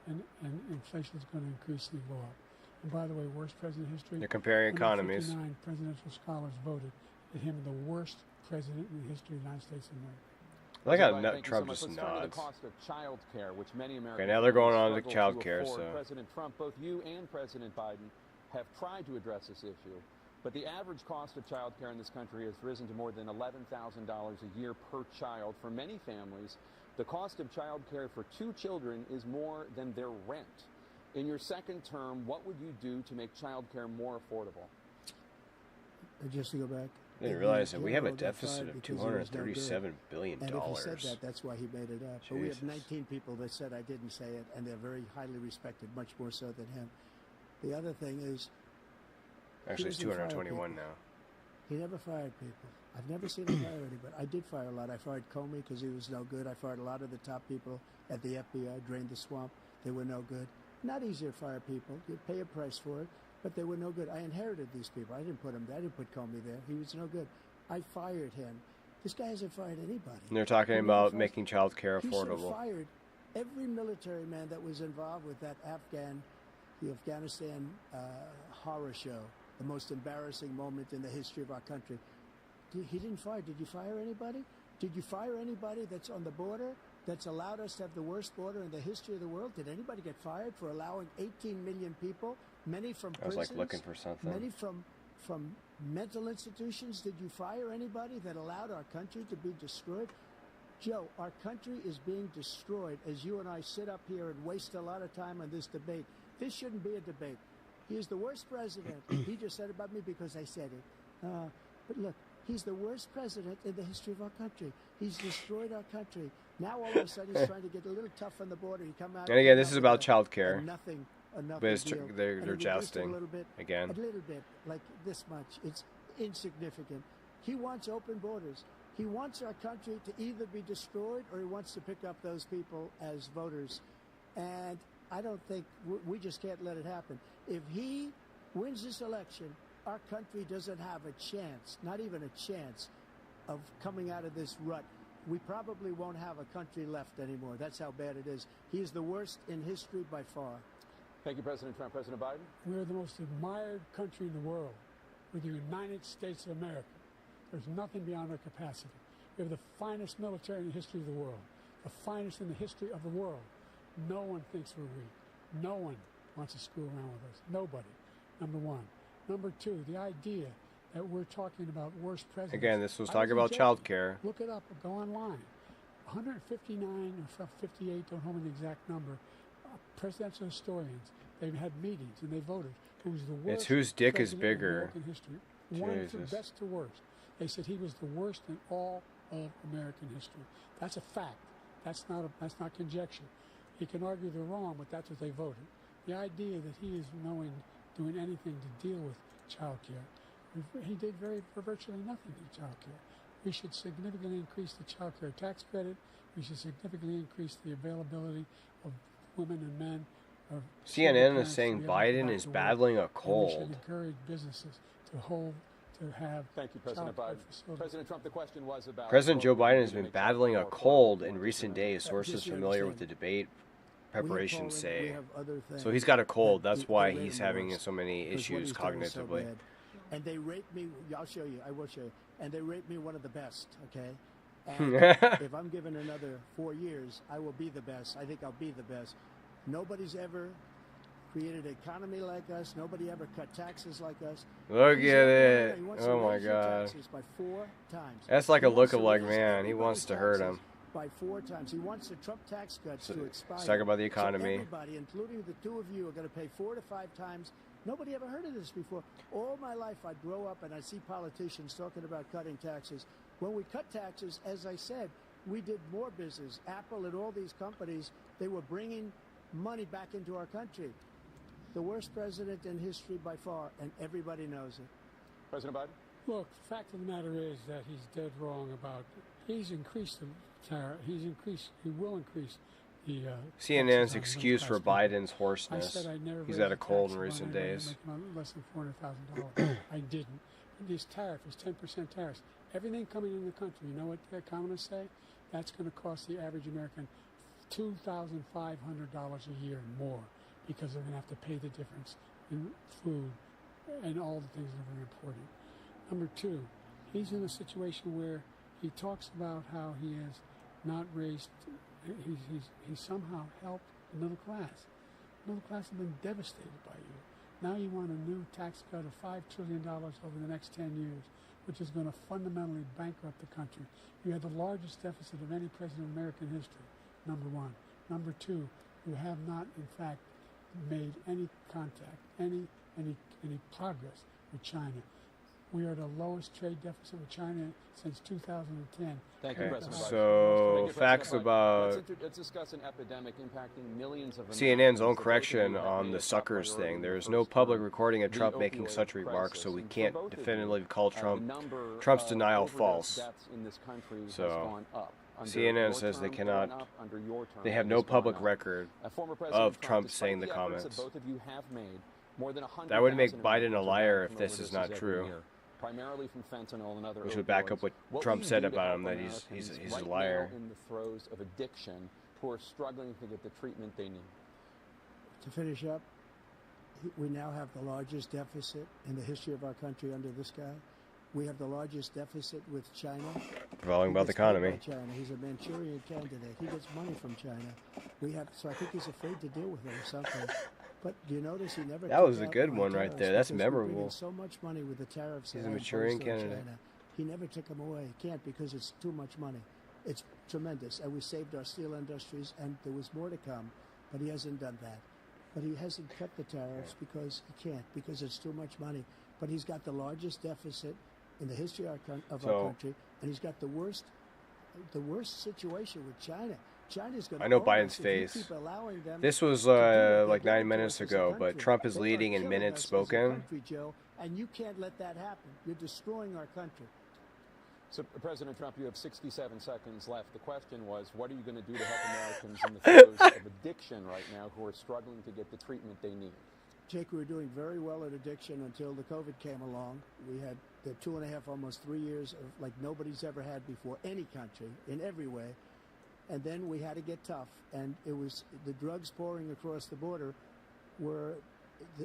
and inflation is going to increasingly go up. And by the way, worst president in history. They're comparing economies. 59 presidential scholars voted that him the worst president in the history of the United States of America. I got Thank you Trump so much. just Let's turn to the nods. cost of child care, which many Americans now they're going on to struggle child care, afford. so- President Trump, both you and President Biden have tried to address this issue, but the average cost of child care in this country has risen to more than $11,000 a year per child. For many families, the cost of child care for 2 children is more than their rent. In your second term, what would you do to make child care more affordable? Just to go back. I didn't realize that we have a deficit of $237 billion. And if he said that, that's why he made it up. But we have 19 people that said I didn't say it, and they're very highly respected, much more so than him. The other thing is... Actually, it's 221 now. He never fired people. I've never seen him fire anybody. I did fire a lot. I fired Comey because he was no good. I fired a lot of the top people at the FBI, drained the swamp. They were no good. Not easy to fire people. You pay a price for it, but they were no good. I inherited these people. I didn't put him there. I didn't put Comey there. He was no good. I fired him. This guy hasn't fired anybody. And they're talking about making child care He should have affordable. fired every military man that was involved with that the Afghanistan horror show, the most embarrassing moment in the history of our country. He didn't fire. Did you fire anybody? Did you fire anybody that's on the border that's allowed us to have the worst border in the history of the world? Did anybody get fired for allowing 18 million people, many from prisons? I was like looking for something. Many from mental institutions? Did you fire anybody that allowed our country to be destroyed? Joe, our country is being destroyed as you and I sit up here and waste a lot of time on this debate. This shouldn't be a debate. He is the worst president. He just said about me because I said it. But look, he's the worst president in the history of our country. He's destroyed our country. Now all of a sudden he's trying to get a little tough on the border. He come out. And again, this is about child care. Nothing. But it's they're jousting a little bit, again. A little bit, like this much. It's insignificant. He wants open borders. He wants our country to either be destroyed or he wants to pick up those people as voters. And I don't think we just can't let it happen. If he wins this election, our country doesn't have a chance, not even a chance, of coming out of this rut. We probably won't have a country left anymore. That's how bad it is. He is the worst in history by far. Thank you, President Trump. President Biden? We're the most admired country in the world. We're the United States of America. There's nothing beyond our capacity. We have the finest military in the history of the world, the finest in the history of the world. No one thinks we're weak. No one wants to screw around with us. Nobody. Number one. Number two, the idea that we're talking about worst presidents. Again, this was talking about child care. Look it up or go online. 159 or 58, don't hold me the exact number, presidential historians, they've had meetings and they voted. Who's the worst? It's whose dick is president in bigger. American history. One from Jesus. best to worst. They said he was the worst in all of American history. That's a fact. That's not conjecture. He can argue they're wrong, but that's what they voted. The idea that he is doing anything to deal with child care, he did for virtually nothing to child care. We should significantly increase the child care tax credit. We should significantly increase the availability of women and men. CNN is saying Biden is battling a cold. We should encourage businesses to have. Thank you, President Biden. President Trump, the question was about. President Joe Biden has been battling a cold in recent days. Sources familiar with the debate preparations say. So he's got a cold. That's why he's having so many issues cognitively. And they rate me. I'll show you. I will show you. And they rate me one of the best. Okay. And if I'm given another 4 years, I will be the best. I think I'll be the best. Nobody's ever created an economy like us. Nobody ever cut taxes like us. Look at it. Oh my God. By 4 times. That's like a look of like, man, he wants to hurt him. By 4 times. He wants the Trump tax cuts to expire. Let's talk about the economy. So everybody, including the two of you, are going to pay 4 to 5 times. Nobody ever heard of this before. All my life, I'd grow up and I'd see politicians talking about cutting taxes. When we cut taxes, as I said, we did more business. Apple and all these companies, they were bringing money back into our country. The worst president in history by far, and everybody knows it. President Biden? Look, the fact of the matter is that he's dead wrong about. He's increased the tariff. He will increase the. CNN's excuse for Biden's hoarseness. I said I'd never He's raise had a the cold tax in on recent anybody days. making less than $400,000. I didn't. This tariff is 10% tariffs. Everything coming in the country, you know what the economists say? That's going to cost the average American $2,500 a year more, because they're going to have to pay the difference in food and all the things that are important. Number two, he's in a situation where he talks about how he has not raised, he's somehow helped the middle class. The middle class have been devastated by you. Now you want a new tax cut of $5 trillion over the next 10 years, which is going to fundamentally bankrupt the country. You have the largest deficit of any president in American history, number one. Number two, you have not, in fact, made any contact, any progress with China. We are the lowest trade deficit with China since 2010. Thank you, President Biden. So, facts about Let's discuss an epidemic impacting millions of CNN's own correction on the suckers thing. There is no public recording of Trump making such remarks, so we can't definitively call Trump's denial false. So, CNN says they cannot, they have no public record of Trump saying the comments. That would make Biden a liar if this is not true. Primarily from fentanyl and other Which would back up what Trump said about him, that he's right a liar. now in the throes of addiction, who are struggling to get the treatment they need. To finish up, we now have the largest deficit in the history of our country under this guy. We have the largest deficit with China. Following about the economy. China. He's a Manchurian candidate. He gets money from China. So I think he's afraid to deal with it or something. But do you notice he never? That was a good one right there. That's memorable. So much money with the tariffs. He's a Manchurian candidate. China. He never took them away. He can't, because it's too much money. It's tremendous, and we saved our steel industries, and there was more to come. But he hasn't done that. But he hasn't cut the tariffs because he can't, because it's too much money. But he's got the largest deficit in the history of our country, and he's got the worst situation with China. China's going to. I know Biden's face. This was like 9 minutes ago, but Trump is leading in minutes spoken. And you can't let that happen. You're destroying our country. So, President Trump, you have 67 seconds left. The question was, what are you going to do to help Americans in the throes of addiction right now who are struggling to get the treatment they need? Jake, we were doing very well at addiction until the COVID came along. We had the 2.5, almost 3 years of like nobody's ever had before, any country, in every way. And then we had to get tough. And it was the drugs pouring across the border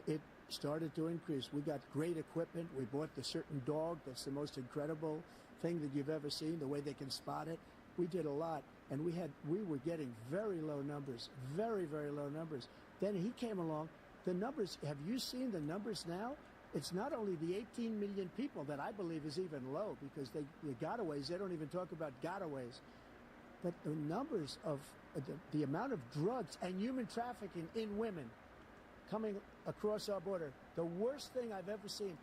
it started to increase. We got great equipment. We bought the certain dog that's the most incredible thing that you've ever seen, the way they can spot it. We did a lot. And we were getting very low numbers, very, very low numbers. Then he came along. The numbers, have you seen the numbers now? It's not only the 18 million people that I believe is even low, because the gotaways, they don't even talk about gotaways. But the numbers of the amount of drugs and human trafficking in women coming across our border, the worst thing I've ever seen,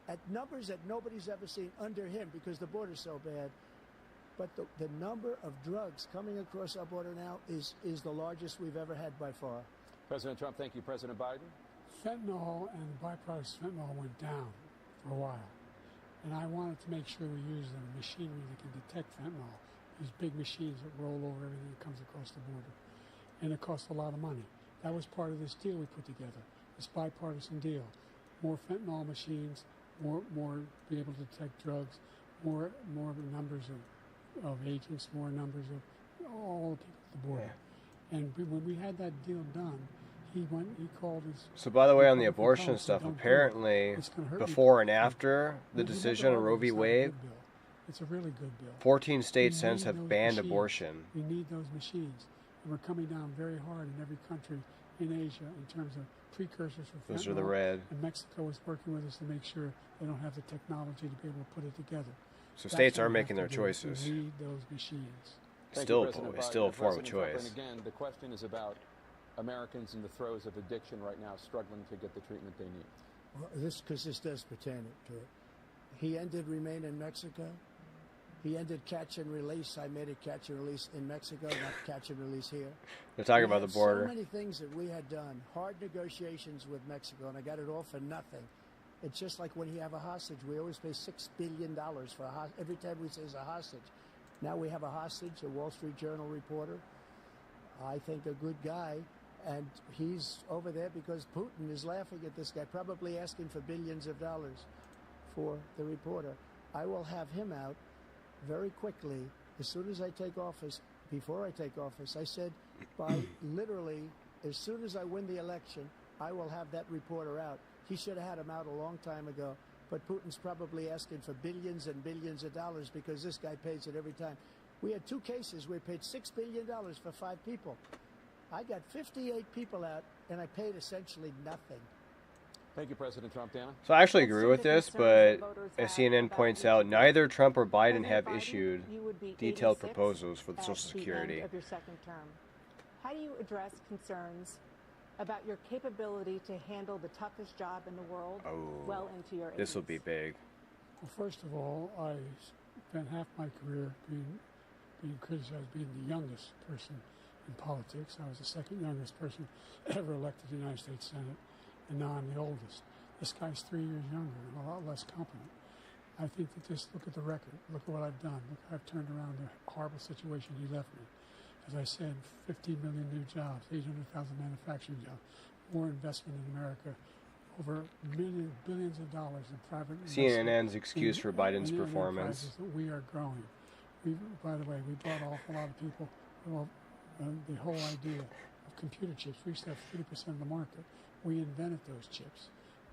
at numbers that nobody's ever seen under him because the border's so bad. But the number of drugs coming across our border now is the largest we've ever had by far. President Trump, thank you. President Biden? Fentanyl and the byproducts of fentanyl went down for a while. And I wanted to make sure we use the machinery that can detect fentanyl. These big machines that roll over everything that comes across the border. And it costs a lot of money. That was part of this deal we put together, this bipartisan deal. More fentanyl machines, more be able to detect drugs, more numbers of agents, more numbers of all the people at the border. Yeah. And when we had that deal done, he called his... So by the way, on the abortion stuff, apparently before and after the decision on Roe v. Wade, it's a really good bill. 14 states since have banned abortion. We need those machines. And we're coming down very hard in every country in Asia in terms of precursors for fentanyl. Those are the red. And Mexico is working with us to make sure they don't have the technology to be able to put it together. So states are making their choices. We need those machines. Still a form of choice. And again, the question is about Americans in the throes of addiction right now struggling to get the treatment they need. Well, this does pertain to it. He ended Remain in Mexico. He ended catch and release. I made it catch and release in Mexico, not catch and release here. They're talking about the border. So many things that we had done, hard negotiations with Mexico, and I got it all for nothing. It's just like when you have a hostage. We always pay $6 billion for a hostage. Every time we say it's a hostage. Now we have a hostage, a Wall Street Journal reporter. I think a good guy. And he's over there because Putin is laughing at this guy, probably asking for billions of dollars for the reporter. I will have him out very quickly as soon as I take office. Before I take office, I said by literally as soon as I win the election, I will have that reporter out. He should have had him out a long time ago. But Putin's probably asking for billions and billions of dollars because this guy pays it every time. We had 2 cases where we paid $6 billion for 5 people. I got 58 people out, and I paid essentially nothing. Thank you, President Trump. Dana? So I actually agree with this, but as CNN points out, neither Trump or Biden have issued detailed proposals for the Social Security. Of your second term. How do you address concerns about your capability to handle the toughest job in the world well into your 80s? This will be big. Well, first of all, I spent half my career being criticized being the youngest person in politics. I was the second youngest person ever elected to the United States Senate, and now I'm the oldest. This guy's 3 years younger and a lot less competent. I think that just look at the record. Look at what I've done. Look, I've turned around the horrible situation he left me. As I said, 15 million new jobs, 800,000 manufacturing jobs, more investment in America, over billions of dollars in private CNN's excuse for Biden's performance. That we are growing. By the way, we brought off a lot of people. Well, the whole idea of computer chips, we used to have 30% of the market. We invented those chips,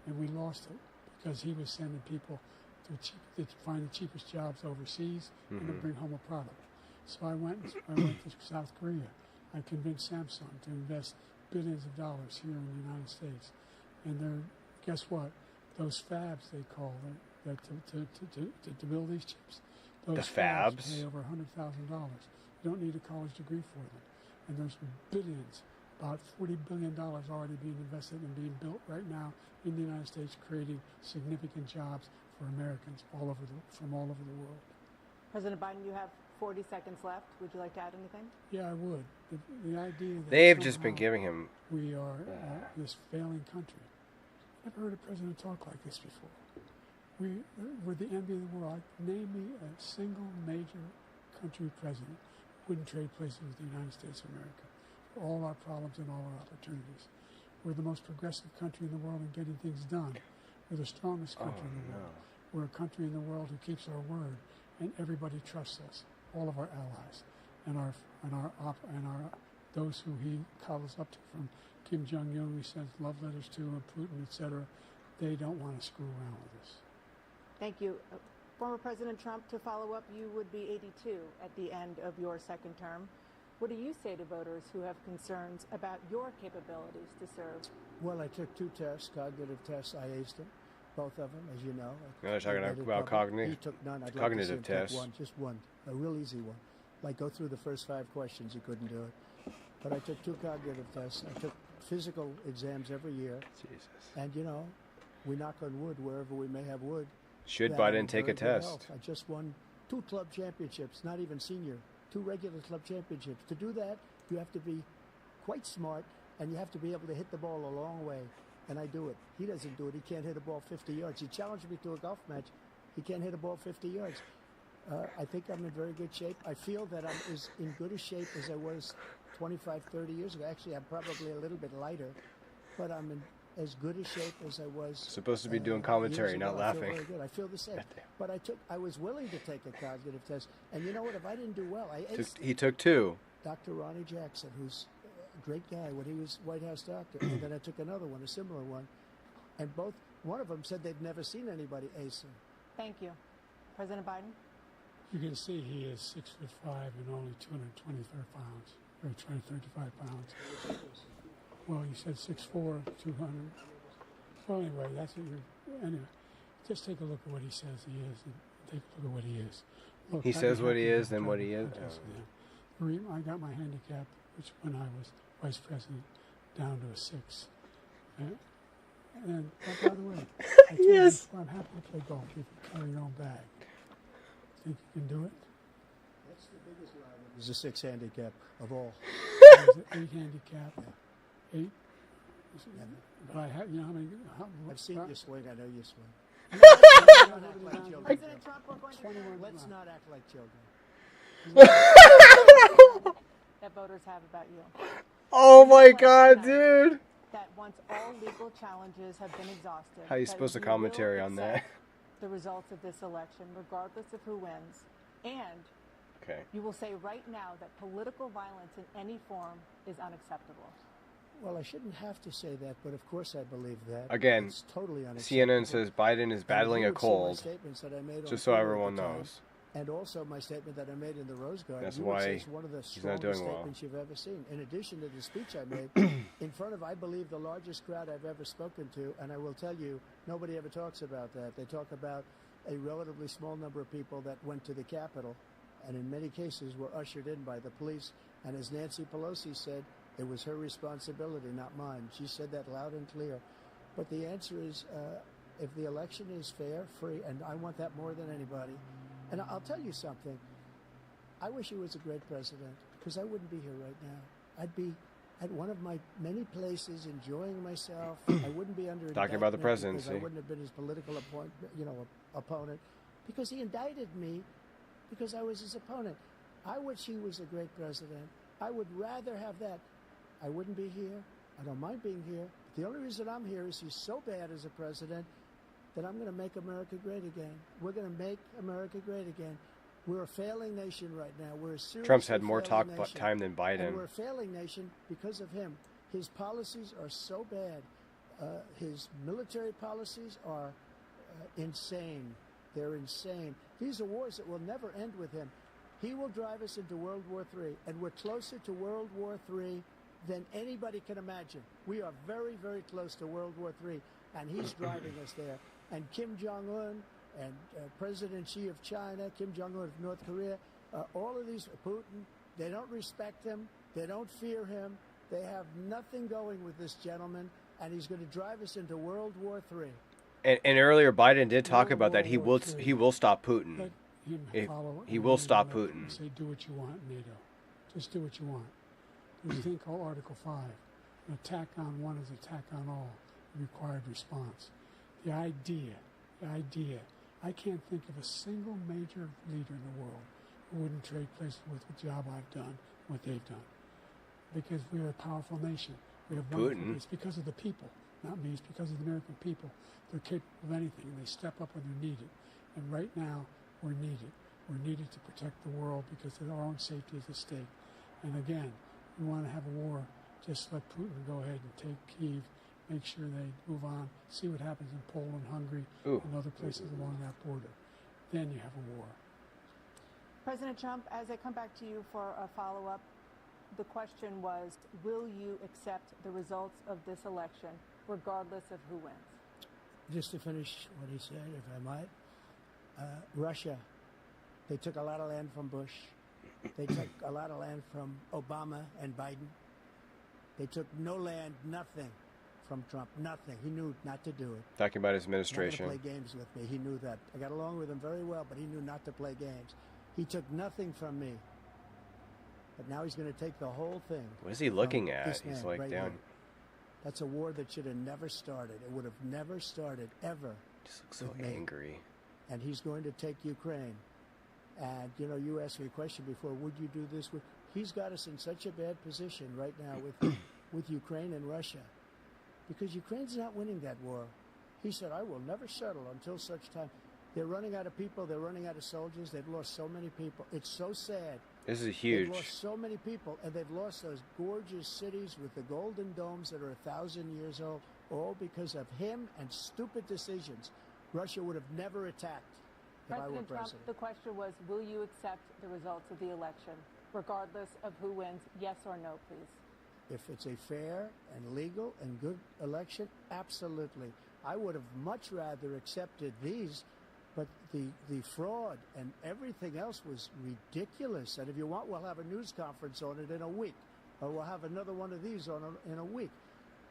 and we lost it because he was sending people to find the cheapest jobs overseas and to bring home a product. So I went to South Korea. I convinced Samsung to invest billions of dollars here in the United States. And guess what? Those fabs, they call them, to build these chips. Those fabs pay over $100,000. You don't need a college degree for them. And there's billions, about $40 billion already being invested and being built right now in the United States, creating significant jobs for Americans from all over the world. President Biden, you have 40 seconds left. Would you like to add anything? Yeah, I would. The idea that they've just been giving him. We are this failing country. Never heard a president talk like this before. we're the envy of the world. Name me a single major country president who wouldn't trade places with the United States of America for all our problems and all our opportunities. We're the most progressive country in the world in getting things done. We're the strongest country in the world. We're a country in the world who keeps our word, and everybody trusts us. All of our allies and those who he cuddles up to, from Kim Jong-un, we sent love letters to, and Putin, etc. They don't want to screw around with us. Thank you. Former President Trump, to follow up, you would be 82 at the end of your second term. What do you say to voters who have concerns about your capabilities to serve? Well, I took 2 tests, cognitive tests. I aced them, both of them, as you know. They're talking about cognitive. He took none. I'd cognitive like to see him tests. take one, just one, a real easy one. Like go through the first 5 questions, he couldn't do it. But I took 2 cognitive tests. I took physical exams every year. Jesus. And, you know, we knock on wood wherever we may have wood. Should that Biden I'm take a very good test? health. I just won 2 club championships, not even senior, 2 regular club championships. To do that, you have to be quite smart, and you have to be able to hit the ball a long way. And I do it. He doesn't do it. He can't hit a ball 50 yards. He challenged me to a golf match. He can't hit a ball 50 yards. I think I'm in very good shape. I feel that I'm as in good a shape as I was 25, 30 years ago. Actually, I'm probably a little bit lighter, but I'm in as good a shape as I was. Supposed to be doing commentary, not laughing. I feel very good. I feel the same. But I was willing to take a cognitive test. And you know what? If I didn't do well, He took 2. Dr. Ronnie Jackson, who's a great guy when he was White House doctor. And then I took another one, a similar one. And one of them said they'd never seen anybody ace him. Thank you. President Biden? You can see he is 6'5" and only 223 pounds, or 235 pounds. Well, you said 6'4", 200. Well, anyway, that's what anyway, just take a look at what he says he is, and take a look at what he is. Look, He says what he is, then what he is. I got my handicap, which when I was vice president, down to a 6. And by the way, I told you, I'm happy to play golf. You can carry your own bag. Think you can do it? That's the biggest lie. There's a 6 handicap of all. There's an 8 handicap. 8. But I have, you know how many? I've seen you swing. I know you swing. President Trump, we're going to Let's not act like children. that voters have about you. Oh my God, dude! That once all legal challenges have been exhausted, How are you supposed to commentary on that? The results of this election, regardless of who wins, and you will say right now that political violence in any form is unacceptable. Well, I shouldn't have to say that, but of course I believe that. Again, it's totally unacceptable. CNN says Biden is battling a cold. Just so everyone knows. And also my statement that I made in the Rose Garden. That's why it's one of the strongest statements you've ever seen. In addition to the speech I made in front of, I believe, the largest crowd I've ever spoken to. And I will tell you, nobody ever talks about that. They talk about a relatively small number of people that went to the Capitol and in many cases were ushered in by the police. And as Nancy Pelosi said, it was her responsibility, not mine. She said that loud and clear. But the answer is, if the election is fair, free, and I want that more than anybody. And I'll tell you something. I wish he was a great president, because I wouldn't be here right now. I'd be at one of my many places enjoying myself. I wouldn't be under talking about the presidency. presidency. I wouldn't have been his political opponent, because he indicted me because I was his opponent. I wish he was a great president. I would rather have that. I wouldn't be here. I don't mind being here. The only reason I'm here is he's so bad as a president that I'm going to make America great again. We're going to make America great again. We're a failing nation right now. We're a seriously Trump's had more failing talk nation. time than Biden. And we're a failing nation because of him. His policies are so bad. His military policies are insane. They're insane. These are wars that will never end with him. He will drive us into World War III, and we're closer to World War III than anybody can imagine. We are very, very close to World War III, and he's driving us there. And Kim Jong-un and President Xi of China, Kim Jong-un of North Korea, all of these, Putin, they don't respect him. They don't fear him. They have nothing going with this gentleman, and he's going to drive us into World War III. And earlier, Biden did talk about that he will stop Putin. Let him follow he will stop Putin. And say, do what you want, NATO. Just do what you want. There's a thing called Article 5. An attack on one is attack on all. Required response. The idea the idea. I can't think of a single major leader in the world who wouldn't trade places with the job I've done, what they've done. Because we're a powerful nation. We have wonderful. Putin. It's because of the people, not me. It's because of the American people. They're capable of anything, and they step up when they're needed. And right now, we're needed. We're needed to protect the world because our own safety is at stake. And again, we want to have a war. Just let Putin go ahead and take Kyiv, make sure they move on, see what happens in Poland, Hungary, and other places along that border. Then you have a war. President Trump, as I come back to you for a follow-up, the question was, will you accept the results of this election, regardless of who wins? Just to finish what he said, if I might, Russia, they took a lot of land from Bush. They took a lot of land from Obama and Biden. They took no land, nothing from Trump, nothing. He knew not to do it. Talking about his administration. Not to play games with me. He knew that. I got along with him very well, but he knew not to play games. He took nothing from me. But now he's going to take the whole thing. What is he looking at? He's He's like right down. here. That's a war that should have never started. It would have never started, ever. Just looks so with me. angry. And he's going to take Ukraine. And, you know, you asked me a question before, would you do this? He's got us in such a bad position right now with Ukraine and Russia. Because Ukraine's not winning that war. He said, I will never settle until such time. They're running out of people. They're running out of soldiers. They've lost so many people. It's so sad. This is huge. They've lost so many people, and they've lost those gorgeous cities with the golden domes that are 1,000 years old, all because of him and stupid decisions. Russia would have never attacked if I were President Trump, president. the question was, will you accept the results of the election, regardless of who wins? Yes or no, please. If it's a fair and legal and good election, absolutely. I would have much rather accepted these, but the fraud and everything else was ridiculous. And if you want, we'll have a news conference on it in a week, or we'll have another one of these in a week.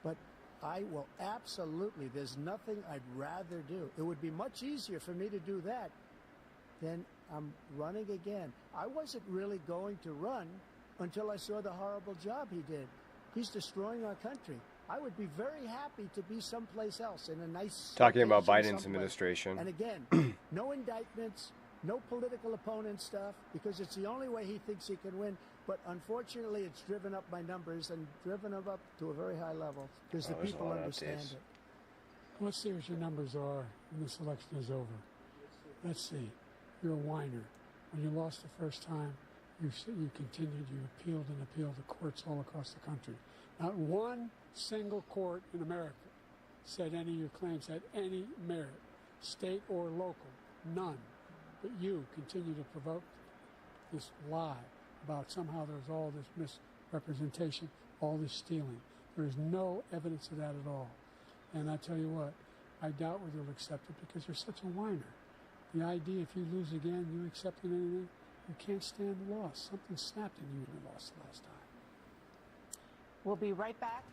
But I will absolutely, there's nothing I'd rather do. It would be much easier for me to do that than I'm running again. I wasn't really going to run until I saw the horrible job he did. He's destroying our country. I would be very happy to be someplace else in a nice Talking about location Biden's someplace. administration. And again, no indictments, no political opponent stuff, because it's the only way he thinks he can win. But unfortunately, it's driven up my numbers and driven them up to a very high level because the there's a people lot of understand updates. Let's it. see what your numbers are when this election is over. Let's see. You're a whiner. When you lost the first time, you continued, you appealed and appealed to courts all across the country. Not one single court in America said any of your claims had any merit, state or local, none. But you continue to provoke this lie about somehow there's all this misrepresentation, all this stealing. There is no evidence of that at all. And I tell you what, I doubt whether you'll accept it because you're such a whiner. The idea if you lose again, you accepting anything, you can't stand the loss. Something snapped in you when you lost the last time. We'll be right back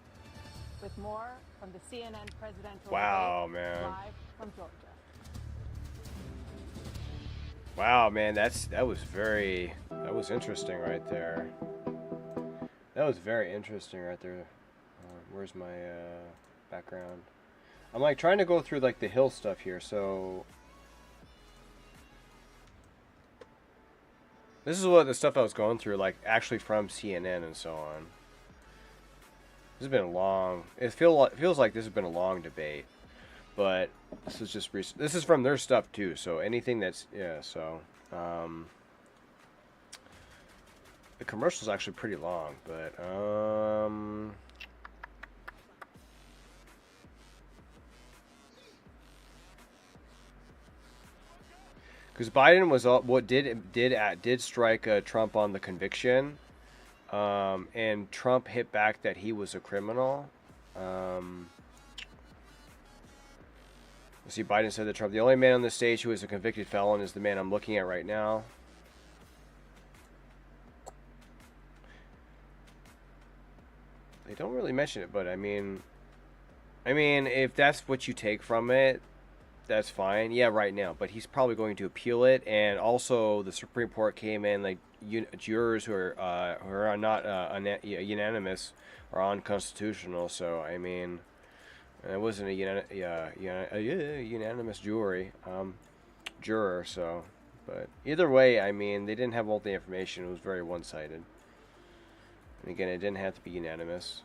with more from the CNN presidential Wow, debate, man. live from Georgia. Wow, man, that was interesting right there. That was very interesting right there. Where's my background? I'm like trying to go through like the Hill stuff here, so this is what the stuff I was going through, like actually from CNN and so on. This has been a long. It feels like this has been a long debate, but this is just recent. This is from their stuff too. So anything that's So the commercial's actually pretty long, but because Biden was did strike Trump on the conviction. And Trump hit back that he was a criminal. Let's see, Biden said to Trump, the only man on the stage who is a convicted felon is the man I'm looking at right now. They don't really mention it, but I mean, if that's what you take from it, that's fine. Yeah, right now. But he's probably going to appeal it, and also the Supreme Court came in like jurors who are not unanimous are unconstitutional. So I mean, And it wasn't a unanimous juror, so. But either way, I mean, they didn't have all the information. It was very one-sided. And again, it didn't have to be unanimous.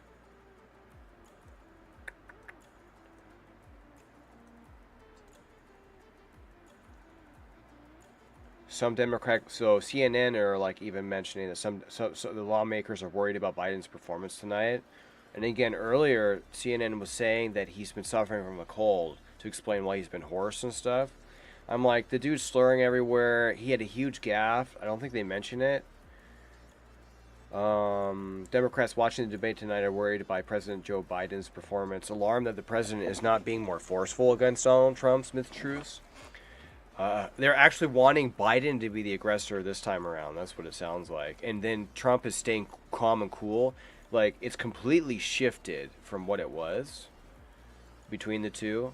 Some Democrat, so CNN are like even mentioning that some the lawmakers are worried about Biden's performance tonight. And again, earlier CNN was saying that he's been suffering from a cold to explain why he's been hoarse and stuff. I'm like, the dude's slurring everywhere. He had a huge gaffe. I don't think they mention it. Democrats watching the debate tonight are worried by President Joe Biden's performance, alarmed that the president is not being more forceful against Donald Trump's myth-truths. They're actually wanting Biden to be the aggressor this time around. That's what it sounds like. And then Trump is staying calm and cool. Like, it's completely shifted from what it was between the two.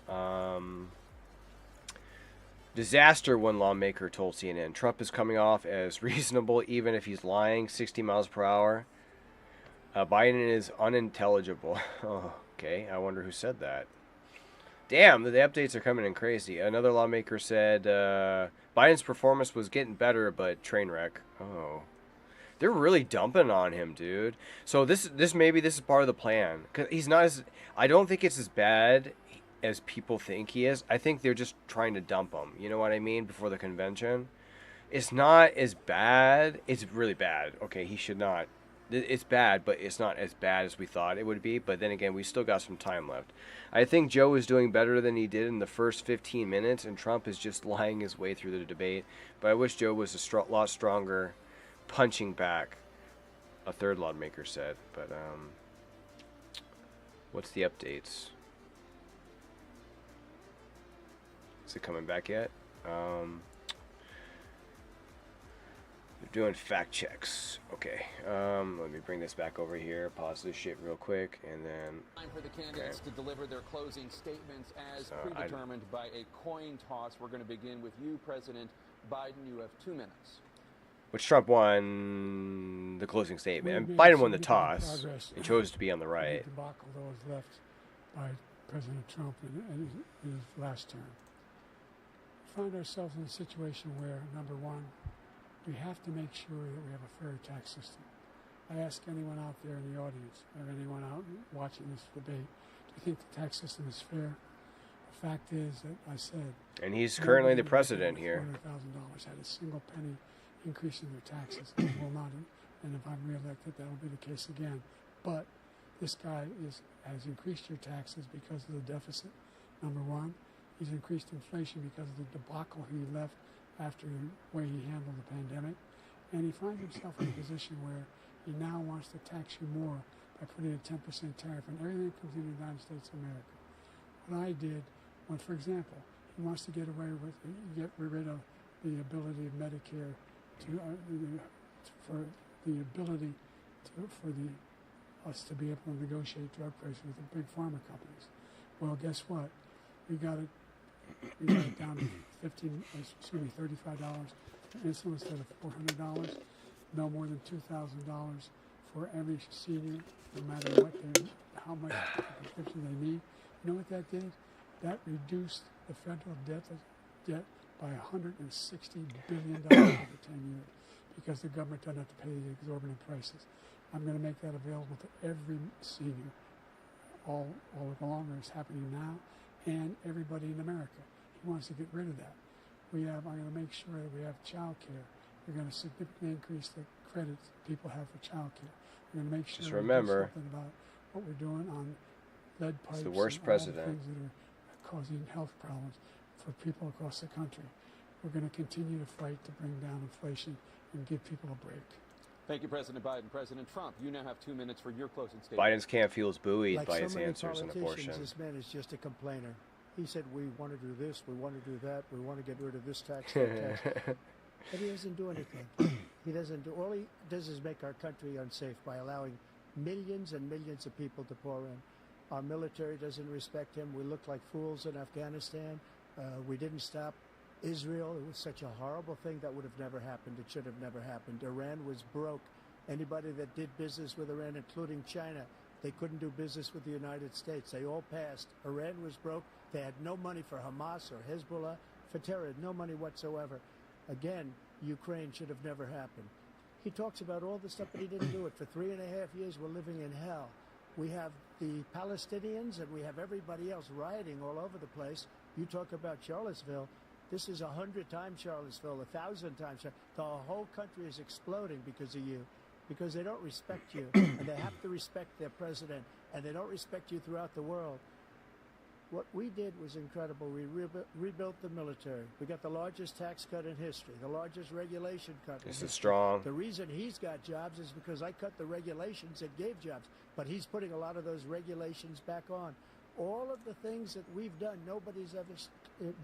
Disaster, one lawmaker told CNN. Trump is coming off as reasonable even if he's lying 60 miles per hour. Biden is unintelligible. Oh, okay, I wonder who said that. Damn, the updates are coming in crazy. Another lawmaker said Biden's performance was getting better, but train wreck. Oh, they're really dumping on him, dude. So this is part of the plan. 'Cause he's not as. I don't think it's as bad as people think he is. I think they're just trying to dump him. You know what I mean? Before the convention, it's not as bad. It's really bad. Okay, he should not. It's bad, but it's not as bad as we thought it would be. But then again, we still got some time left. I think Joe is doing better than he did in the first 15 minutes, and Trump is just lying his way through the debate. But I wish Joe was a lot stronger, punching back, a third lawmaker said. But what's the updates? Is it coming back yet? They're doing fact checks. Okay. Let me bring this back over here. Pause this shit real quick, and then. Time for the candidates to deliver their closing statements as predetermined by a coin toss. We're going to begin with you, President Biden. You have 2 minutes. Which Trump won the closing statement. And Biden won the toss. He chose to be on the right. The debacle that was left by President Trump in his last term. We find ourselves in a situation where, number one, we have to make sure that we have a fair tax system. I ask anyone out there in the audience, or anyone out watching this debate, do you think the tax system is fair? The fact is that I said... And he's currently the president here. $400,000 had a single penny increase in their taxes. It will not, and if I'm reelected, that will be the case again. But this guy has increased your taxes because of the deficit, number one. He's increased inflation because of the debacle he left after the way he handled the pandemic. And he finds himself in a position where he now wants to tax you more by putting a 10% tariff on everything that comes into the United States of America. What I did, when, for example, he wants to get rid of the ability of Medicare for us to be able to negotiate drug prices with the big pharma companies. Well, guess what? We got it down to $35 for insulin instead of $400. No more than $2,000 for every senior, no matter how much prescription they need. You know what that did? That reduced the federal debt by $160 billion over 10 years because the government doesn't have to pay the exorbitant prices. I'm going to make that available to every senior all along. It's happening now, and everybody in America. He wants to get rid of that. I'm going to make sure that we have child care. We're going to significantly increase the credits people have for child care. We're going to make sure just remember, something about what we're doing on lead pipes. It's the worst and president. all the things that are causing health problems for people across the country. We're going to continue to fight to bring down inflation and give people a break. Thank you, President Biden. President Trump, you now have 2 minutes for your closing statement. Biden's camp feels buoyed like by so his many answers on abortion. This man is just a complainer. He said, we want to do this, we want to do that, we want to get rid of this tax, that tax. But he doesn't do anything. He doesn't do. All he does is make our country unsafe by allowing millions and millions of people to pour in. Our military doesn't respect him. We look like fools in Afghanistan. We didn't stop Israel. It was such a horrible thing that would have never happened. It should have never happened. Iran was broke. Anybody that did business with Iran, including China, they couldn't do business with the United States. They all passed. Iran was broke. They had no money for Hamas or Hezbollah, for terror, no money whatsoever. Again, Ukraine should have never happened. He talks about all the stuff, but he didn't do it. For 3.5 years, we're living in hell. We have the Palestinians and we have everybody else rioting all over the place. You talk about Charlottesville. This is 100 times Charlottesville, 1,000 times. The whole country is exploding because of you, because they don't respect you, and they have to respect their president, and they don't respect you throughout the world. What we did was incredible. We rebuilt the military. We got the largest tax cut in history, the largest regulation cut. This is strong. The reason he's got jobs is because I cut the regulations that gave jobs, but he's putting a lot of those regulations back on. All of the things that we've done, nobody's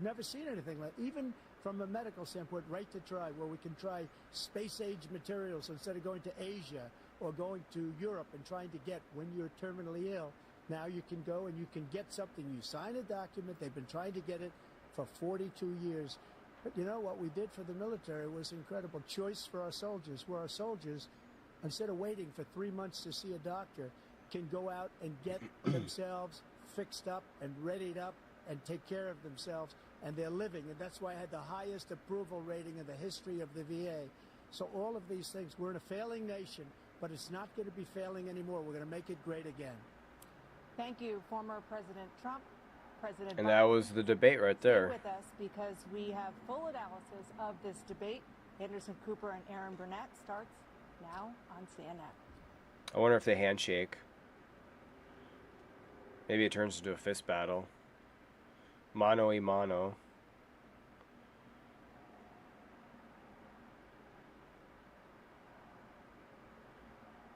never seen anything like. Even from a medical standpoint, right to try, where we can try space-age materials instead of going to Asia or going to Europe and trying to get when you're terminally ill. Now you can go and you can get something. You sign a document. They've been trying to get it for 42 years. But you know what we did for the military was incredible. Choice for our soldiers, where our soldiers, instead of waiting for 3 months to see a doctor, can go out and get themselves fixed up and readied up and take care of themselves, and they're living. And that's why I had the highest approval rating in the history of the VA. So all of these things, we're in a failing nation, but it's not going to be failing anymore. We're going to make it great again. Thank you, former President Trump, President And Biden. that was the debate right there. Stay with us because we have full analysis of this debate. Anderson Cooper and Aaron Burnett starts now on CNN. I wonder if they handshake. Maybe it turns into a fist battle. Mano y mano.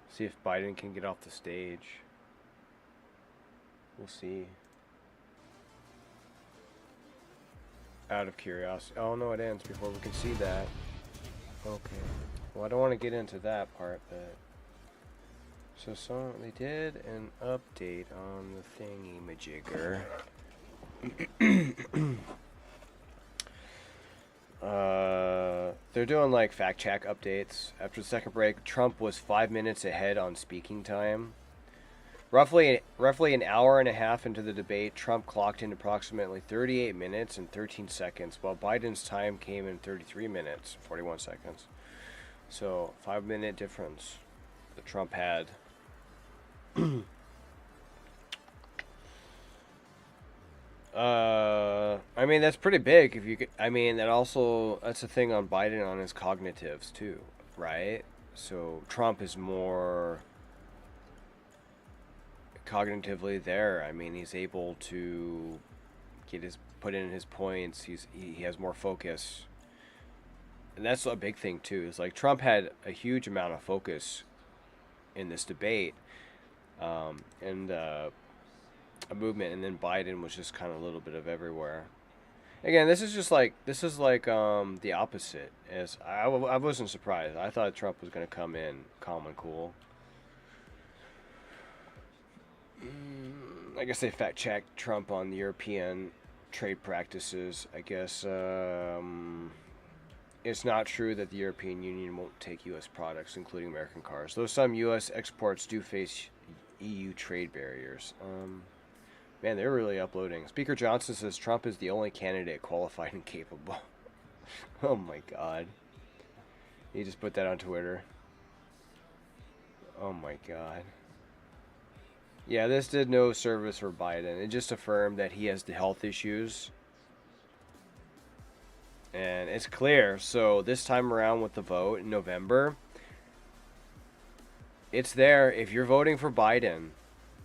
See if Biden can get off the stage. We'll see. Out of curiosity. Oh no, it ends before we can see that. Okay. Well, I don't want to get into that part, but... So they did an update on the thingy-majigger. They're doing like fact check updates. After the second break, Trump was 5 minutes ahead on speaking time. Roughly an hour and a half into the debate, Trump clocked in approximately 38 minutes and 13 seconds, while Biden's time came in 33 minutes, 41 seconds. So 5-minute difference that Trump had. I mean, that's pretty big. If you could, I mean, that's a thing on Biden on his cognitives too, right? So Trump is more cognitively there. I mean, he's able to put in his points. He has more focus, and that's a big thing too. It's like Trump had a huge amount of focus in this debate. And a movement, and then Biden was just kind of a little bit of everywhere. Again, this is the opposite. As I wasn't surprised. I thought Trump was going to come in calm and cool. I guess they fact checked Trump on the European trade practices. I guess it's not true that the European Union won't take U.S. products, including American cars, though some U.S. exports do face EU trade barriers. Man, they're really uploading. Speaker Johnson says Trump is the only candidate qualified and capable. Oh my God. He just put that on Twitter. Oh my God. Yeah, this did no service for Biden. It just affirmed that he has the health issues. And it's clear. So this time around with the vote in November, it's there. If you're voting for Biden,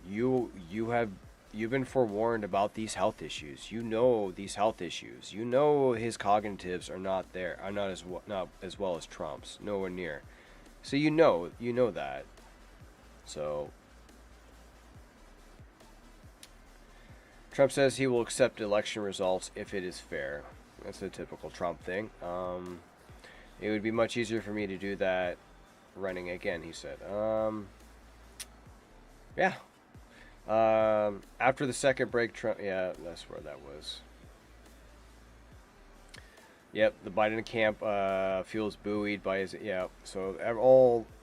you've been forewarned about these health issues. You know these health issues. You know his cognitives are not as well as Trump's, nowhere near. So you know that. So Trump says he will accept election results if it is fair. That's a typical Trump thing. It would be much easier for me to do that running again, he said. Yeah. After the second break, Trump... Yeah, that's where that was. Yep, the Biden camp feels buoyed by his. Yeah, so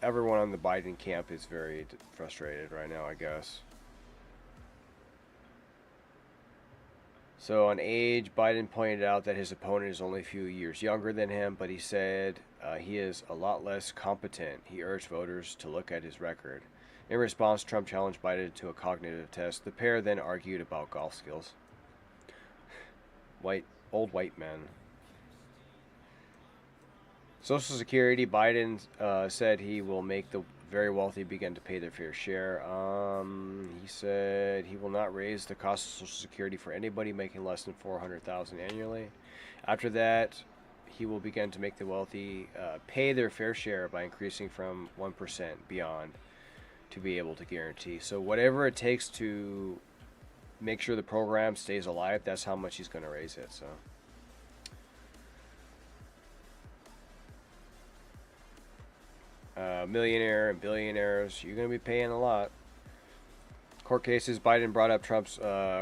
everyone on the Biden camp is very frustrated right now, I guess. So on age, Biden pointed out that his opponent is only a few years younger than him, but he said he is a lot less competent. He urged voters to look at his record. In response, Trump challenged Biden to a cognitive test. The pair then argued about golf skills. Old white men. Social Security, Biden said he will make the very wealthy begin to pay their fair share. He said he will not raise the cost of Social Security for anybody making less than $400,000 annually. After that, he will begin to make the wealthy pay their fair share by increasing from 1% beyond to be able to guarantee. So whatever it takes to make sure the program stays alive, that's how much he's going to raise it. So. Millionaire and billionaires, you're going to be paying a lot. Court cases, Biden brought up Trump's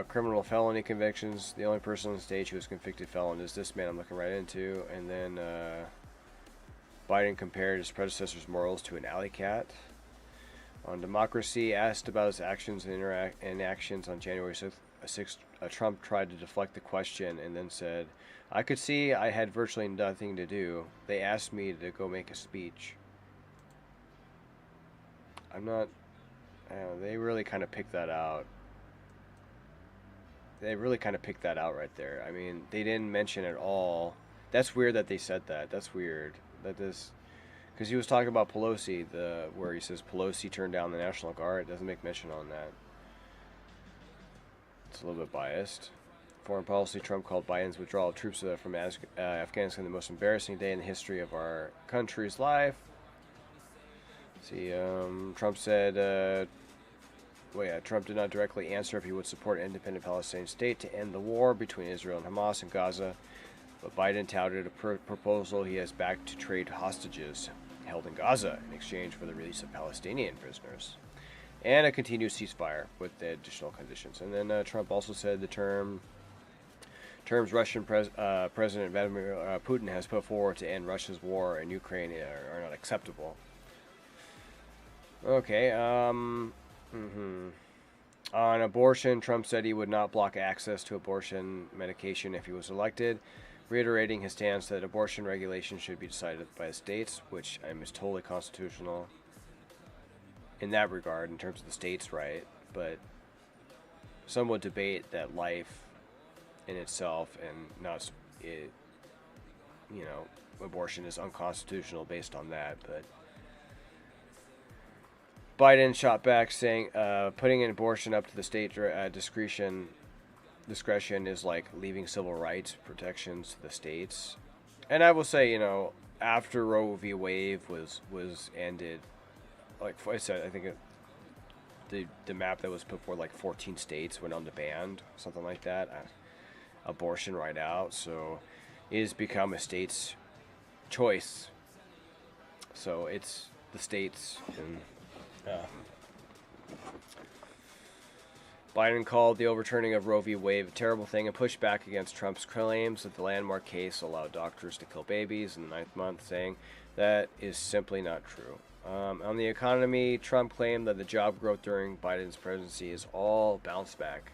criminal felony convictions. The only person on the stage who was convicted felon is this man I'm looking right into. And then Biden compared his predecessor's morals to an alley cat. On democracy, asked about his actions and inactions on January 6th, Trump tried to deflect the question and then said, I could see I had virtually nothing to do. They asked me to go make a speech. I'm not... they really kind of picked that out. They really kind of picked that out right there. I mean, they didn't mention at all. That's weird that they said that. That's weird. That this... Because he was talking about Pelosi, where he says Pelosi turned down the National Guard. It doesn't make mention on that. It's a little bit biased. Foreign policy, Trump called Biden's withdrawal of troops from Afghanistan the most embarrassing day in the history of our country's life. See, Trump said, Trump did not directly answer if he would support an independent Palestinian state to end the war between Israel and Hamas in Gaza, but Biden touted a proposal he has backed to trade hostages held in Gaza in exchange for the release of Palestinian prisoners and a continued ceasefire with the additional conditions. And then Trump also said the terms Russian President Vladimir Putin has put forward to end Russia's war in Ukraine are not acceptable. Okay, On abortion, Trump said he would not block access to abortion medication if he was elected, reiterating his stance that abortion regulation should be decided by the states, which is totally constitutional in that regard, in terms of the states' right. But some would debate that life in itself and not, abortion is unconstitutional based on that, but... Biden shot back, saying putting an abortion up to the state discretion is like leaving civil rights protections to the states. And I will say, after Roe v. Wade was ended, like I said, I think the map that was put forward, like 14 states went on to ban, something like that, abortion right out. So it has become a state's choice. So it's the states and... Biden called the overturning of Roe v. Wade a terrible thing and pushed back against Trump's claims that the landmark case allowed doctors to kill babies in the 9th month, saying that is simply not true. On the economy, Trump claimed that the job growth during Biden's presidency is all bounce back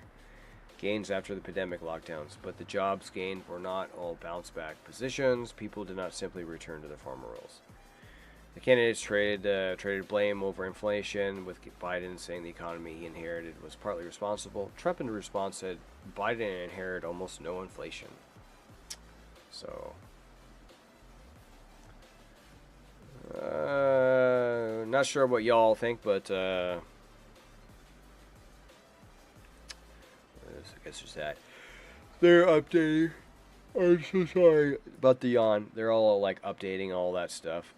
gains after the pandemic lockdowns, but the jobs gained were not all bounce back positions. People did not simply return to their former roles. The candidates traded blame over inflation, with Biden saying the economy he inherited was partly responsible. Trump, in response, said Biden inherited almost no inflation. So, not sure what y'all think, but I guess just that. They're updating. I'm so sorry about the yawn. They're all like updating all that stuff.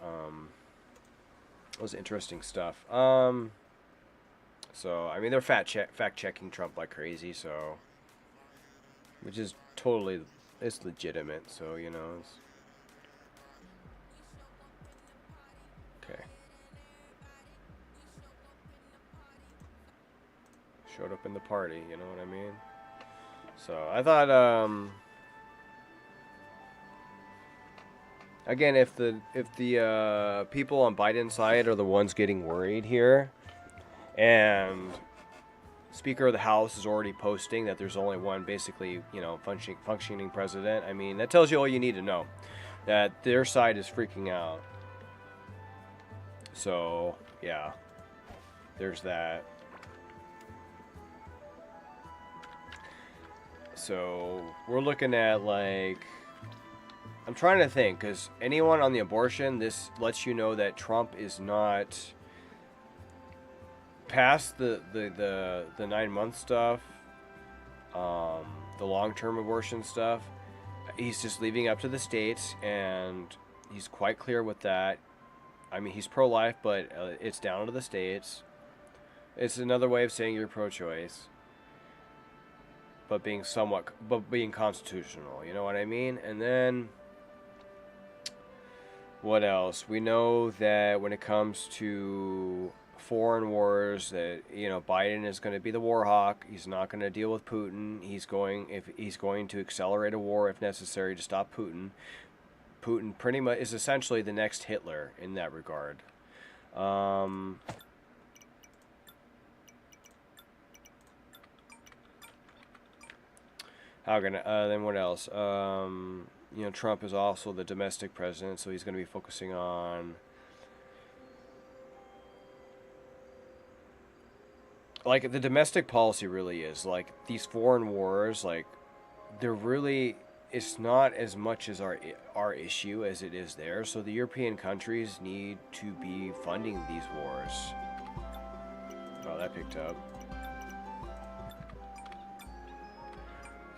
It was interesting stuff. So I mean, they're fact checking Trump like crazy. So, which is totally, it's legitimate. So it's okay. Showed up in the party. You know what I mean? So I thought again, if the people on Biden's side are the ones getting worried here, and Speaker of the House is already posting that there's only one basically, functioning president, I mean, that tells you all you need to know. That their side is freaking out. So, yeah. There's that. So, we're looking at, like... I'm trying to think, because anyone on the abortion, this lets you know that Trump is not past the 9-month stuff, the long-term abortion stuff. He's just leaving up to the states, and he's quite clear with that. I mean, he's pro-life, but it's down to the states. It's another way of saying you're pro-choice, but being constitutional. You know what I mean? And then what else? We know that when it comes to foreign wars, that Biden is going to be the war hawk. He's not going to deal with Putin. He's going to accelerate a war if necessary to stop Putin. Putin pretty much is essentially the next Hitler in that regard. Then what else? Trump is also the domestic president, so he's going to be focusing on like the domestic policy really is like these foreign wars, like they're really, it's not as much as our issue as it is there. So the European countries need to be funding these wars. Oh, that picked up.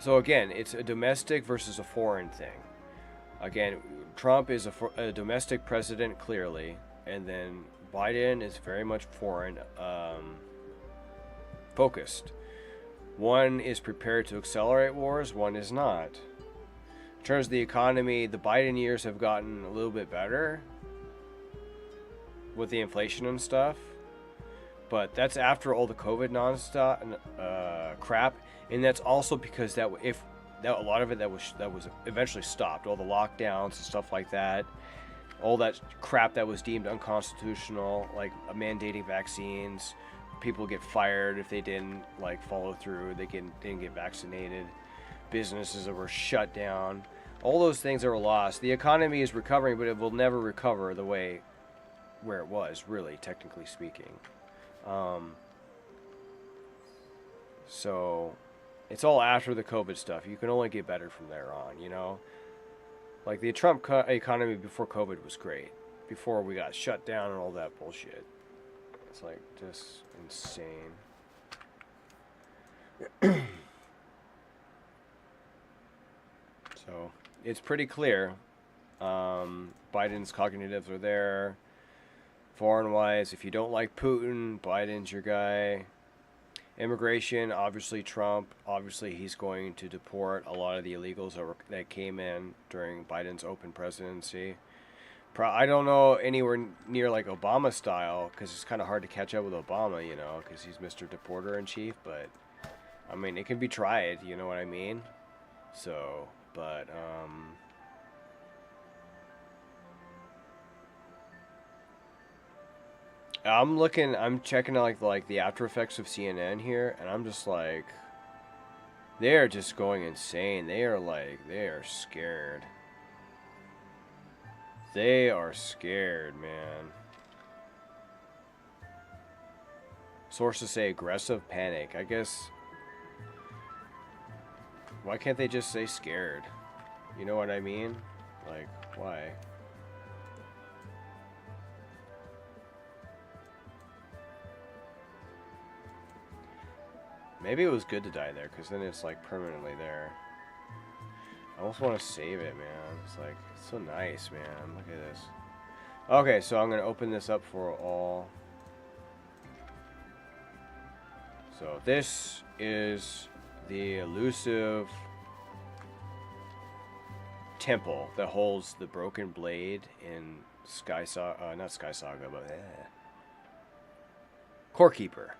So again, it's a domestic versus a foreign thing. Again, Trump is a domestic president clearly, and then Biden is very much foreign focused. One is prepared to accelerate wars, one is not. In terms of the economy, the Biden years have gotten a little bit better with the inflation and stuff, but that's after all the COVID nonstop crap, and that's also because a lot of it that was eventually stopped, all the lockdowns and stuff like that, all that crap that was deemed unconstitutional, like mandating vaccines. People get fired if they didn't follow through. They didn't get vaccinated. Businesses that were shut down. All those things are lost. The economy is recovering, but it will never recover the way where it was, really, technically speaking. So it's all after the COVID stuff. You can only get better from there on, Like the Trump economy before COVID was great. Before we got shut down and all that bullshit. It's like just insane. So it's pretty clear. Biden's cognitives are there. Foreign-wise, if you don't like Putin, Biden's your guy. Immigration, obviously Trump. Obviously he's going to deport a lot of the illegals that came in during Biden's open presidency. I don't know anywhere near like Obama style, because it's kind of hard to catch up with Obama, because he's Mr. Deporter-in-Chief, but I mean, it can be tried, you know what I mean? So, but, I'm checking out like the after effects of CNN here, and I'm just like, they are just going insane. They are scared. They are scared, man. Sources say aggressive panic. I guess, why can't they just say scared? You know what I mean? Like, why? Maybe it was good to die there, because then it's like permanently there. I almost want to save it, man. It's like, it's so nice, man. Look at this. Okay, so I'm going to open this up for all. So this is the elusive temple that holds the broken blade in not Sky Saga, but Corekeeper.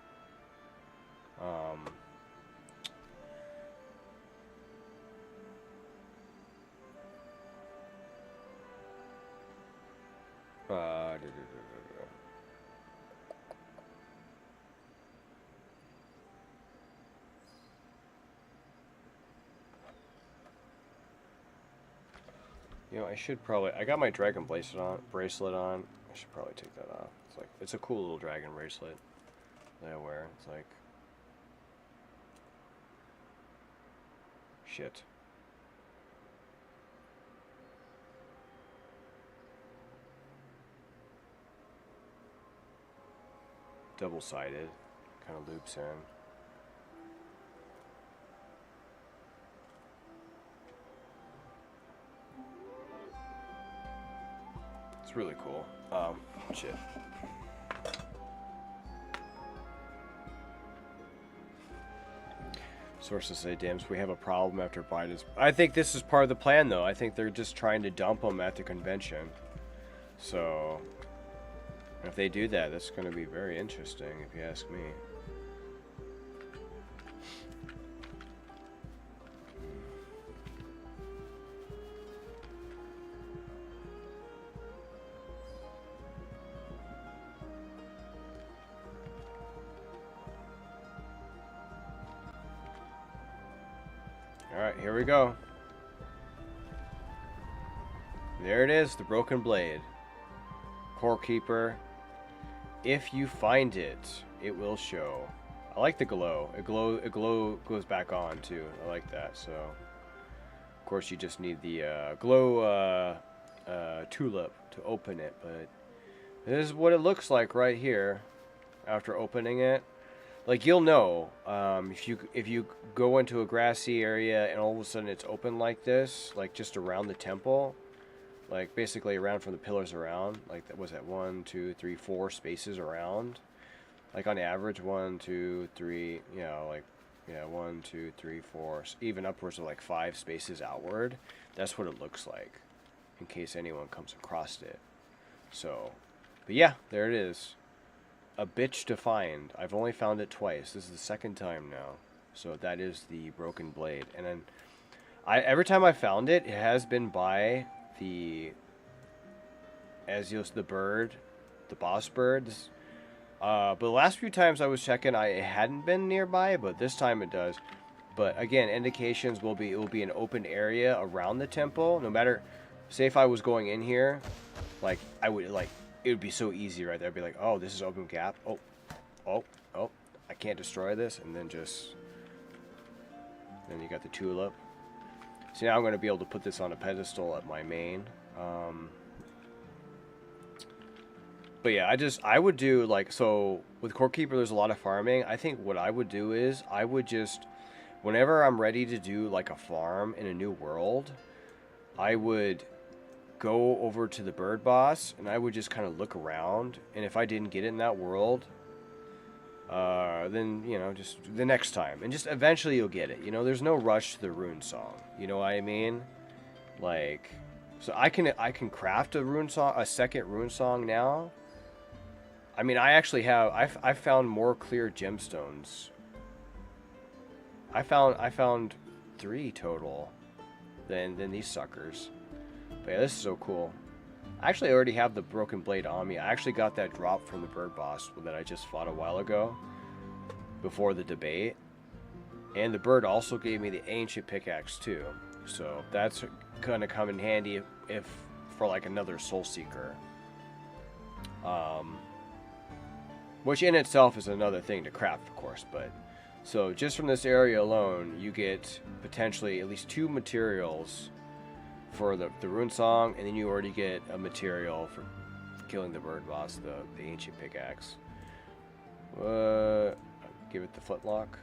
You know, I should probably. I got my dragon bracelet on. I should probably take that off. It's like it's a cool little dragon bracelet that I wear. It's like shit. Double-sided, kind of loops in. It's really cool. Shit. Sources say, "Damns, we have a problem after Biden's." I think this is part of the plan, though. I think they're just trying to dump them at the convention. So, if they do that, that's going to be very interesting, if you ask me. Alright, here we go. There it is, the broken blade. Corekeeper. If you find it, it will show. I like the glow. It glow goes back on too. I like that. So, of course, you just need the glow tulip to open it. But this is what it looks like right here. After opening it, like you'll know if you go into a grassy area and all of a sudden it's open like this, like just around the temple. Like basically around from the pillars around, like that was that 1, 2, 3, 4 spaces around, like on average 1, 2, 3, you know, like 1, 2, 3, 4, even upwards of like 5 spaces outward. That's what it looks like, in case anyone comes across it. So, but yeah, there it is, a bitch to find. I've only found it twice. This is the second time now. So that is the broken blade, and then every time I found it, it has been by the the bird, the boss birds. But the last few times I was checking, it hadn't been nearby, but this time it does. But again, indications it will be an open area around the temple. No matter, say if I was going in here, like it would be so easy right there. I'd be like, oh, this is open gap. Oh, I can't destroy this, and then you got the tulip. So now I'm going to be able to put this on a pedestal at my main. But yeah, I would do like, so with Corekeeper there's a lot of farming. I think what I would do is I would just, whenever I'm ready to do like a farm in a new world, I would go over to the bird boss and I would just kind of look around. And if I didn't get it in that world, then, you know, just the next time, and just eventually you'll get it. You know, there's no rush to the rune song. You know what I mean? Like, so I can craft a rune song, a second rune song now. I mean, I actually have. I found more clear gemstones. I found 3 total, than these suckers. But yeah, this is so cool. I actually already have the broken blade on me. I actually got that drop from the bird boss that I just fought a while ago, before the debate. And the bird also gave me the ancient pickaxe too. So that's gonna come in handy if for like another soul seeker. Which in itself is another thing to craft, of course. But so just from this area alone, you get potentially at least 2 materials for the rune song, and then you already get a material for killing the bird boss, the ancient pickaxe. Give it the flintlock.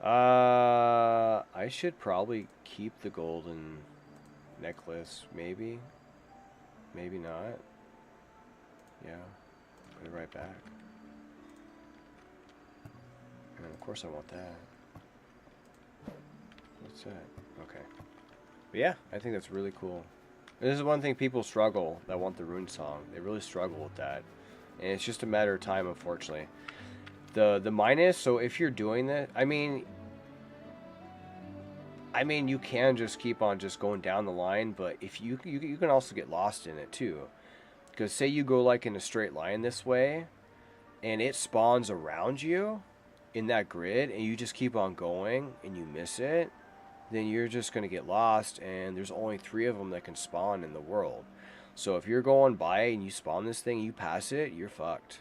I should probably keep the golden necklace, maybe not. Yeah, put it right back. And of course I want that. What's that? Okay. But yeah, I think that's really cool. This is one thing people struggle that want the rune song. They really struggle with that. And it's just a matter of time, unfortunately. The minus, so if you're doing that, I mean, I mean, you can just keep on just going down the line, but if you can also get lost in it too. Because say you go like in a straight line this way, and it spawns around you in that grid, and you just keep on going and you miss it, then you're just going to get lost, and there's only 3 of them that can spawn in the world. So if you're going by and you spawn this thing, you pass it, you're fucked.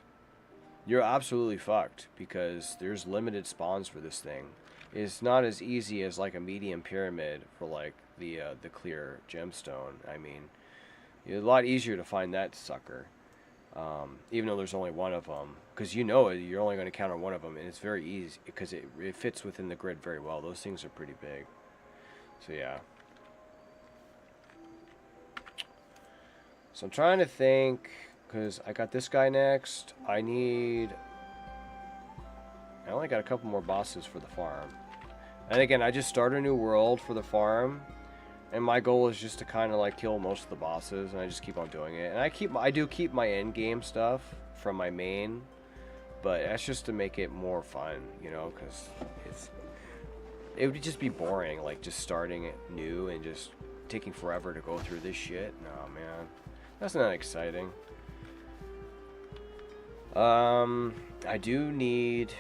You're absolutely fucked, because there's limited spawns for this thing. It's not as easy as like a medium pyramid for like the clear gemstone. I mean, it's a lot easier to find that sucker. Even though there's only 1 of them, because you know you're only going to counter 1 of them, and it's very easy because it fits within the grid very well. Those things are pretty big. So yeah. So I'm trying to think, because I got this guy next. I only got a couple more bosses for the farm. And again, I just start a new world for the farm, and my goal is just to kind of like kill most of the bosses, and I just keep on doing it. And I do keep my end game stuff from my main, but that's just to make it more fun, you know, because it would just be boring, like just starting it new and just taking forever to go through this shit. No, man, that's not exciting. I do need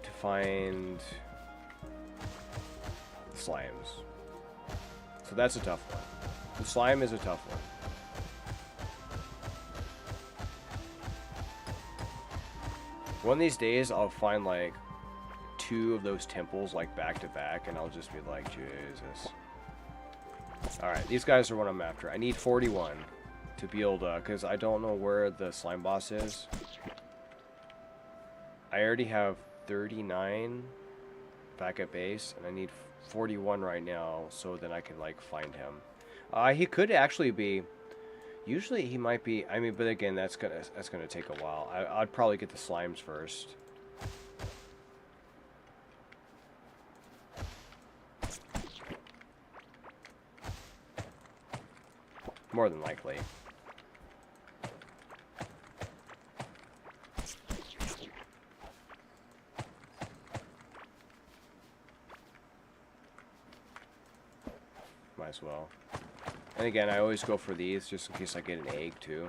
to find slimes. So that's a tough one. The slime is a tough one. One of these days, I'll find like 2 of those temples like back to back, and I'll just be like, Jesus. Alright, these guys are what I'm after. I need 41 to be able to, because I don't know where the slime boss is. I already have 39 back at base, and I need 41 right now, so then I can like find him. He could actually be. Usually he might be. I mean, but again, that's gonna take a while. I'd probably get the slimes first. More than likely. Might as well. And again, I always go for these just in case I get an egg too.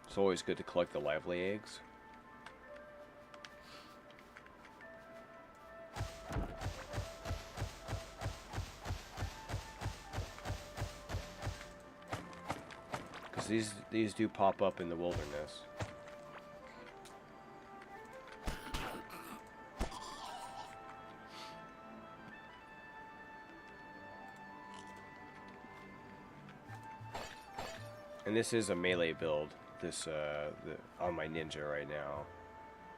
It's always good to collect the lively eggs. Because these do pop up in the wilderness. And this is a melee build, on my ninja right now.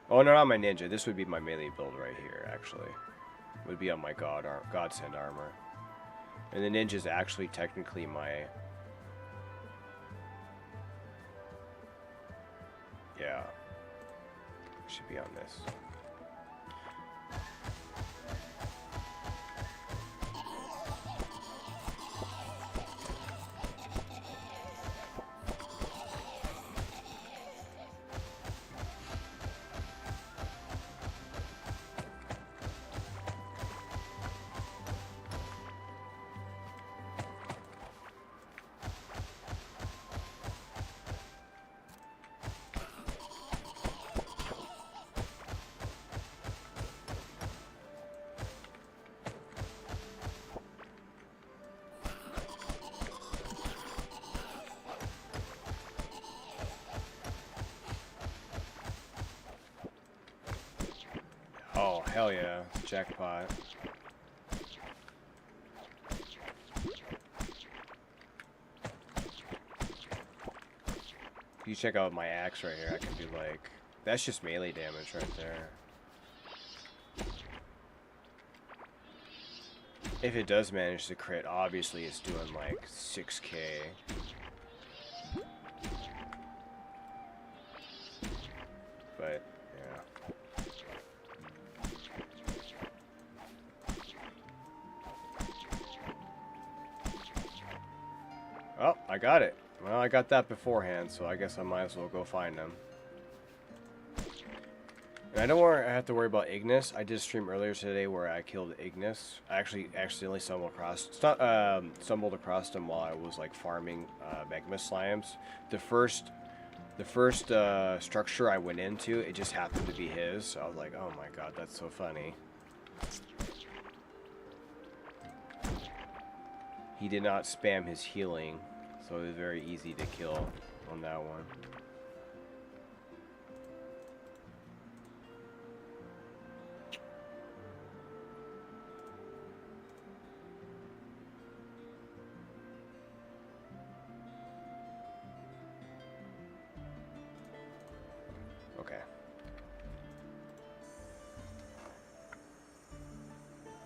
Oh, no, not my ninja. This would be my melee build right here, actually. Would be on my godsend armor. And the ninja's actually technically my... Yeah. Should be on this. Oh, hell yeah. Jackpot. You check out my axe right here, I can do like... That's just melee damage right there. If it does manage to crit, obviously it's doing like 6k. But, yeah. Oh, I got it. Well, I got that beforehand, so I guess I might as well go find them. I don't worry, I have to worry about Ignis. I did a stream earlier today where I killed Ignis. I actually accidentally stumbled across him while I was like farming magma slimes. The first structure I went into, it just happened to be his. So I was like, oh my god, that's so funny. He did not spam his healing, so it was very easy to kill on that one. Okay.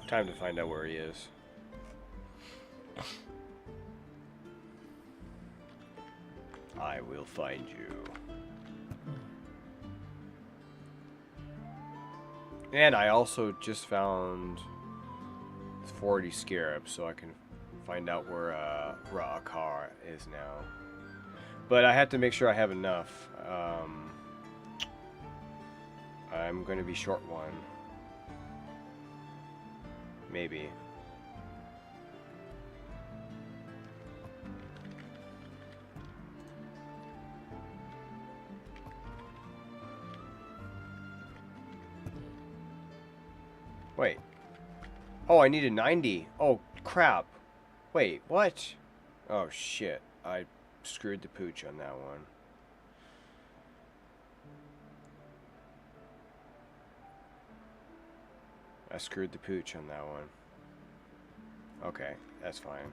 Time to find out where he is. I will find you. And I also just found 40 scarabs, so I can find out where Ra'akar is now. But I have to make sure I have enough. I'm going to be short one. Maybe. Wait. Oh, I needed 90. Oh, crap. Wait, what? Oh, shit. I screwed the pooch on that one. I screwed the pooch on that one. Okay, that's fine.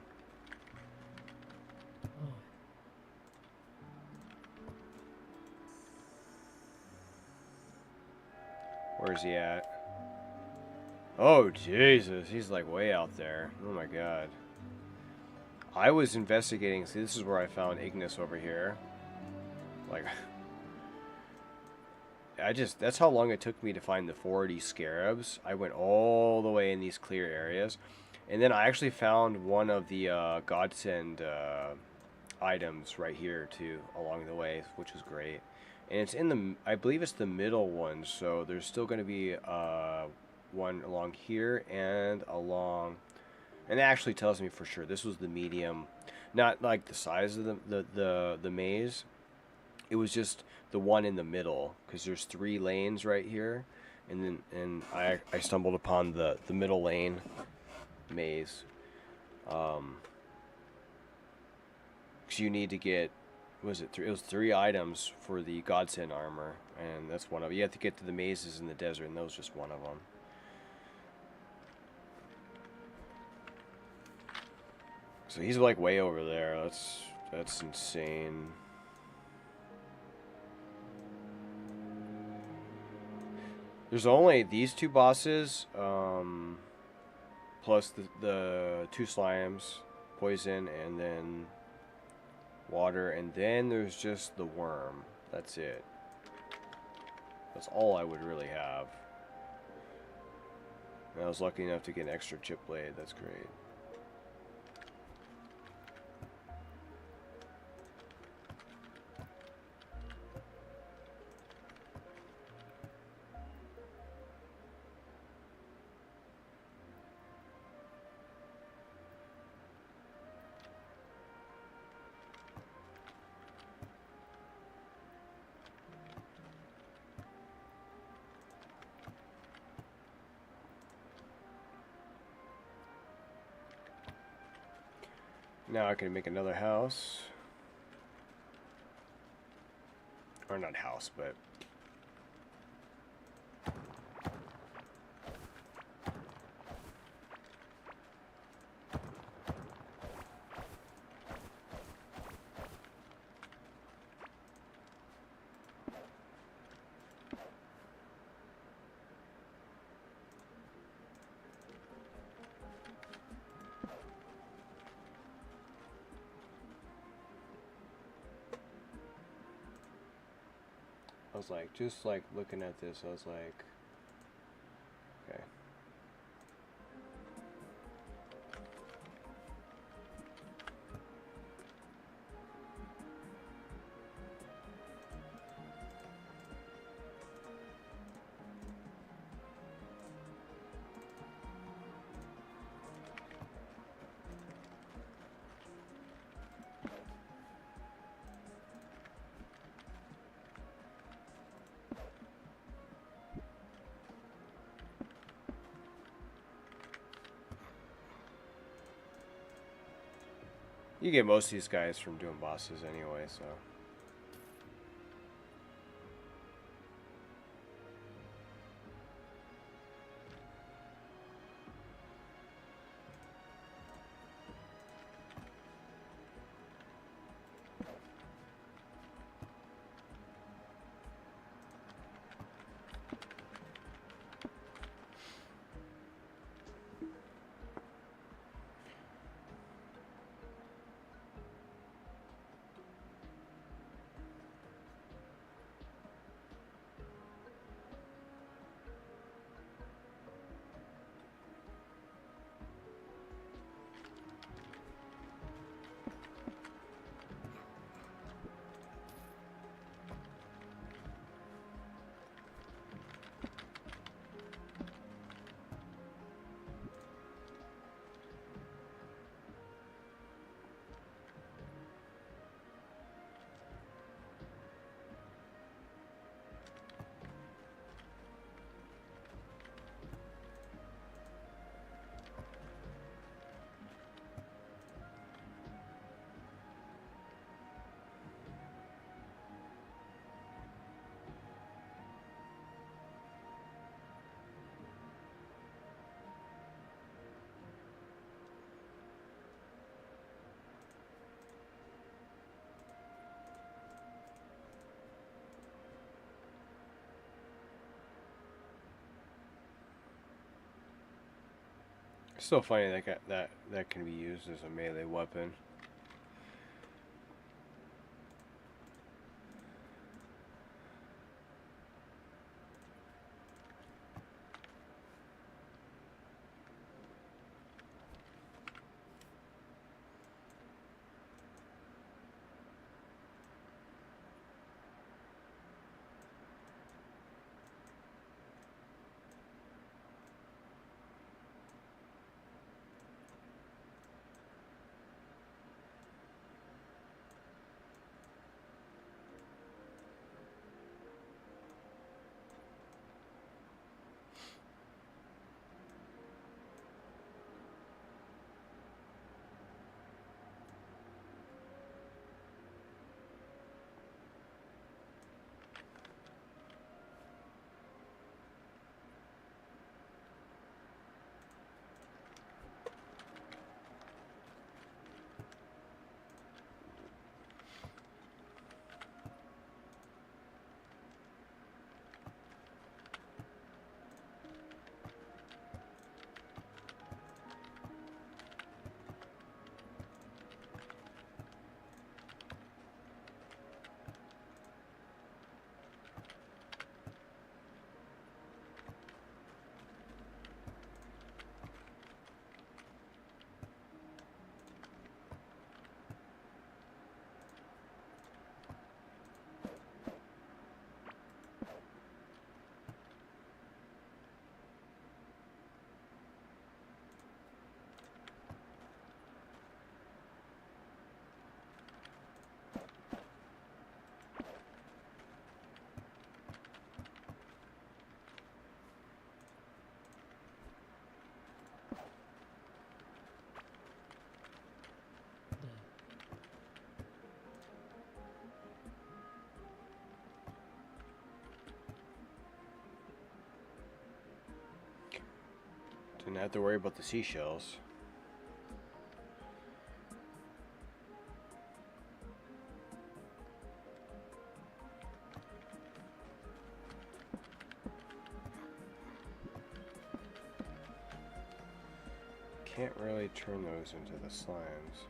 Where's he at? Oh, Jesus. He's like way out there. Oh my god. I was investigating. See, this is where I found Ignis over here. Like, that's how long it took me to find the 40 scarabs. I went all the way in these clear areas. And then I actually found one of the godsend items right here too along the way, which was great. And it's in the, I believe it's the middle one, so there's still going to be one along here and along, and it actually tells me for sure this was the medium, not like the size of the maze. It was just the one in the middle, because there's 3 lanes right here, and then I stumbled upon the middle lane maze. Because you need to get, was it 3? It was 3 items for the godsend armor, and that's one of them. You have to get to the mazes in the desert, and that was just one of them. So he's like way over there. That's insane. There's only these 2 bosses, plus the 2 slimes, poison, and then water, and then there's just the worm. That's it. That's all I would really have. And I was lucky enough to get an extra chip blade. That's great. Now I can make another house. Or not house, but... I was like, just like looking at this, I was like, okay. You get most of these guys from doing bosses anyway, so. It's still funny that can be used as a melee weapon. Didn't have to worry about the seashells. Can't really turn those into the slimes.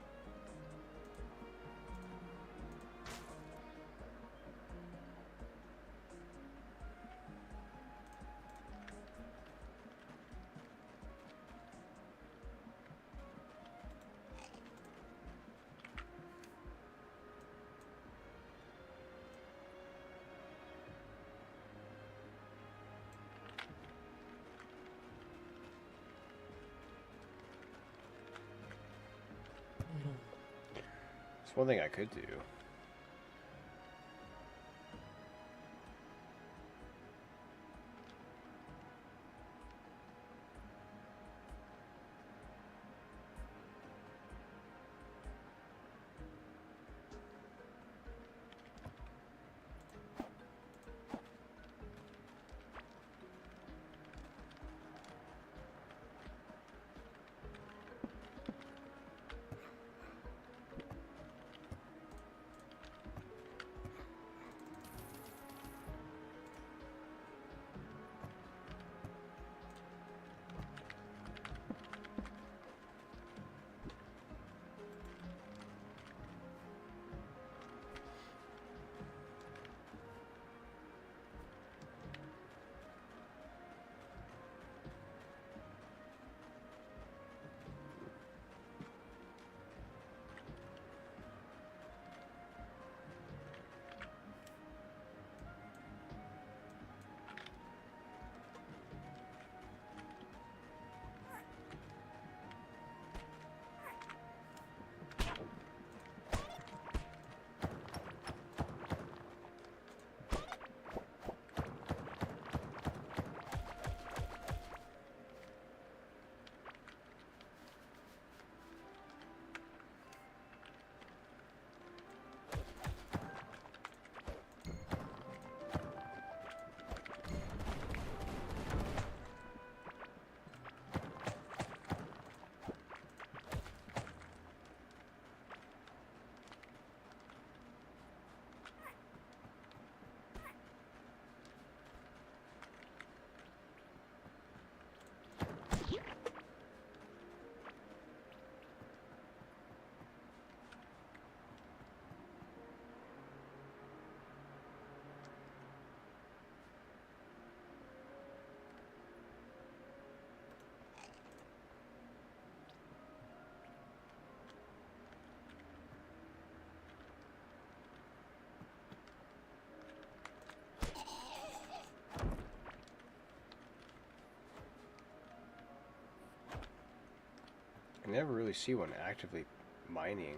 It's one thing I could do. never really see one actively mining.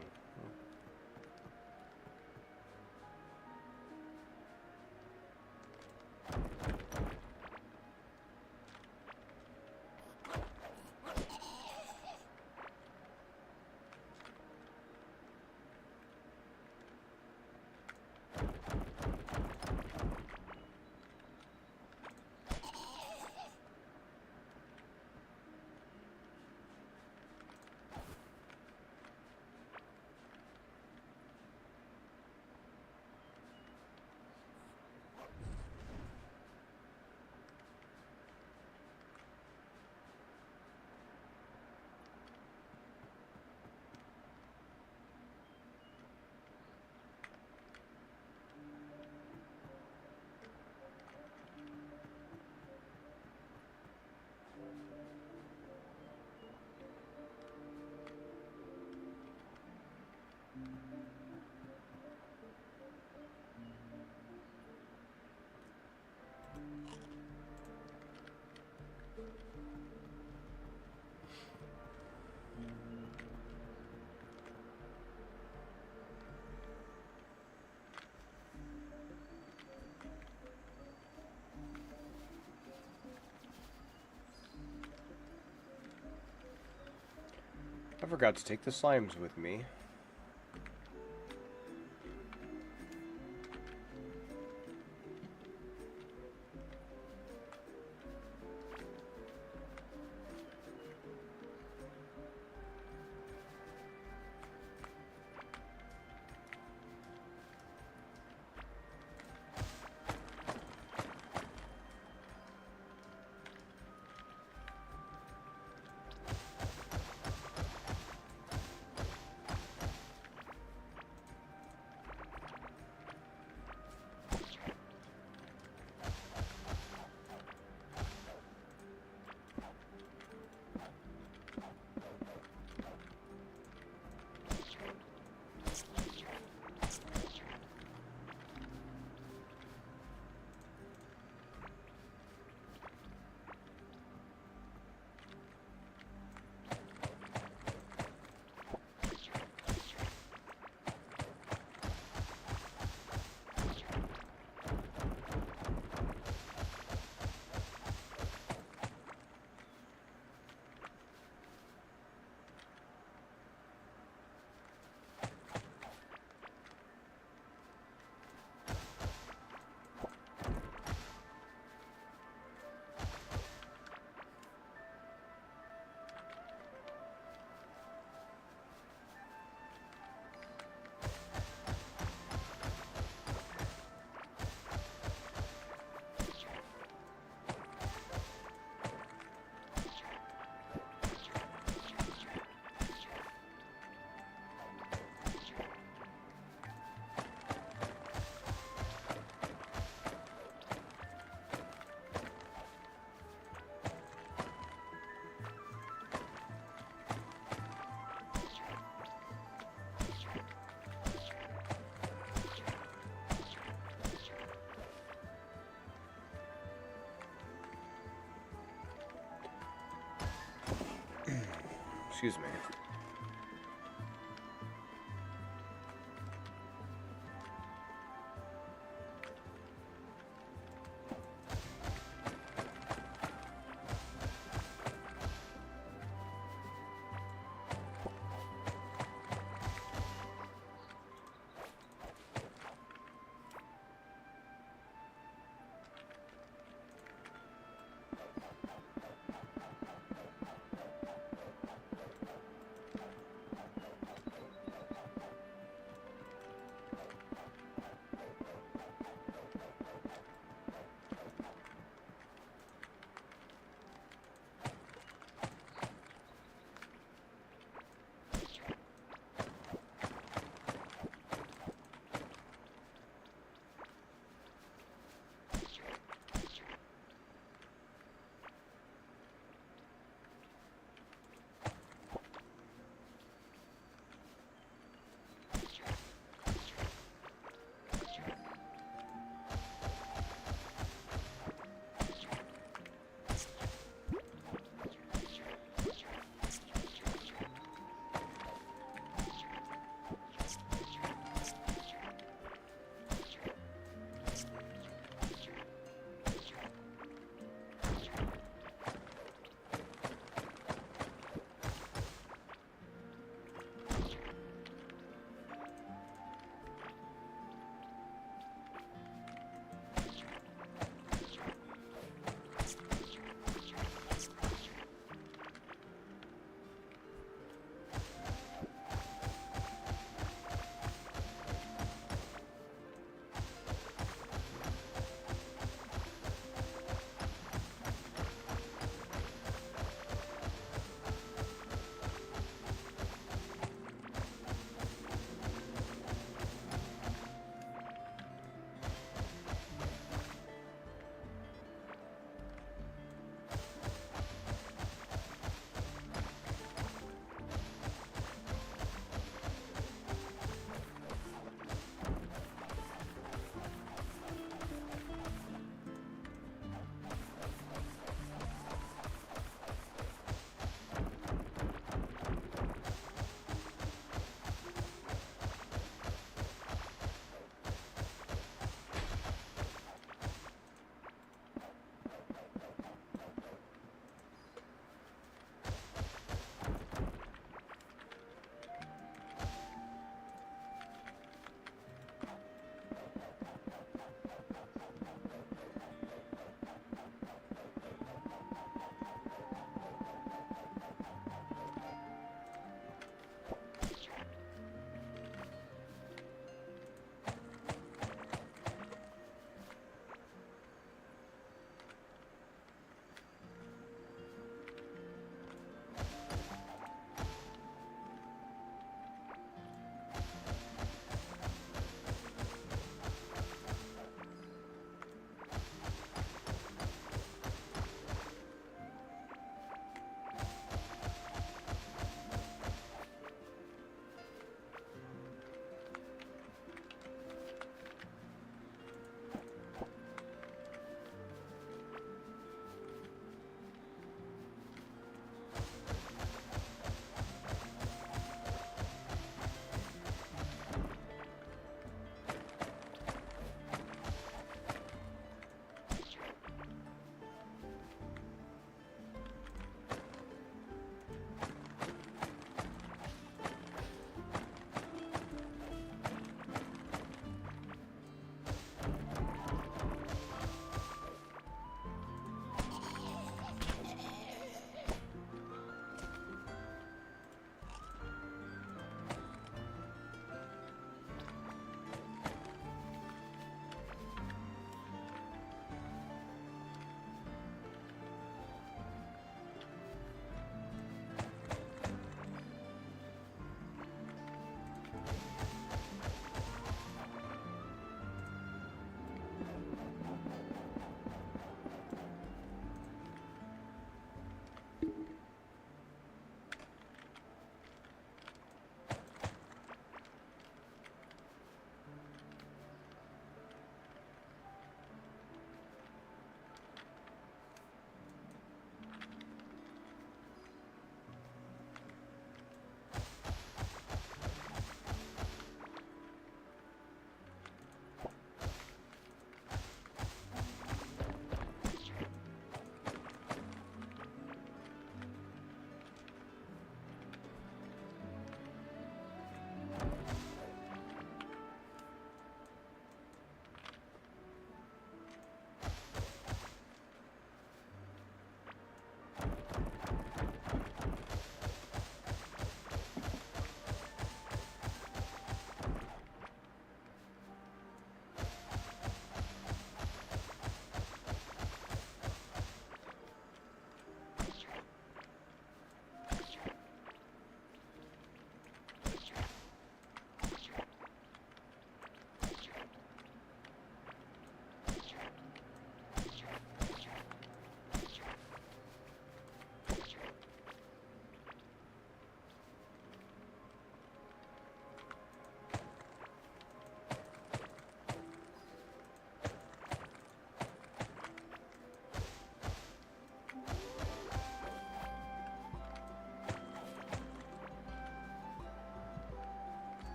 I forgot to take the slimes with me. Excuse me.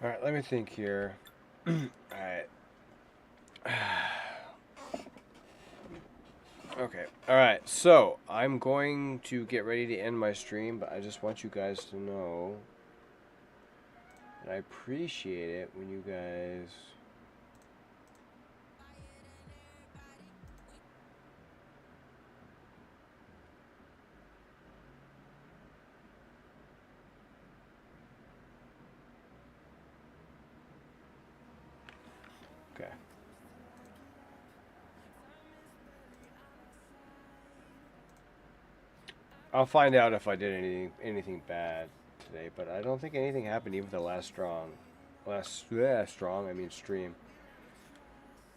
Alright, let me think here. Alright. Okay. Alright, so I'm going to get ready to end my stream, but I just want you guys to know that I appreciate it when you guys... Okay. I'll find out if I did anything bad today, but I don't think anything happened even the last stream.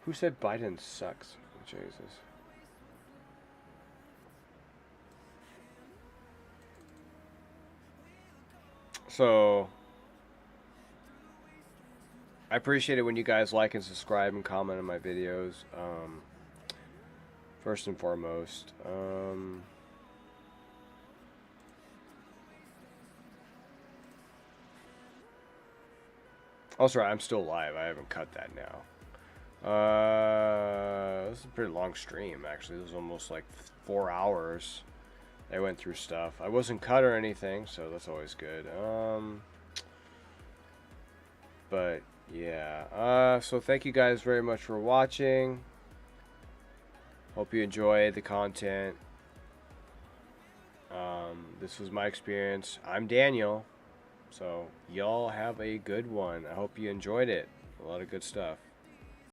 Who said Biden sucks? Jesus. So I appreciate it when you guys like and subscribe and comment on my videos. First and foremost. Also, I'm still live. I haven't cut that now. This is a pretty long stream, actually. This was almost like 4 hours. I went through stuff. I wasn't cut or anything, so that's always good. But yeah. So thank you guys very much for watching. Hope you enjoyed the content. This was my experience. I'm Daniel. So y'all have a good one. I hope you enjoyed it. A lot of good stuff.